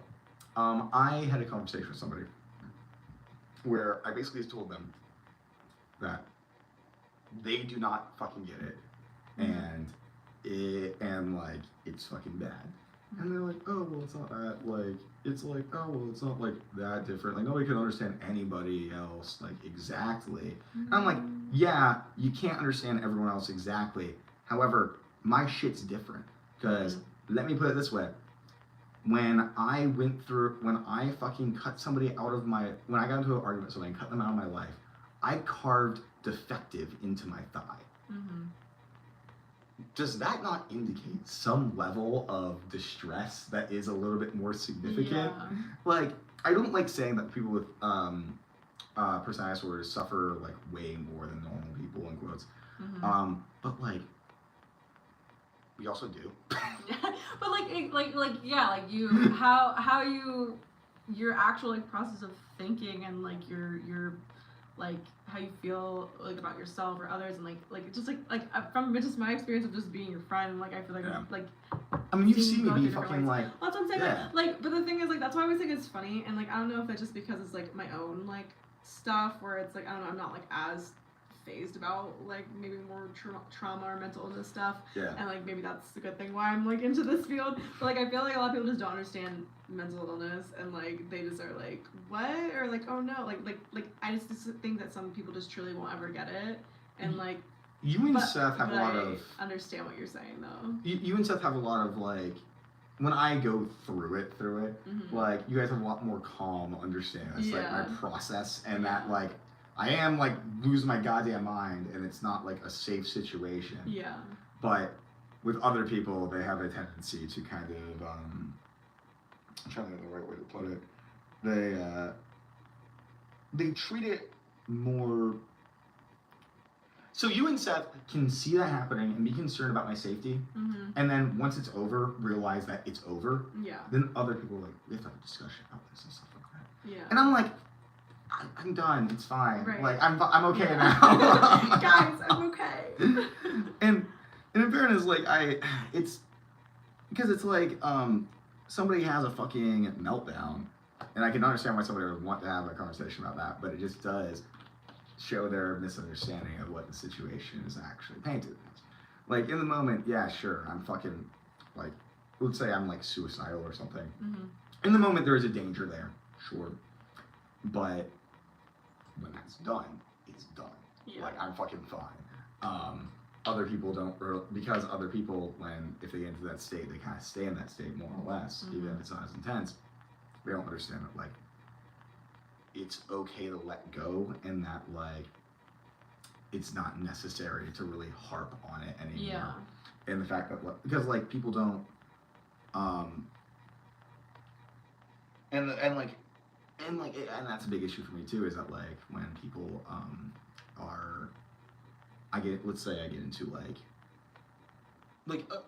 I had a conversation with somebody where I basically told them that they do not fucking get it, and like it's fucking bad, and they're like, oh well, it's not that, like it's like, oh well, it's not like that different, like nobody can understand anybody else like exactly. And I'm like, yeah, you can't understand everyone else exactly, however my shit's different, because let me put it this way. When I fucking cut somebody out of my, when I got into an argument with somebody and cut them out of my life, I carved defective into my thigh. Does that not indicate some level of distress that is a little bit more significant? Like, I don't like saying that people with personality disorders suffer like way more than normal people, in quotes. But like, we also do. But like you how you your actual like process of thinking and like your like how you feel like about yourself or others, and like just like from just my experience of just being your friend, and like I feel like like I mean, you've seen me be fucking like, well, that's what I'm saying. Like but the thing is, like that's why I always think it's funny, and like I don't know if that's just because it's like my own like stuff where it's like I don't know, I'm not like as phased about like maybe more trauma or mental illness stuff, and like maybe that's the good thing why I'm like into this field. But like I feel like a lot of people just don't understand mental illness, and like they just are like what, or like oh no, like I just think that some people just truly won't ever get it, and like you and Seth have a lot of understand what you're saying though. You and Seth have a lot of like, when I go through it, like you guys have a lot more calm understanding. It's like my process, and that like I am like losing my goddamn mind, and it's not like a safe situation. But with other people, they have a tendency to kind of I'm trying to think of the right way to put it. They treat it more. So you and Seth can see that happening and be concerned about my safety, and then once it's over, realize that it's over. Then other people are like, we have to have a discussion about this and stuff like that. And I'm like, I'm done. It's fine. Like I'm okay now. Guys, I'm okay. And in fairness, like it's because it's like somebody has a fucking meltdown, and I can understand why somebody would want to have a conversation about that, but it just does show their misunderstanding of what the situation is actually painted as. Like in the moment, yeah, sure, I'm fucking like let's say I'm like suicidal or something. Mhm. In the moment, there is a danger there, sure. But when that's done, it's done. Yeah. Like, I'm fucking fine. Other people don't, because other people, if they get into that state, they kind of stay in that state more or less, even if it's not as intense. They don't understand that, like, it's okay to let go, and that, like, it's not necessary to really harp on it anymore. Yeah. And the fact that, because, like, people don't, and that's a big issue for me too, is that, like, when people let's say I get into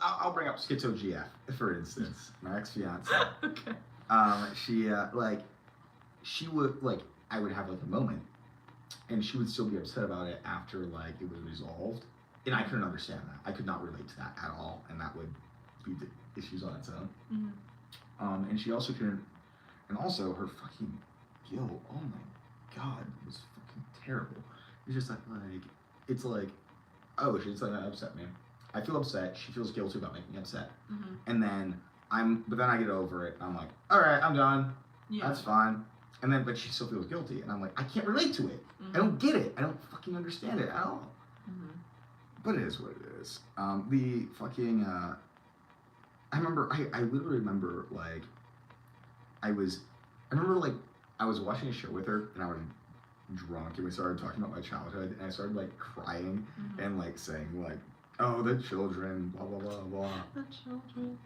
I'll bring up Schizo GF, for instance, my ex-fiance. Okay. She would, like, I would have, like, a moment, and she would still be upset about it after, like, it was resolved, and I couldn't understand that. I could not relate to that at all, and that would be the issues on its own. Mhm. And she also couldn't, and also her fucking guilt, oh my god, it was fucking terrible. It's just like, it's like, oh, she's like, that upset me. I feel upset, she feels guilty about making me upset. Mhm. And then but then I get over it, and I'm like, alright, I'm done. Yeah. That's fine. And then, but she still feels guilty, and I'm like, I can't relate to it. Mhm. I don't get it. I don't fucking understand it at all. Mhm. But it is what it is. The fucking, I literally remember, like, I was watching a show with her, and I was drunk, and we started talking about my childhood, and I started, like, crying, Mhm. and, like, saying, like, oh, the children, blah, blah, blah, blah. The children.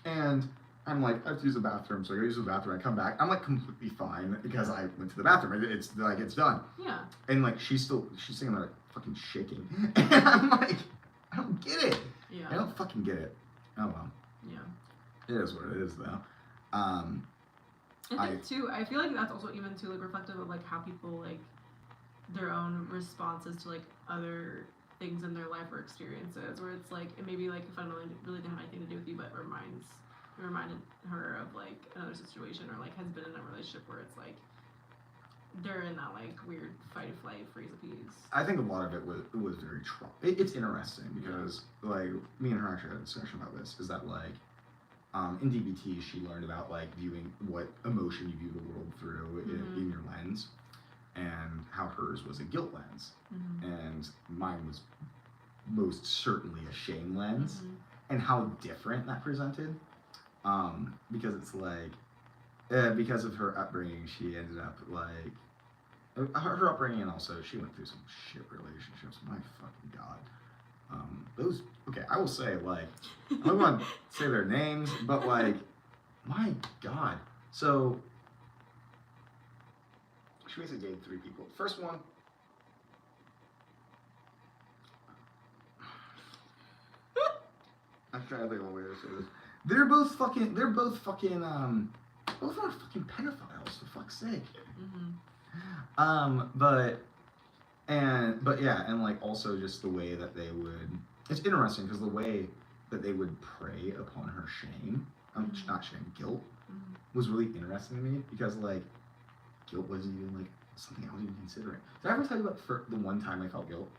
And I'm like, I have to use the bathroom, so I go use the bathroom, I come back, I'm, like, completely fine, because I went to the bathroom, it's, like, it's done. Yeah. And, like, she's sitting there, like, fucking shaking, and I'm like, I don't get it. Yeah. I don't fucking get it. Oh, well. Yeah. It is what it is, though. I think too, I feel like that's also even too, like, reflective of, like, how people, like, their own responses to, like, other things in their life or experiences, where it's like, it maybe, like, if I don't really didn't have anything to do with you, but it reminded her of, like, another situation, or, like, has been in a relationship where it's like they're in that, like, weird fight or flight freeze of peace. I think a lot of it was very it's interesting, because, like, me and her actually had a discussion about this, is that, like, in DBT, she learned about, like, viewing what emotion you view the world through in your lens, and how hers was a guilt lens, and mine was most certainly a shame lens, and how different that presented, because it's like, because of her upbringing, she ended up, like, her upbringing, and also she went through some shit relationships, my fucking god. I will say, like, I'm not going to say their names, but, like, my god. So, she basically dated 3 people. First one, I'm trying to think of a way to say this. They're both fucking, both are fucking pedophiles, for fuck's sake. But yeah, and, like, also just the way that they would, it's interesting, because the way that they would prey upon her shame, not shame, guilt, was really interesting to me, because, like, guilt wasn't even, like, something I was even considering. Did I ever tell you about the one time I felt guilt?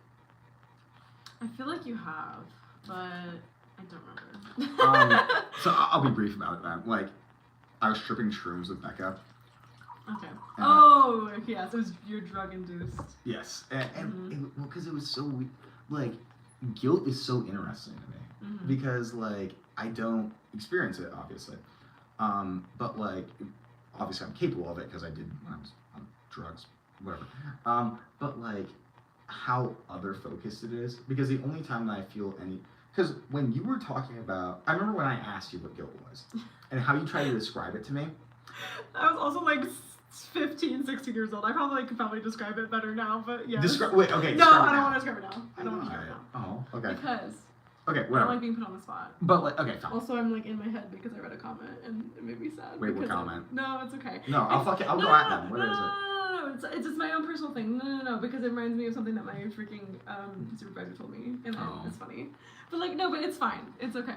I feel like you have, but I don't remember. So I'll be brief about it then. Like, I was tripping shrooms with Becca. Okay. Oh, yeah, so you're drug induced. Yes, and because it was so weird. Like, guilt is so interesting to me, because, like, I don't experience it, obviously, but, like, obviously I'm capable of it, because I did when I was on drugs, whatever, but, like, how other focused it is, because the only time that I feel because when you were talking about, I remember when I asked you what guilt was, and how you tried to describe it to me. I was also, like, 15, 16 years old. I could probably describe it better now, but yeah. Wait, okay. No, I don't want to describe it now. I don't want to describe it now. Oh, okay. Because okay, I don't whatever. like being put on the spot. But, like, okay, fine. Also, I'm, like, in my head because I read a comment and it made me sad. Wait, what comment? No, it's okay. No, I'll go at them. What is it? No, it's just my own personal thing. No, because it reminds me of something that my freaking supervisor told me, and it's funny. But, like, no, but it's fine. It's okay.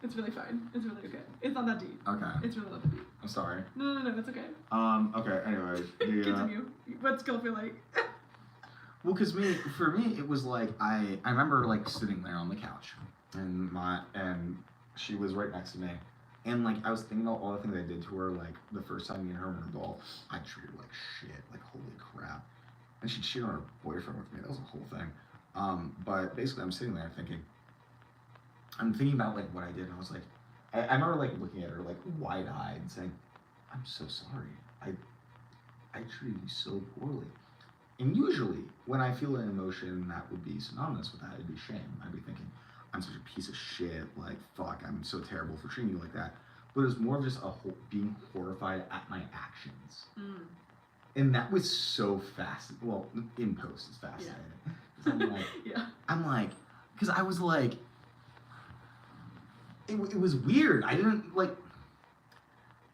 It's really fine. It's really okay. It's not that deep. Okay. It's really not that deep. I'm sorry. No, it's okay. Okay, anyways. Continue. What's guilt feel like? Well, because for me, it was like, I remember, like, sitting there on the couch, and she was right next to me. And, like, I was thinking about all the things I did to her, like, the first time me and her were involved. I treated her like shit, like, holy crap. And she cheated on her boyfriend with me. That was a whole thing. But basically, I'm sitting there thinking about, like, what I did. And I was like, I remember, like, looking at her, like, wide-eyed and saying, I'm so sorry. I treated you so poorly. And usually, when I feel an emotion that would be synonymous with that, it'd be shame. I'd be thinking, I'm such a piece of shit, like, fuck, I'm so terrible for treating you like that. But it was more of just being horrified at my actions. And that was so fascinating. Well, in post, it's fascinating. Yeah. I'm like, I'm like, because I was like, it was weird. I didn't, like,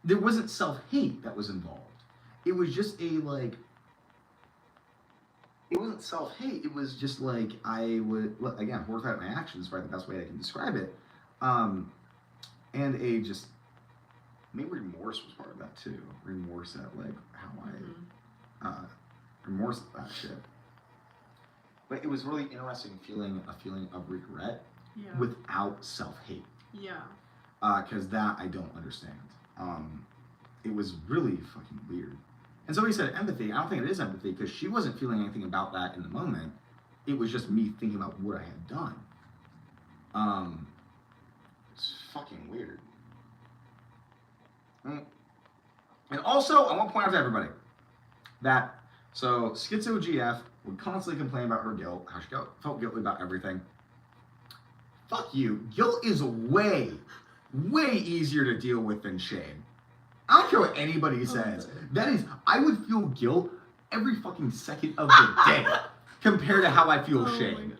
there wasn't self-hate that was involved. It was just a, like, it wasn't self-hate. It was just like I would, again, horrified at my actions, probably the best way I can describe it. And a just, maybe remorse was part of that too. Remorse at, like, how remorse at that shit. But it was really interesting feeling a feeling of regret without self-hate. Yeah. Because that I don't understand. It was really fucking weird. And so he said empathy. I don't think it is empathy because she wasn't feeling anything about that in the moment. It was just me thinking about what I had done. It's fucking weird. And also, I want to point out to everybody that, so Schizo GF would constantly complain about her guilt, how she felt guilty about everything. Fuck you. Guilt is way, way easier to deal with than shame. I don't care what anybody says. That is, I would feel guilt every fucking second of the day compared to how I feel shame.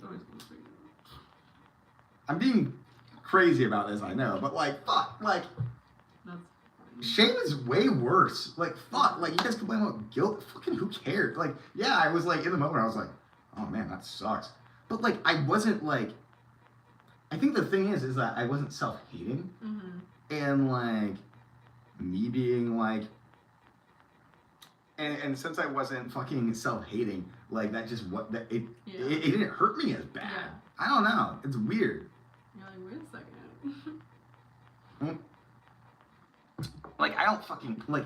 I'm being crazy about this, I know, but, like, fuck, like, shame is way worse. Like, fuck, like, you guys complain about guilt? Fucking who cares? Like, yeah, I was, like, in the moment, I was like, oh man, that sucks. But, like, I wasn't, like, I think the thing is that I wasn't self-hating. And, like, me being, like, and since I wasn't fucking self-hating, like, that just, it didn't hurt me as bad. Yeah. I don't know. It's weird. You're like, wait a second. Like, I don't fucking, like,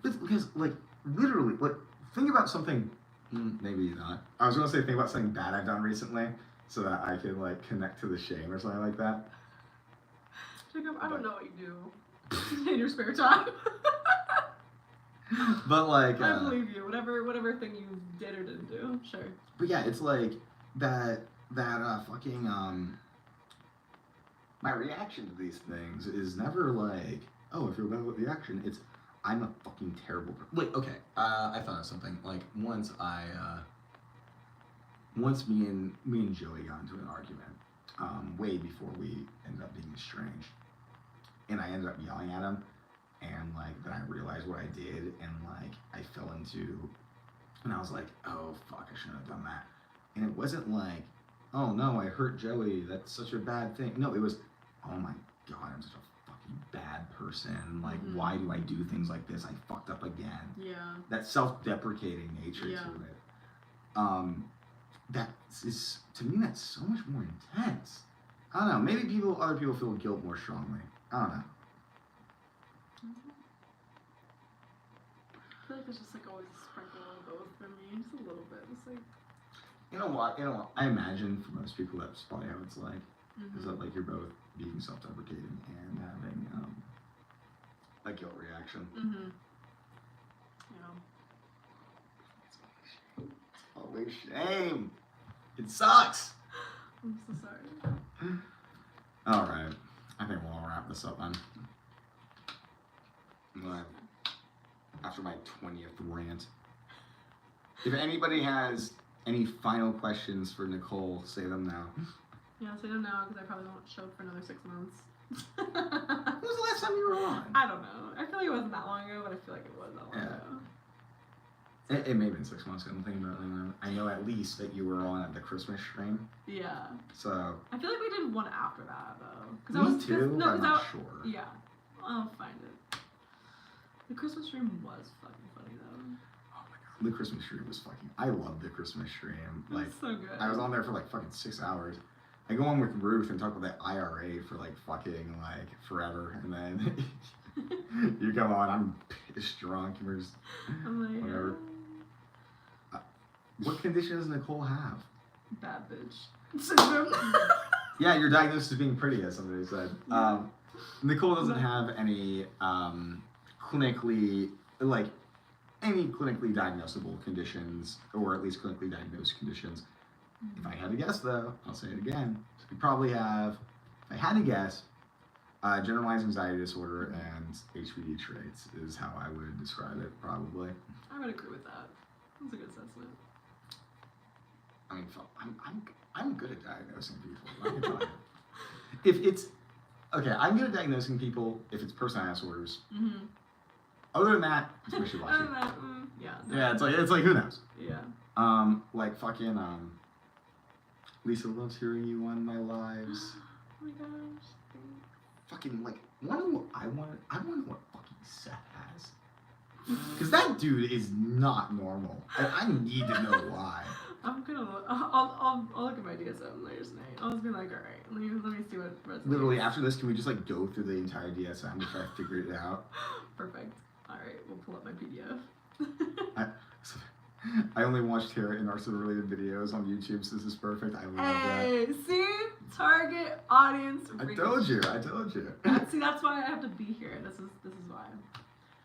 because, like, literally, like, think about something, maybe not. I was going to say think about something bad I've done recently so that I could, like, connect to the shame or something like that. Jacob, I don't know what you do in your spare time. But, like, I believe you. Whatever thing you did or didn't do, sure. But yeah, it's like that fucking my reaction to these things is never like, oh, I feel bad with the action. It's, I'm a fucking terrible person. Like, okay, I thought of something. Like, once me and Joey got into an argument, way before we ended up being estranged, and I ended up yelling at him, and, like, then I realized what I did, and, like, I fell into, and I was like, oh, fuck, I shouldn't have done that. And it wasn't like, oh, no, I hurt Joey, that's such a bad thing. No, it was, oh my God, I'm such a fucking bad person. Like, why do I do things like this? I fucked up again. Yeah. That self-deprecating nature to it. That is, to me, that's so much more intense. I don't know, maybe other people feel guilt more strongly. I don't know. I feel like there's just, like, always a sprinkle of both for me, just a little bit. It's like, You know what? I imagine for most people that's probably how it's like. Is that, like, you're both being self-deprecating and having a guilt reaction. Yeah. It's always shame. It sucks. I'm so sorry. All right. I think we'll all wrap this up then. After my 20th rant. If anybody has any final questions for Nicole, say them now. Yeah, say them now because I probably won't show up for another 6 months. When was the last time you were on? I don't know. I feel like it wasn't that long ago, but I feel like it was that long ago. It may have been 6 months ago. I'm thinking about it. I know at least that you were on at the Christmas stream. Yeah. So. I feel like we did one after that though. Me too. No, I'm not sure. Yeah. I'll find it. The Christmas stream was fucking funny though. Oh my God. The Christmas stream was fucking. I love the Christmas stream. It was so good. I was on there for like fucking 6 hours. I go on with Ruth and talk about the IRA for like fucking like forever, and then you come on, I'm pissed drunk. We're just, I'm like, whatever. What condition does Nicole have? bad bitch syndrome. Yeah, you're diagnosed as being pretty, as somebody said. Nicole doesn't have any clinically diagnosable conditions, or at least clinically diagnosed conditions. If I had to guess, though, I'll say it again. So we probably have, if I had to guess, generalized anxiety disorder and HPD traits is how I would describe it, probably. I would agree with that. That's a good assessment. I mean, I'm good at diagnosing people. I can tell you. If it's okay, I'm good at diagnosing people if it's personality disorders. Mm-hmm. Other than that, it's Other wishy-washy. than that, yeah. No. Yeah, it's like who knows? Yeah. Like fucking Lisa loves hearing you on my lives. Oh my gosh. Fucking like I wonder what fucking Seth has. Cause that dude is not normal. I need to know why. I'm gonna look. I'll look at my DSM later tonight. I'll just be like, all right, let me see what resonates. Literally after this, can we just like go through the entire DSM to try to figure it out? Perfect. All right, we'll pull up my PDF. I only watched Tara and Narcissism related videos on YouTube, so this is perfect. I love that. Hey, see, target audience. I told you. That's why I have to be here. This is why.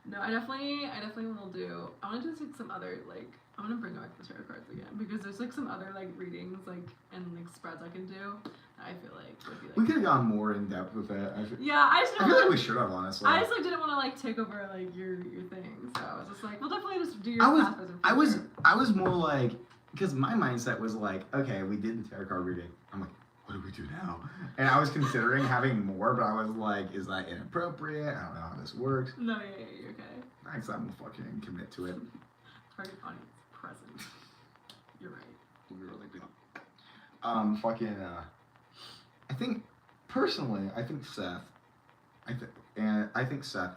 No, I definitely will do. I want to do like some other like. I want to bring back the tarot cards again because there's like some other like readings like and like spreads I can do. I feel like would be like. We could have gone more in depth with it. Yeah, I feel like we should have, honestly. I just like didn't want to like take over like your thing, so I was just like, we'll definitely just do your. I was more like, because my mindset was like, okay, we did the tarot card reading. I'm like, what do we do now? And I was considering having more, but I was like, is that inappropriate? I don't know how this works. No, yeah, you're okay. Thanks, I'm gonna fucking commit to it. Target audience present. You're right. We really do. I think personally, I think Seth,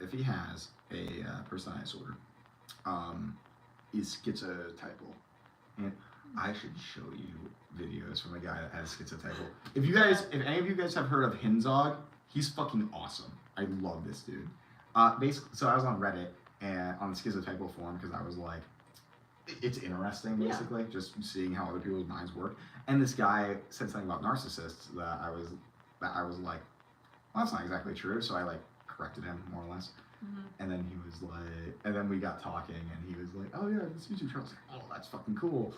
if he has a personality disorder, is schizotypal, and I should show you videos from a guy that has schizotypal. If any of you guys have heard of Hinzog, he's fucking awesome. I love this dude. Basically, so I was on Reddit and on the schizotypal forum because I was like, it's interesting, basically, just seeing how other people's minds work. And this guy said something about narcissists that I was like, well, that's not exactly true. So I like corrected him more or less. Mm-hmm. And then he was like, and then we got talking, and he was like, oh yeah, this YouTube channel. I was like, oh, that's fucking cool.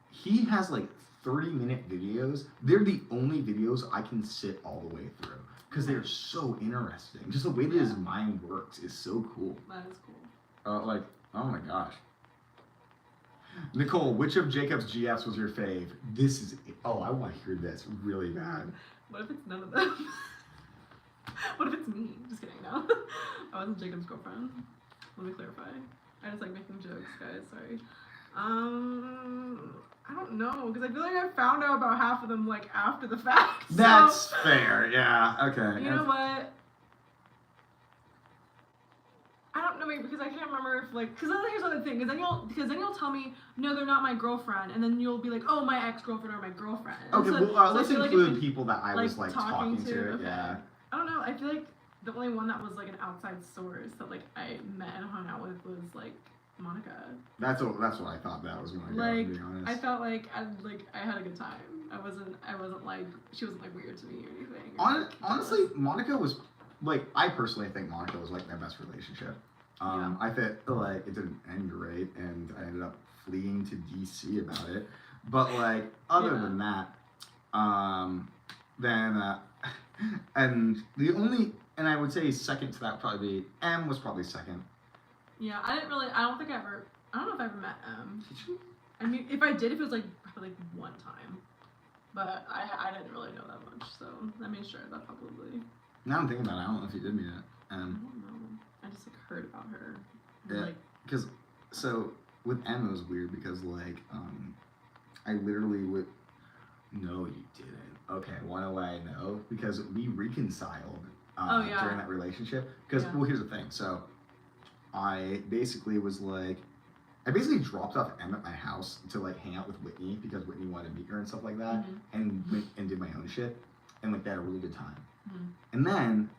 He has like 30-minute videos. They're the only videos I can sit all the way through because they're so interesting. Just the way that his mind works is so cool. That is cool. Like, oh my gosh. Nicole, which of Jacob's GFs was your fave? This is, I want to hear this really bad. What if it's none of them? What if it's me? Just kidding, no. I wasn't Jacob's girlfriend. Let me clarify. I just like making jokes, guys, sorry. I don't know, because I feel like I found out about half of them like after the fact. That's fair, yeah, okay. You know what? I don't know, maybe because I can't remember if like, because here's the other thing, because then you'll tell me, no, they're not my girlfriend, and then you'll be like, oh, my ex-girlfriend or my girlfriend. Okay, so, well, let's I feel include like people that I was like talking to. okay. Yeah. I don't know, I feel like the only one that was like an outside source that like I met and hung out with was like Monica. That's what I thought that was going to like, go, to be honest. I felt like I had a good time. I wasn't like, she wasn't like weird to me or anything. Honestly, Monica was like, I personally think Monica was like my best relationship. I think like it didn't end great, and I ended up fleeing to DC about it. But like other than that, then and I would say second to that would probably be M was probably second. Yeah, I don't know if I ever met M. Did you? I mean, if I did, it was like probably like one time. But I didn't really know that much, so I made sure that probably. Now I'm thinking about it, I don't know if you did meet it. I don't know. I just like heard about her. Yeah, because so with M it was weird because like I literally would. No, you didn't. Okay, why do I know? Because we reconciled during that relationship. Because well, here's the thing. So I basically was like, I basically dropped off Em at my house to like hang out with Whitney because Whitney wanted to meet her and stuff like that, and went and did my own shit, and like they had a really good time. And then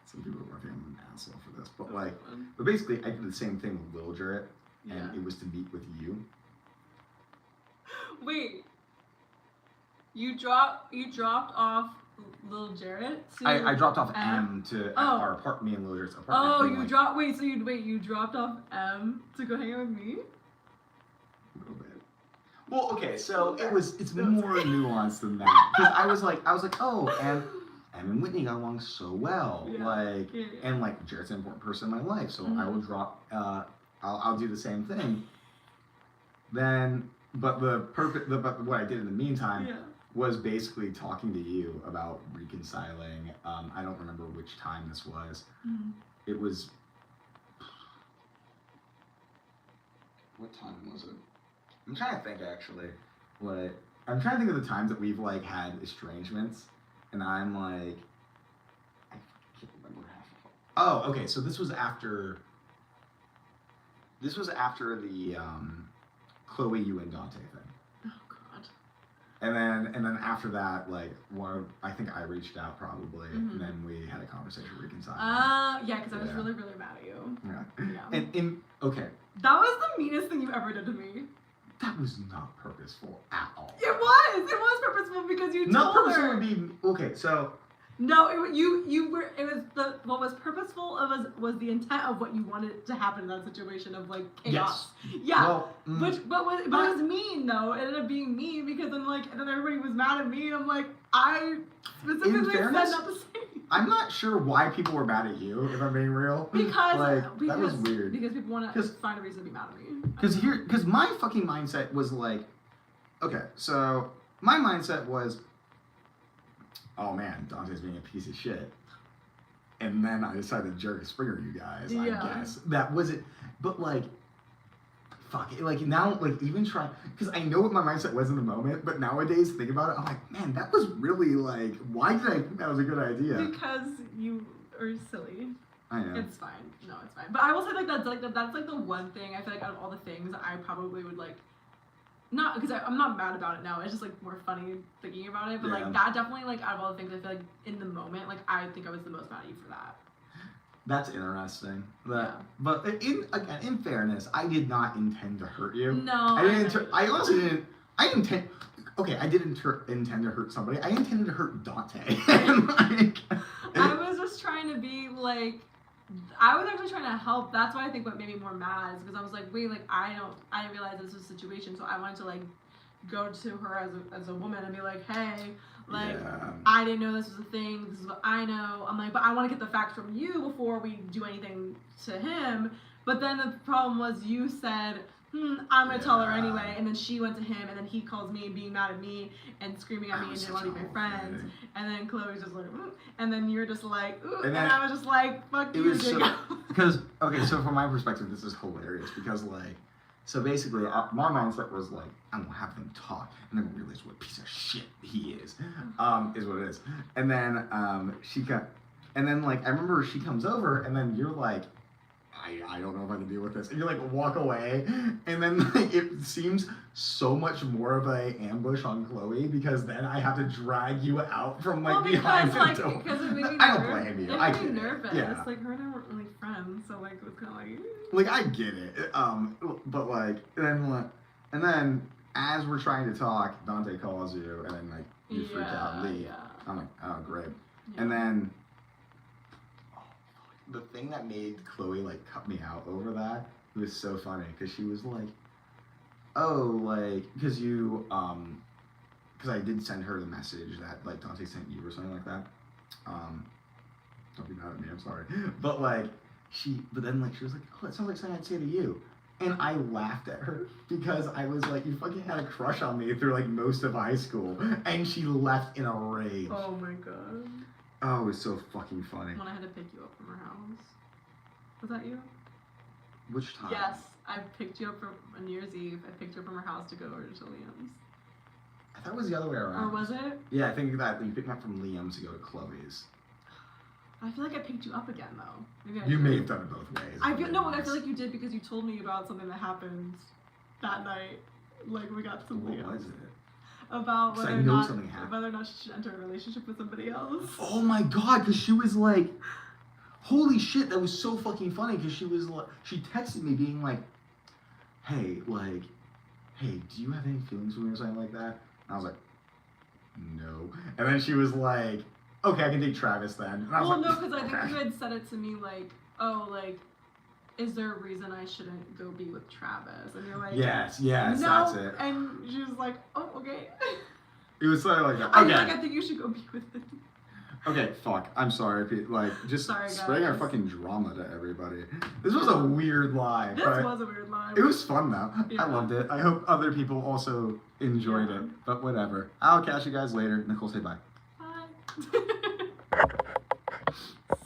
some people are think I'm an asshole for this, but like, but basically I did the same thing with Lil Jarrett, and it was to meet with you. Wait, you dropped off Lil Jarrett to I dropped off M to our apartment, me and Lil Jarrett's apartment. Oh, and, you like, dropped. Wait, so you dropped off M to go hang out with me? A little bit. Well, okay, so it's more nuanced than that, because I was like, oh, and Em and Whitney got along so well, and like Jarrett's an important person in my life, so I will drop. I'll do the same thing. Then, but but what I did in the meantime was basically talking to you about reconciling. I don't remember which time this was. It was. What time was it? I'm trying to think actually. Like, I'm trying to think of the times that we've like had estrangements, and I'm like, I can't remember half of them. Oh, okay. So this was after. This was after the Chloe, you and Dante thing. Oh God. And then after that, like, I think I reached out probably, and then we had a conversation reconciling. Yeah, because I was really, really mad at you. Yeah. And okay. That was the meanest thing you ever did to me. That was not purposeful at all. It was purposeful because you Not told purposeful her. would be okay. So. No, what was purposeful was the intent of what you wanted to happen in that situation of like chaos. Yes. Yeah. Well, but it was mean though. It ended up being mean because then everybody was mad at me and I'm like, I specifically said not to say. I'm not sure why people were mad at you, if I'm being real. Because that was weird. Because people want to find a reason to be mad at me. Because my fucking mindset was like, okay, so my mindset was, oh man, Dante's being a piece of shit. And then I decided to jerk Springer you guys, I guess. That was it. But like, fuck it. Like now, like even try, because I know what my mindset was in the moment, but nowadays, think about it, I'm like, man, that was really like, why did I think that was a good idea? Because you are silly. I know. It's fine. No, it's fine. But I will say that's like the one thing I feel like out of all the things I probably would like. Not because I'm not mad about it now. It's just like more funny thinking about it. But like that definitely like out of all the things I feel like in the moment like I think I was the most mad at you for that. That's interesting. But in fairness, I did not intend to hurt you. No. I honestly didn't. I intend. Okay, I didn't intend to hurt somebody. I intended to hurt Dante. I was just trying to be like. I was actually trying to help. That's why I think what made me more mad is because I was like, wait, like I didn't realize this was a situation, so I wanted to like go to her as a woman and be like, hey, like I didn't know this was a thing. This is what I know. I'm like, but I want to get the facts from you before we do anything to him. But then the problem was you said, I'm gonna tell her anyway, and then she went to him, and then he calls me being mad at me and screaming at me and didn't want to be my friend. And then Chloe's just like, and then you're just like, and I was just like, fuck you, because okay, so from my perspective, this is hilarious because like, so basically, my mindset was like, I'm gonna have them talk, and then realize what a piece of shit he is what it is. And then and then like I remember she comes over, and then you're like, I don't know if I can deal with this. And you like walk away, and then like, it seems so much more of a ambush on Chloe because then I have to drag you out from like behind the door. Because it made me I don't blame you. It made me nervous. Yeah. Like her and I weren't really friends, so like it was kind of like. Like I get it, but like and then as we're trying to talk, Dante calls you, and then like you freak out and leave. I'm like, oh great, and then. The thing that made Chloe like cut me out over that, it was so funny because she was like, oh, like, because you, because I did send her the message that like Dante sent you or something like that. Don't be mad at me, I'm sorry. But like, but then like she was like, oh, that sounds like something I'd say to you. And I laughed at her because I was like, you fucking had a crush on me through like most of high school. And she left in a rage. Oh my god. Oh, it was so fucking funny. When I had to pick you up from her house. Was that you? Which time? Yes, I picked you up on New Year's Eve. I picked you up from her house to go over to Liam's. I thought it was the other way around. Or was it? Yeah, I think that you picked me up from Liam's to go to Chloe's. I feel like I picked you up again though. Maybe I You did. may have done it both ways. I feel like you did because you told me about something that happened that night. Like we got something What else. was it? About 'Cause whether I or know not something happened. whether or not she should enter a relationship with somebody else. Oh my god, because she was like, holy shit, that was so fucking funny. Because she was like, she texted me being like, hey, do you have any feelings for me or something like that? And I was like, no. And then she was like, okay, I can date Travis then. And I was Well, like, no, because I think okay. you had said it to me like, oh, like, is there a reason I shouldn't go be with Travis? And you're like, Yes, no. that's it. And she was like, oh, okay. It was sort of like that. I Okay. feel like I think you should go be with him. Okay, fuck. I'm sorry. Like, just Sorry, spreading our guys. fucking drama to everybody. This was a weird lie. This but was a weird line. it was fun though. Yeah. I loved it. I hope other people also enjoyed Yeah. it. But whatever. I'll catch you guys later. Nicole, say bye. Bye.